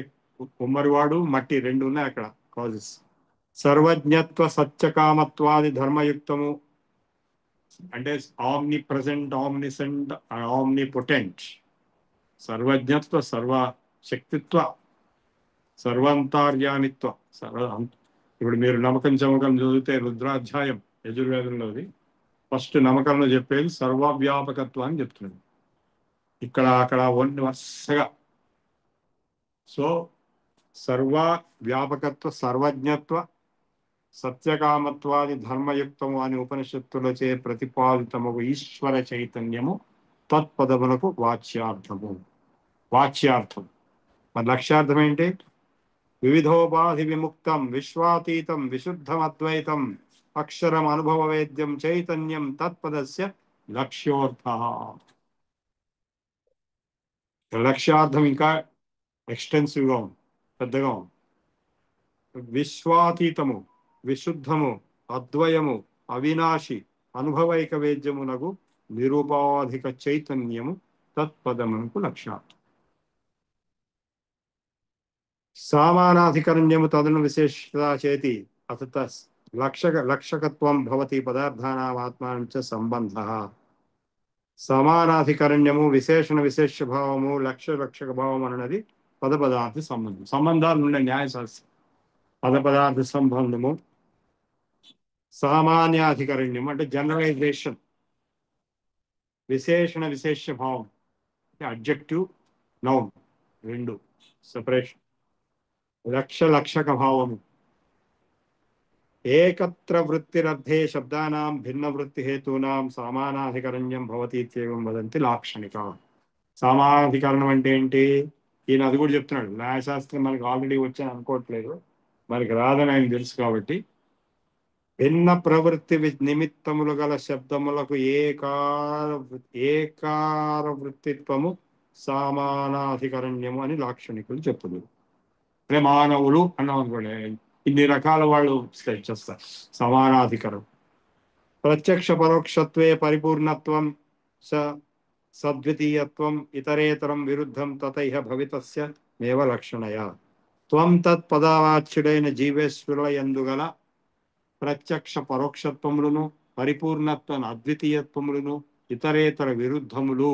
కుమ్మరివాడు, మట్టి రెండు ఉన్నాయి అక్కడ కాజెస్. సర్వజ్ఞత్వ సత్యకామత్వాది ధర్మయుక్తము అంటే ఆమ్ని ప్రజెంట్, ఆమ్నిసెంట్, ఆమ్నిపొటెంట్. సర్వజ్ఞత్వ, సర్వ శక్తిత్వ, సర్వాంతర్యామిత్వ, ఇప్పుడు మీరు నమ్మకం చమకం చదివితే రుద్రాధ్యాయం యజుర్వేదంలోది ఫస్ట్ నమ్మకంలో చెప్పేది సర్వవ్యాపకత్వం అని చెప్తున్నాడు. ఇక్కడ అక్కడ వరుసగా. సో సర్వ వ్యాపకత్వ, సర్వజ్ఞత్వ, సత్యకామత్వాది ధర్మయుక్తము అని ఉపనిషత్తులచే ప్రతిపాదితము ఈశ్వర చైతన్యము తత్పదములకు వాచ్యార్థము. వాచ్యార్థం. మరి లక్ష్యార్థం ఏంటి? వివిధోపాధి విముక్తం విశ్వాతీతం విశుద్ధం అద్వైతం అక్షరం అనుభవ వేద్యం చైతన్యం తత్పదస్య లక్ష్యోర్థ. లక్ష్యార్థం ఇంకా ఎక్స్టెన్సివ్గా ఉంది, పెద్దగా ఉంది. విశ్వాతీతము, విశుద్ధము, అద్వయము, అవినాశి, అనుభవైక వేద్యమునకు నిరుపాధిక చైతన్యము తత్పదమునకు లక్ష్యార్థం. సామానాధికరణ్యము తదను విశేషత చేతి అత లక్షకత్వం భవతి పదార్థానామాత్మాంచ సంబంధ. సమానాధికరణ్యము, విశేషణ విశేష భావము, లక్షక భావం అన్నది పదపదార్థ సంబంధం. సంబంధాలు ఉన్నాయి న్యాయశాస్త్రం. పదపదార్థ సంబంధము, సామాన్యాధికరణ్యం అంటే జనరలైజేషన్, విశేషణ విశేష భావం అంటే అడ్జెక్టివ్, నౌన్ రెండు సెపరేషన్. లక్షక భావము ఏకత్ర వృత్తిరర్థే శబ్దానాం భిన్న వృత్తి హేతూనాం సమానాధికరణ్యం భవతి ఇత్యేవం వదంతి లాక్షణిక. సమానాధికరణం అంటే ఏంటి? ఈయన అది కూడా చెప్తున్నాడు. న్యాయశాస్త్రం మనకి ఆల్రెడీ వచ్చాను అనుకోవట్లేదు, మనకి రాదని ఆయన తెలుసు కాబట్టి. భిన్న ప్రవృత్తి నిమిత్తములు గల శబ్దములకు ఏకార వృత్తిత్వము సమానాధికరణ్యము అని లాక్షణికులు చెప్పుదురు. అంటే మానవులు అన్నాం అనుకోండి, ఇన్ని రకాల వాళ్ళు చేస్తారు. సమానాధికరం. ప్రత్యక్ష పరోక్షత్వే పరిపూర్ణత్వం సద్వితీయత్వం ఇతరేతరం విరుద్ధం తతైహ భవితస్య మేవ లక్షణయ. త్వం తత్పదవాచ్యుడైన జీవేశ్వరుల యందుగల ప్రత్యక్ష పరోక్షత్వములను పరిపూర్ణత్వ అద్వితీయత్వములను ఇతరేతర విరుద్ధములు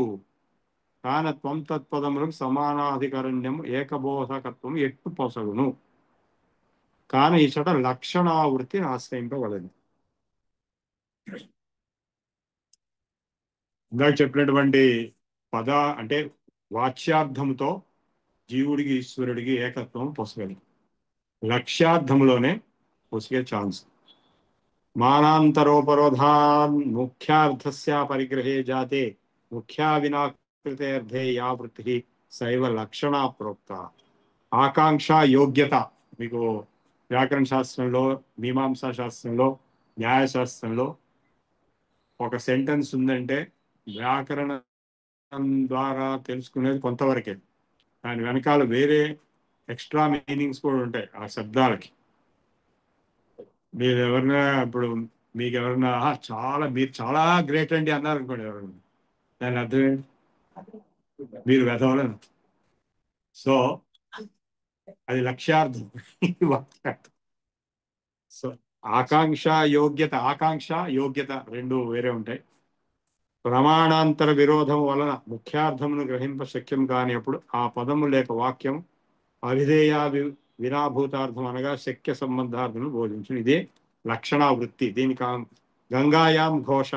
కాన త్వం తత్పదములకు సమానాధికరణ్యము ఏకబోధకత్వం ఎట్టు పొసగును కాన ఇచ్చట లక్షణావృత్తి ఆశ్రయింపబడదు. ఇందాక చెప్పినటువంటి పద అంటే వాచ్యార్థముతో జీవుడికి ఈశ్వరుడికి ఏకత్వం పొసగదు. లక్ష్యార్థములోనే పొసిగే ఛాన్స్. మానాంతరోపరోధాన్ ముఖ్యార్థస్య పరిగ్రహే జాతే ముఖ్యా వినాకృతే అర్థే యా వృత్తి సైవ లక్షణ ప్రోక్త. ఆకాంక్ష యోగ్యత మీకు వ్యాకరణ శాస్త్రంలో, మీమాంసా శాస్త్రంలో, న్యాయశాస్త్రంలో ఒక సెంటెన్స్ ఉందంటే వ్యాకరణం ద్వారా తెలుసుకునేది కొంతవరకే. దాని వెనకాల వేరే ఎక్స్ట్రా మీనింగ్స్ కూడా ఉంటాయి ఆ శబ్దాలకి. మీరు ఎవరైనా ఇప్పుడు మీకు ఎవరైనా మీరు చాలా గ్రేట్ అండి అన్నారు అనుకోండి, ఎవరైనా దాని అర్థం ఏంటి? మీరు వెదవలను. సో అది లక్ష్యార్థం. సో ఆకాంక్ష యోగ్యత రెండు వేరే ఉంటాయి. ప్రమాణాంతర విరోధం వలన ముఖ్యార్థమును గ్రహింప శక్యం కానిప్పుడు ఆ పదము లేక వాక్యం అవిధేయ వినాభూతార్థం అనగా శక్య సంబంధార్థమును బోధించు. ఇదే లక్షణావృత్తి. దీనికి గంగాయాం ఘోష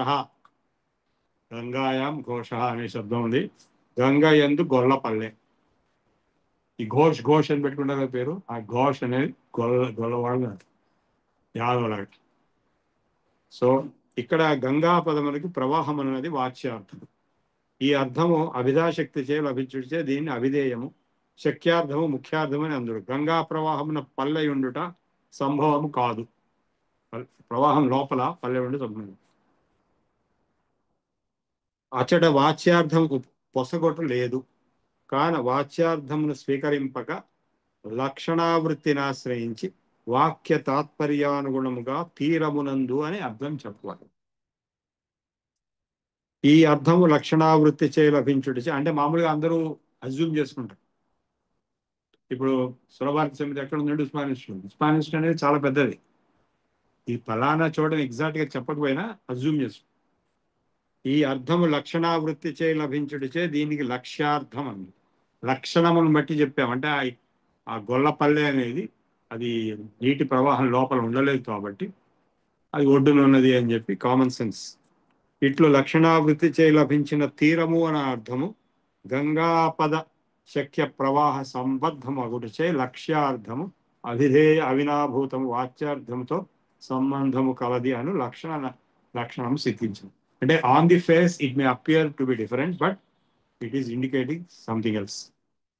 అనే శబ్దం ఉంది. గంగ యందు గొల్లపల్లె. ఈ ఘోష్ అని పెట్టుకుంటారు పేరు. ఆ ఘోష్ అనేది గొల్లవాళ్ళు యాదవలాగా. సో ఇక్కడ గంగా పదములకి ప్రవాహం అనేది వాచ్యార్థం. ఈ అర్థము అభిధాశక్తి చే లభించుటే దీన్ని అవిధేయము, శక్యార్థము, ముఖ్యార్థము అని అందుడు. గంగా ప్రవాహమున పల్లె ఉండుట సంభవము కాదు. ప్రవాహం లోపల పల్లె ఉండి సంభవం. అచట వాచ్యార్థం పొసగొట లేదు. కాన వాచ్యార్థమును స్వీకరింపక లక్షణావృత్తిని ఆశ్రయించి వాక్య తాత్పర్యానుగుణముగా తీరమునందు అని అర్థం చెప్పాలి. ఈ అర్థము లక్షణావృత్తి చే లభించుట అంటే మామూలుగా అందరూ అజ్యూమ్ చేసుకుంటారు. ఇప్పుడు సురభారతి సమితి ఎక్కడ ఉందంటే ఉస్మానిస్ట్ అనేది చాలా పెద్దది. ఈ ఫలానా చోట ఎగ్జాక్ట్ గా చెప్పకపోయినా అజ్యూమ్ చేసుకుంటారు. ఈ అర్థము లక్షణావృత్తి చే లభించుటచే దీనికి లక్ష్యార్థం అంది. లక్షణమును బట్టి చెప్పామంటే ఆ గొల్లపల్లె అనేది అది నీటి ప్రవాహం లోపల ఉండలేదు కాబట్టి అది ఒడ్డున ఉన్నది అని చెప్పి కామన్ సెన్స్. ఇట్లు లక్షణావృత్తి చే లభించిన తీరము అనే అర్థము గంగాపద శక్య ప్రవాహ సంబద్ధము అగుటచే లక్ష్యార్థము అవిధేయ అవినాభూతము వాచ్యార్థముతో సంబంధము కలది అని లక్షణం సిద్ధించింది. అంటే on the face it may appear to be different, but it is indicating something else.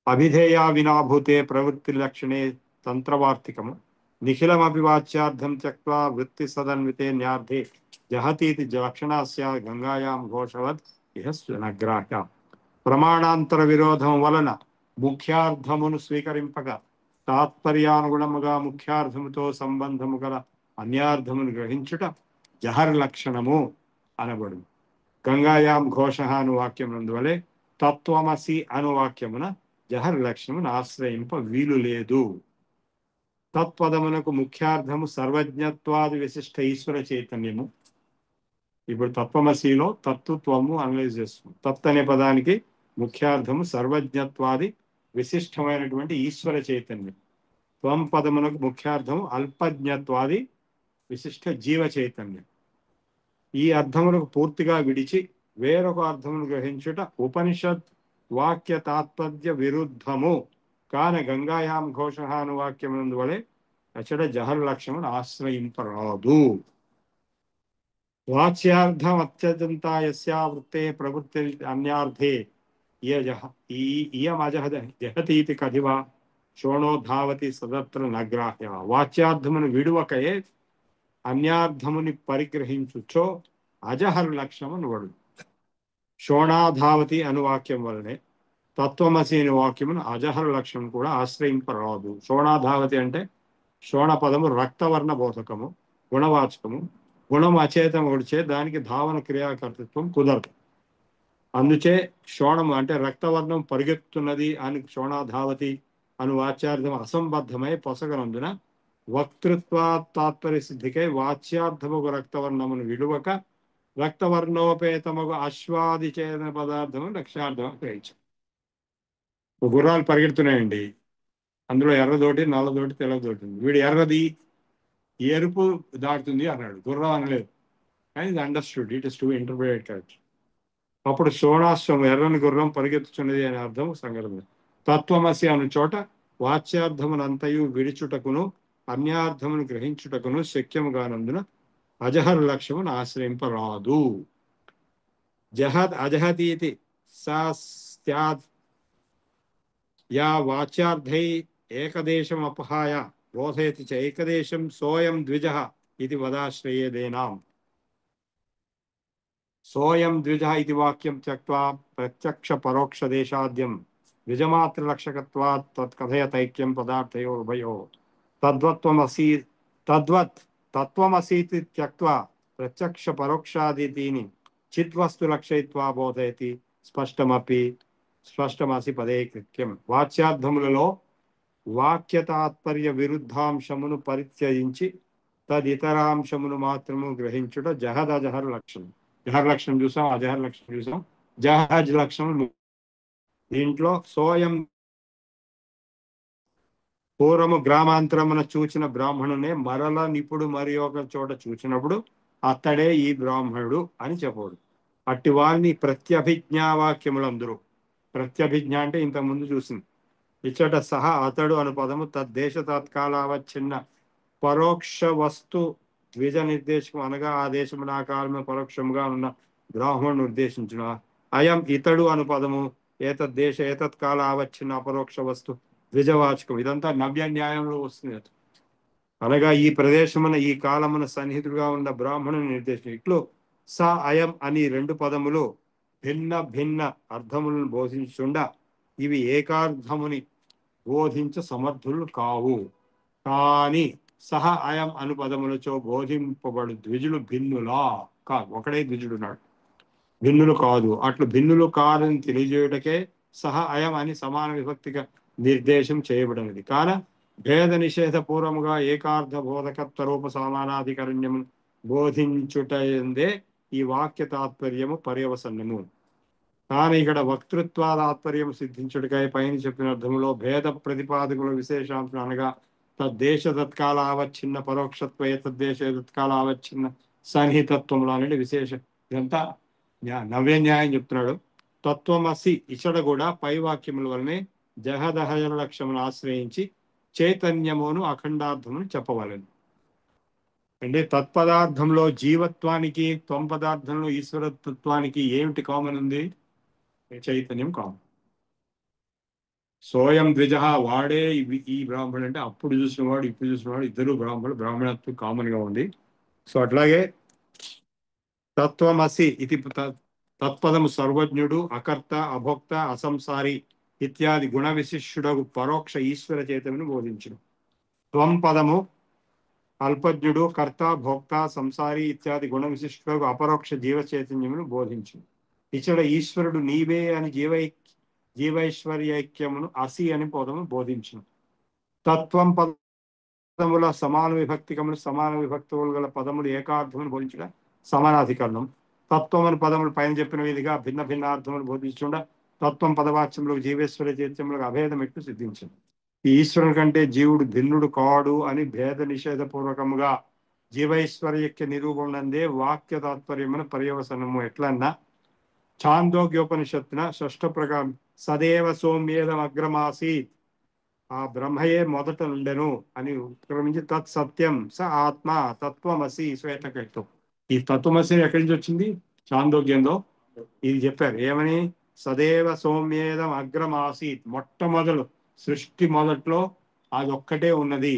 అవిధేయ వినాభూతే ప్రవృత్తి లక్షణే తంత్రవార్తికము నిఖిలమపి వాచ్యార్థం త్యక్త్వా వృత్తి సదన్వితే న్యార్థే జహతీతి లక్షణస్య గంగాయాం ఘోషవత్ ఇహ నగ్రాహ్య. ప్రమాణాంతర విరోధం వలన ముఖ్యార్థమును స్వీకరింపక తాత్పర్యానుగుణముగా ముఖ్యార్థముతో సంబంధము గల అన్యార్థమును గ్రహించుట జహర్ లక్షణము అనబడు. గంగాయాం ఘోష అను వాక్యమునందువలే తత్వమసి అను వాక్యమున జహర్ లక్షణమును ఆశ్రయింప వీలు లేదు. తత్పదమునకు ముఖ్యార్థము సర్వజ్ఞత్వాది విశిష్ట ఈశ్వర చైతన్యము. ఇప్పుడు తత్వమసిలో తత్వము అనలైజ్ చేస్తుంది. తత్ అనే పదానికి ముఖ్యార్థము సర్వజ్ఞత్వాది విశిష్టమైనటువంటి ఈశ్వర చైతన్యం. త్వం పదమునకు ముఖ్యార్థము అల్పజ్ఞత్వాది విశిష్ట జీవ చైతన్యం. ఈ అర్థములకు పూర్తిగా విడిచి వేరొక అర్థమును గ్రహించుట ఉపనిషత్ వాక్య తాత్పర్య విరుద్ధము. కాన గంగాయాం ఘోష అను వాక్యమునందువలే అచట జహర్ లక్ష్యమును ఆశ్రయింపరాదు. వాచ్యార్థం అత్యంతాయస్యా వృత్తే ప్రవృత్తి అన్యార్థే జహతీతి కథివా శోణోధావతి సదత్ర నగ్రాహ్య. వాచ్యార్థమును విడువకయే అన్యార్థముని పరిగ్రహించుచో అజహర్ లక్ష్యమును వడు. శోణాధావతి అను వాక్యం వలనే తత్వమసి అనే వాక్యమును అజహర్ లక్ష్యం కూడా ఆశ్రయింపరాదు. శోణాధావతి అంటే శోణ పదము రక్తవర్ణ బోధకము, గుణవాచకము. గుణం అచేతం ఒడిచే దానికి ధావన క్రియాకర్తృత్వం కుదరదు. అందుచే శోణము అంటే రక్తవర్ణం పరిగెత్తున్నది అని శోణాధావతి అను వాచ్యార్థం అసంబద్ధమై పొసగనందున వక్తృత్వా తాత్పర్య సిద్ధికై వాచ్యార్థముగు రక్తవర్ణమును విడువక రక్తవర్ణోపేతముగు అశ్వాది చేతన పదార్థము లక్ష్యార్థం గ్రహించు. గుర్రాలు పరిగెడుతున్నాయండి, అందులో ఎర్రదోటి నల్లదోటి తెల్లదోటి ఉంది. వీడు ఎర్రది ఎరుపు దాటుతుంది అన్నాడు, గుర్రం అనలేదు. కానీ ఇది understood, it is to interpreted correct. అప్పుడు శోణాశ్వం ఎర్రని గుర్రం పరిగెత్తుచున్నది అనే అర్థం సంగతి. తత్వమసి అను చోట వాచ్యార్థమునంతయు విడిచుటకును అన్యార్థమును గ్రహించుటకును శక్యముగానందున అజహర్ లక్ష్యమును ఆశ్రయింపరాదు. జహద్ అజహతీతి సాస్త్యాద్ యా వాచ్యార్థై ఏకదేశం అపహాయ బోధయతి చ ఏకదేశం సోయం ద్విజః ఇది వదాశ్రయేదేనాం. సోయం ద్విజః ఇది వాక్యం త్యక్త్వా ప్రత్యక్ష పరోక్ష దేశాద్యం ద్విజమాత్ర లక్షకత్వాత్ తత్కథయతైక్యం పదార్థయో ఉభయో తద్వత్వమసి తద్వత్ తత్వమసీతి త్యక్త్వా ప్రత్యక్ష పరోక్షాదితీని చిద్వస్తు లక్షయిత్వా బోధయతి స్పష్టమసి పదే కృత్యం. వాచ్యార్థములలో వాక్య తాత్పర్య విరుద్ధాంశమును పరిత్యజించి తదితరాంశమును మాత్రము గ్రహించుట జహద్ అజహర్ లక్షణం. జహర్ లక్షణం చూసాం, అజహర్ లక్షణం చూసాం, జహజ్ లక్షణం. దీంట్లో సోయం పూర్వము గ్రామాంతరమున చూచిన బ్రాహ్మణునే మరల నిపుడు మరి ఒక చోట చూచినప్పుడు అతడే ఈ బ్రాహ్మణుడు అని చెప్పడు. అట్టి వారిని ప్రత్యభిజ్ఞావాక్యములందరూ. ప్రత్యభిజ్ఞ అంటే ఇంతకుముందు చూసింది. ఇచ్చట సహా అతడు అను పదము తద్దేశ తత్కాలావచ్ఛిన్న పరోక్ష వస్తు ద్విజ నిర్దేశం అనగా ఆ దేశమున ఆ కాలము పరోక్షముగా ఉన్న బ్రాహ్మణుని ఉద్దేశించిన. అయం ఇతడు అను పదము ఏతద్దేశ ఏతత్కాల ఆవచ్ఛిన్న అపరోక్ష వస్తు ద్విజవాచకం. ఇదంతా నవ్య న్యాయంలో వస్తుంది. అనగా ఈ ప్రదేశమున ఈ కాలమున సన్నిహితుడుగా ఉన్న బ్రాహ్మణుని నిర్దేశం. ఇట్లు స అయం అని రెండు పదములు భిన్న భిన్న అర్థములను బోధించుండా ఇవి ఏకార్థముని బోధించ సమర్థులు కావు. కానీ సహ అయం అను పదములచో బోధింపబడు ద్విజులు భిన్నులా కాదు. ఒకడే ద్విజుడున్నాడు, భిన్నులు కాదు. అట్లు భిన్నులు కాదని తెలియజేయుటకే సహ అయం అని సమాన విభక్తిగా నిర్దేశం చేయబడినది. కాన భేద నిషేధ పూర్వముగా ఏకార్థ బోధకత్వ రూప సమానాధికరణ్యము బోధించుటందే ఈ వాక్య తాత్పర్యము పర్యవసన్నము. కానీ ఇక్కడ వక్తృత్వ తాత్పర్యం సిద్ధించుడికై పైన చెప్పిన అర్థములో భేద ప్రతిపాదకుల విశేషాంశం అనగా తద్దేశ తత్కాల ఆవచ్ఛిన్న పరోక్షత్వ తద్దేశ తత్కాల ఆవచ్ఛిన్న సన్నిహితత్వంలో అనేది విశేషం. ఇదంతా నవ్య న్యాయం చెప్తున్నాడు. తత్వమసి ఇచ్చట కూడా పై వాక్యముల వలనే జహదహజ లక్ష్యమును ఆశ్రయించి చైతన్యమును అఖండార్థమును చెప్పవలను. అంటే తత్పదార్థంలో జీవత్వానికి త్వం పదార్థంలో ఈశ్వరతత్వానికి ఏమిటి కామన్ ఉంది? చైతన్యం కామన్. సోయం ద్విజ వాడే ఈ బ్రాహ్మణుడు అంటే అప్పుడు చూసినవాడు ఇప్పుడు చూసినవాడు ఇద్దరు బ్రాహ్మణత్వం కామన్ గా ఉంది. సో అట్లాగే తత్వమసి ఇది తత్పదము సర్వజ్ఞుడు, అకర్త, అభోక్త, అసంసారి ఇత్యాది గుణ విశిష్యుడు పరోక్ష ఈశ్వర చైతన్యను బోధించును. త్వం పదము అల్పజ్ఞుడు, కర్త, భోక్త, సంసారి ఇత్యాది గుణ విశిష్టుడు అపరోక్ష జీవ చైతన్యమును బోధించును. ఇచ్చట ఈశ్వరుడు నీవే అని జీవైశ్వర్యైక్యమును అసి అని పదము బోధించును. తత్వం పదముల సమాన విభక్తికములు సమాన విభక్తులు గల పదములు ఏకార్థమును బోధించుట సమానాధికరణం. తత్వం అని పదములు పైన చెప్పిన విధిగా భిన్న భిన్న అర్థములు బోధించుండ తత్వం పదవాచ్యములకు జీవేశ్వర చైత్యములకు అభేదం ఎట్లు సిద్ధించింది. ఈ ఈశ్వరుని కంటే జీవుడు భిన్నుడు కాడు అని భేద నిషేధపూర్వకముగా జీవైశ్వర్యక్య నిరూపణందే వాక్య తాత్పర్యమున పర్యవసనము. ఎట్లన్నా ఛాందోగ్యోపనిషత్తున షష్ఠ ప్రకారం సదేవ సౌమ్యేదం అగ్రమాసీత్, ఆ బ్రహ్మయే మొదట నుండెను అని ఉపక్రమించి తత్ సత్యం స ఆత్మ తత్వమసి శ్వేతకైతం. ఈ తత్వమసి ఎక్కడి నుంచి వచ్చింది? చాందోగ్యంలో ఇది చెప్పారు. ఏమని? సదేవ సౌమ్యేదం అగ్రమాసీత్, మొట్టమొదలు సృష్టి మొదట్లో అదొక్కటే ఉన్నది,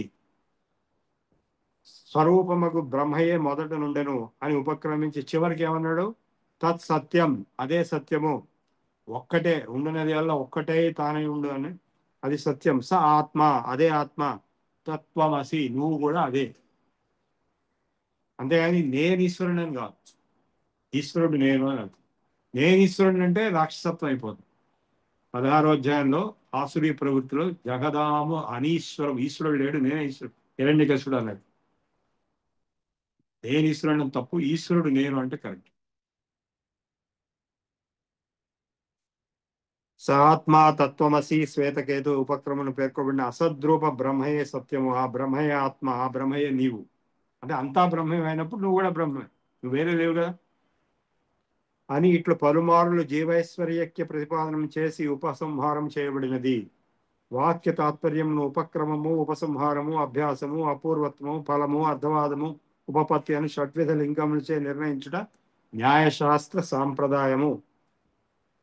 స్వరూపముకు బ్రహ్మయే మొదట నుండెను అని ఉపక్రమించి చివరికి ఏమన్నాడు? తత్ సత్యం, అదే సత్యము, ఒక్కటే ఉండునది వల్ల ఒక్కటే తానే ఉండు అని అది సత్యం. స ఆత్మ, అదే ఆత్మ, తత్వమసి, నువ్వు కూడా అదే. అంతేగాని నేను ఈశ్వరుడు అని కాదు. ఈశ్వరుడు నేను అని అంత. నేను ఈశ్వరుడు అంటే రాక్షసత్వం అయిపోతుంది. 16వ అధ్యాయంలో ఆసురీ ప్రవృత్తిలో జగదాము అనీశ్వరం, ఈశ్వరుడు లేడు, నేనే ఈశ్వరుడు, హిరణ్యకశిపుడు అన్నాడు. నేను ఈశ్వరుడు తప్పు, ఈశ్వరుడు నేను అంటే కరెక్ట్. సాత్మా తత్వమసి శ్వేతకేతు ఉపక్రమను పేర్కొబడిన అసద్రూప బ్రహ్మయే సత్యము, ఆ బ్రహ్మయే ఆత్మ, ఆ బ్రహ్మయే నీవు. అంటే అంతా బ్రహ్మం అయినప్పుడు నువ్వు కూడా బ్రహ్మే, నువ్వు వేరే లేవు కదా అని ఇట్లు పలుమారులు జీవైశ్వర్యక్య ప్రతిపాదనం చేసి ఉపసంహారం చేయబడినది. వాక్య తాత్పర్యమును ఉపక్రమము, ఉపసంహారము, అభ్యాసము, అపూర్వత్వము, ఫలము, అర్ధవాదము, ఉపపత్తి అని షడ్విధ లింగములచే నిర్ణయించుట న్యాయశాస్త్ర సాంప్రదాయము.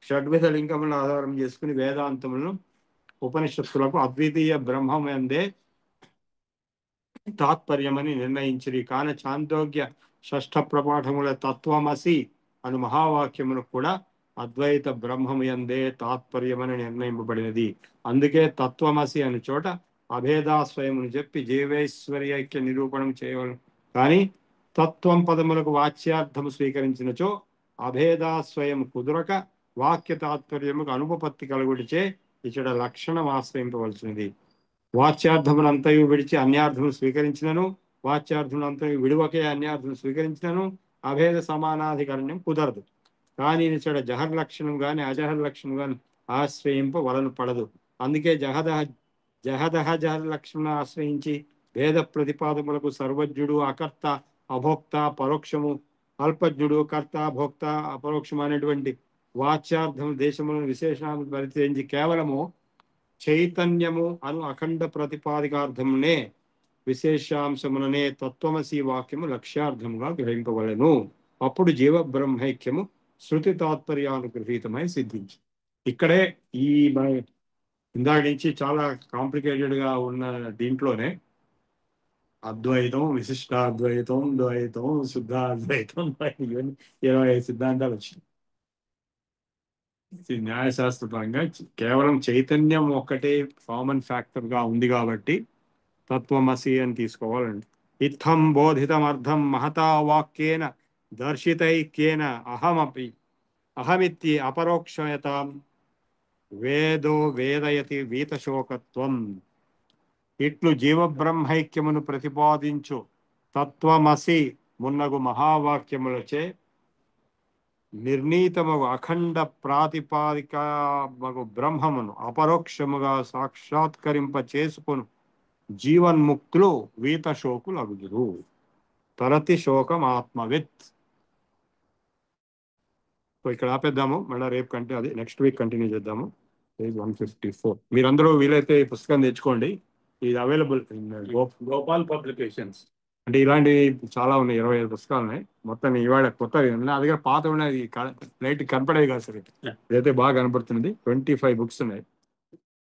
షడ్విధ లింగములను ఆధారం చేసుకుని వేదాంతములను ఉపనిషత్తులకు అద్వితీయ బ్రహ్మమందే తాత్పర్యమని నిర్ణయించిరి. కాని చాందోగ్య షష్ఠ ప్రపాఠముల తత్వమసి అను మహావాక్యమును కూడా అద్వైత బ్రహ్మముయందే తాత్పర్యమని నిర్ణయింపబడినది. అందుకే తత్వమసి అని చోట అభేదాస్వయమును చెప్పి జీవైశ్వర్యైక్య నిరూపణం చేయవలను. కానీ తత్వం పదములకు వాచ్యార్థము స్వీకరించినచో అభేదాస్వయం కుదురక వాక్య తాత్పర్యముకు అనుపపత్తి కలుగుడిచే ఇచ్చట లక్షణం ఆశ్రయింపవలసినది. వాచ్యార్థములంతయు విడిచి అన్యార్థములు స్వీకరించినను, వాచ్యార్థములంతయు విడువకే అన్యార్థములు స్వీకరించినను అభేద సమానాధికరణ్యం కుదరదు. కానీ ఇచ్చట జహర్ లక్షణం గాని అజహర్ లక్షణం గాని ఆశ్రయింప వలన పడదు. అందుకే జహర్ లక్షణం ఆశ్రయించి భేద ప్రతిపాదములకు సర్వజ్ఞుడు, అకర్త, అభోక్త, పరోక్షము, అల్పజ్ఞుడు, కర్త, భోక్త, అపరోక్షము అనేటువంటి వాచ్యార్థము దేశములను విశేషణాలను పరిచయించి కేవలము చైతన్యము అను అఖండ ప్రతిపాదికార్థమునే విశేషాంశముననే తత్వమసి వాక్యము లక్ష్యార్థముగా గ్రహింపవలెను. అప్పుడు జీవ బ్రహ్మైక్యము శృతి తాత్పర్యానుగృహీతమై సిద్ధించి. ఇక్కడే ఈ ఇందాక నుంచి చాలా కాంప్లికేటెడ్ గా ఉన్న దీంట్లోనే అద్వైతం, విశిష్టాద్వైతం, ద్వైతం, శుద్ధాద్వైతం, ఇవన్నీ 25 సిద్ధాంతాలు వచ్చినాయి. న్యాయశాస్త్ర పరంగా కేవలం చైతన్యం ఒక్కటే కామన్ ఫ్యాక్టర్ గా ఉంది కాబట్టి తత్వమసి అని తీసుకోవాలండి. ఇత్థం బోధితం అర్థం మహతా వాక్యేన దర్శితైక్యేన అహమిత్తి అపరోక్షయతాం వేదో వేదయతి వీతశోకత్వం. ఇట్లు జీవబ్రహ్మైక్యమును ప్రతిపాదించు తత్వమసి మున్నగు మహావాక్యములచే నిర్ణీతమగు అఖండ ప్రాతిపాదిక మగు బ్రహ్మమును అపరోక్షముగా సాక్షాత్కరింప చేసుకును జీవన్ముక్తులు వీతశోకులు అగుదురు. తరతి శోకం ఆత్మవిత్. సో ఇక్కడ ఆపేద్దాము, మళ్ళీ రేపు అది నెక్స్ట్ వీక్ కంటిన్యూ చేద్దాము. పేజ్ 154. మీరందరూ వీలైతే ఈ పుస్తకం తెచ్చుకోండి. ఇది అవైలబుల్ గోపాల్ పబ్లికేషన్స్. అంటే ఇలాంటివి చాలా ఉన్నాయి, 25 పుస్తకాలు ఉన్నాయి. మొత్తం ఇవాళ కొత్త నా దగ్గర పాత ఉన్నాయి, లైట్ కనపడేది కాదు సరే, ఇదైతే బాగా కనపడుతున్నది. 25 బుక్స్ ఉన్నాయి.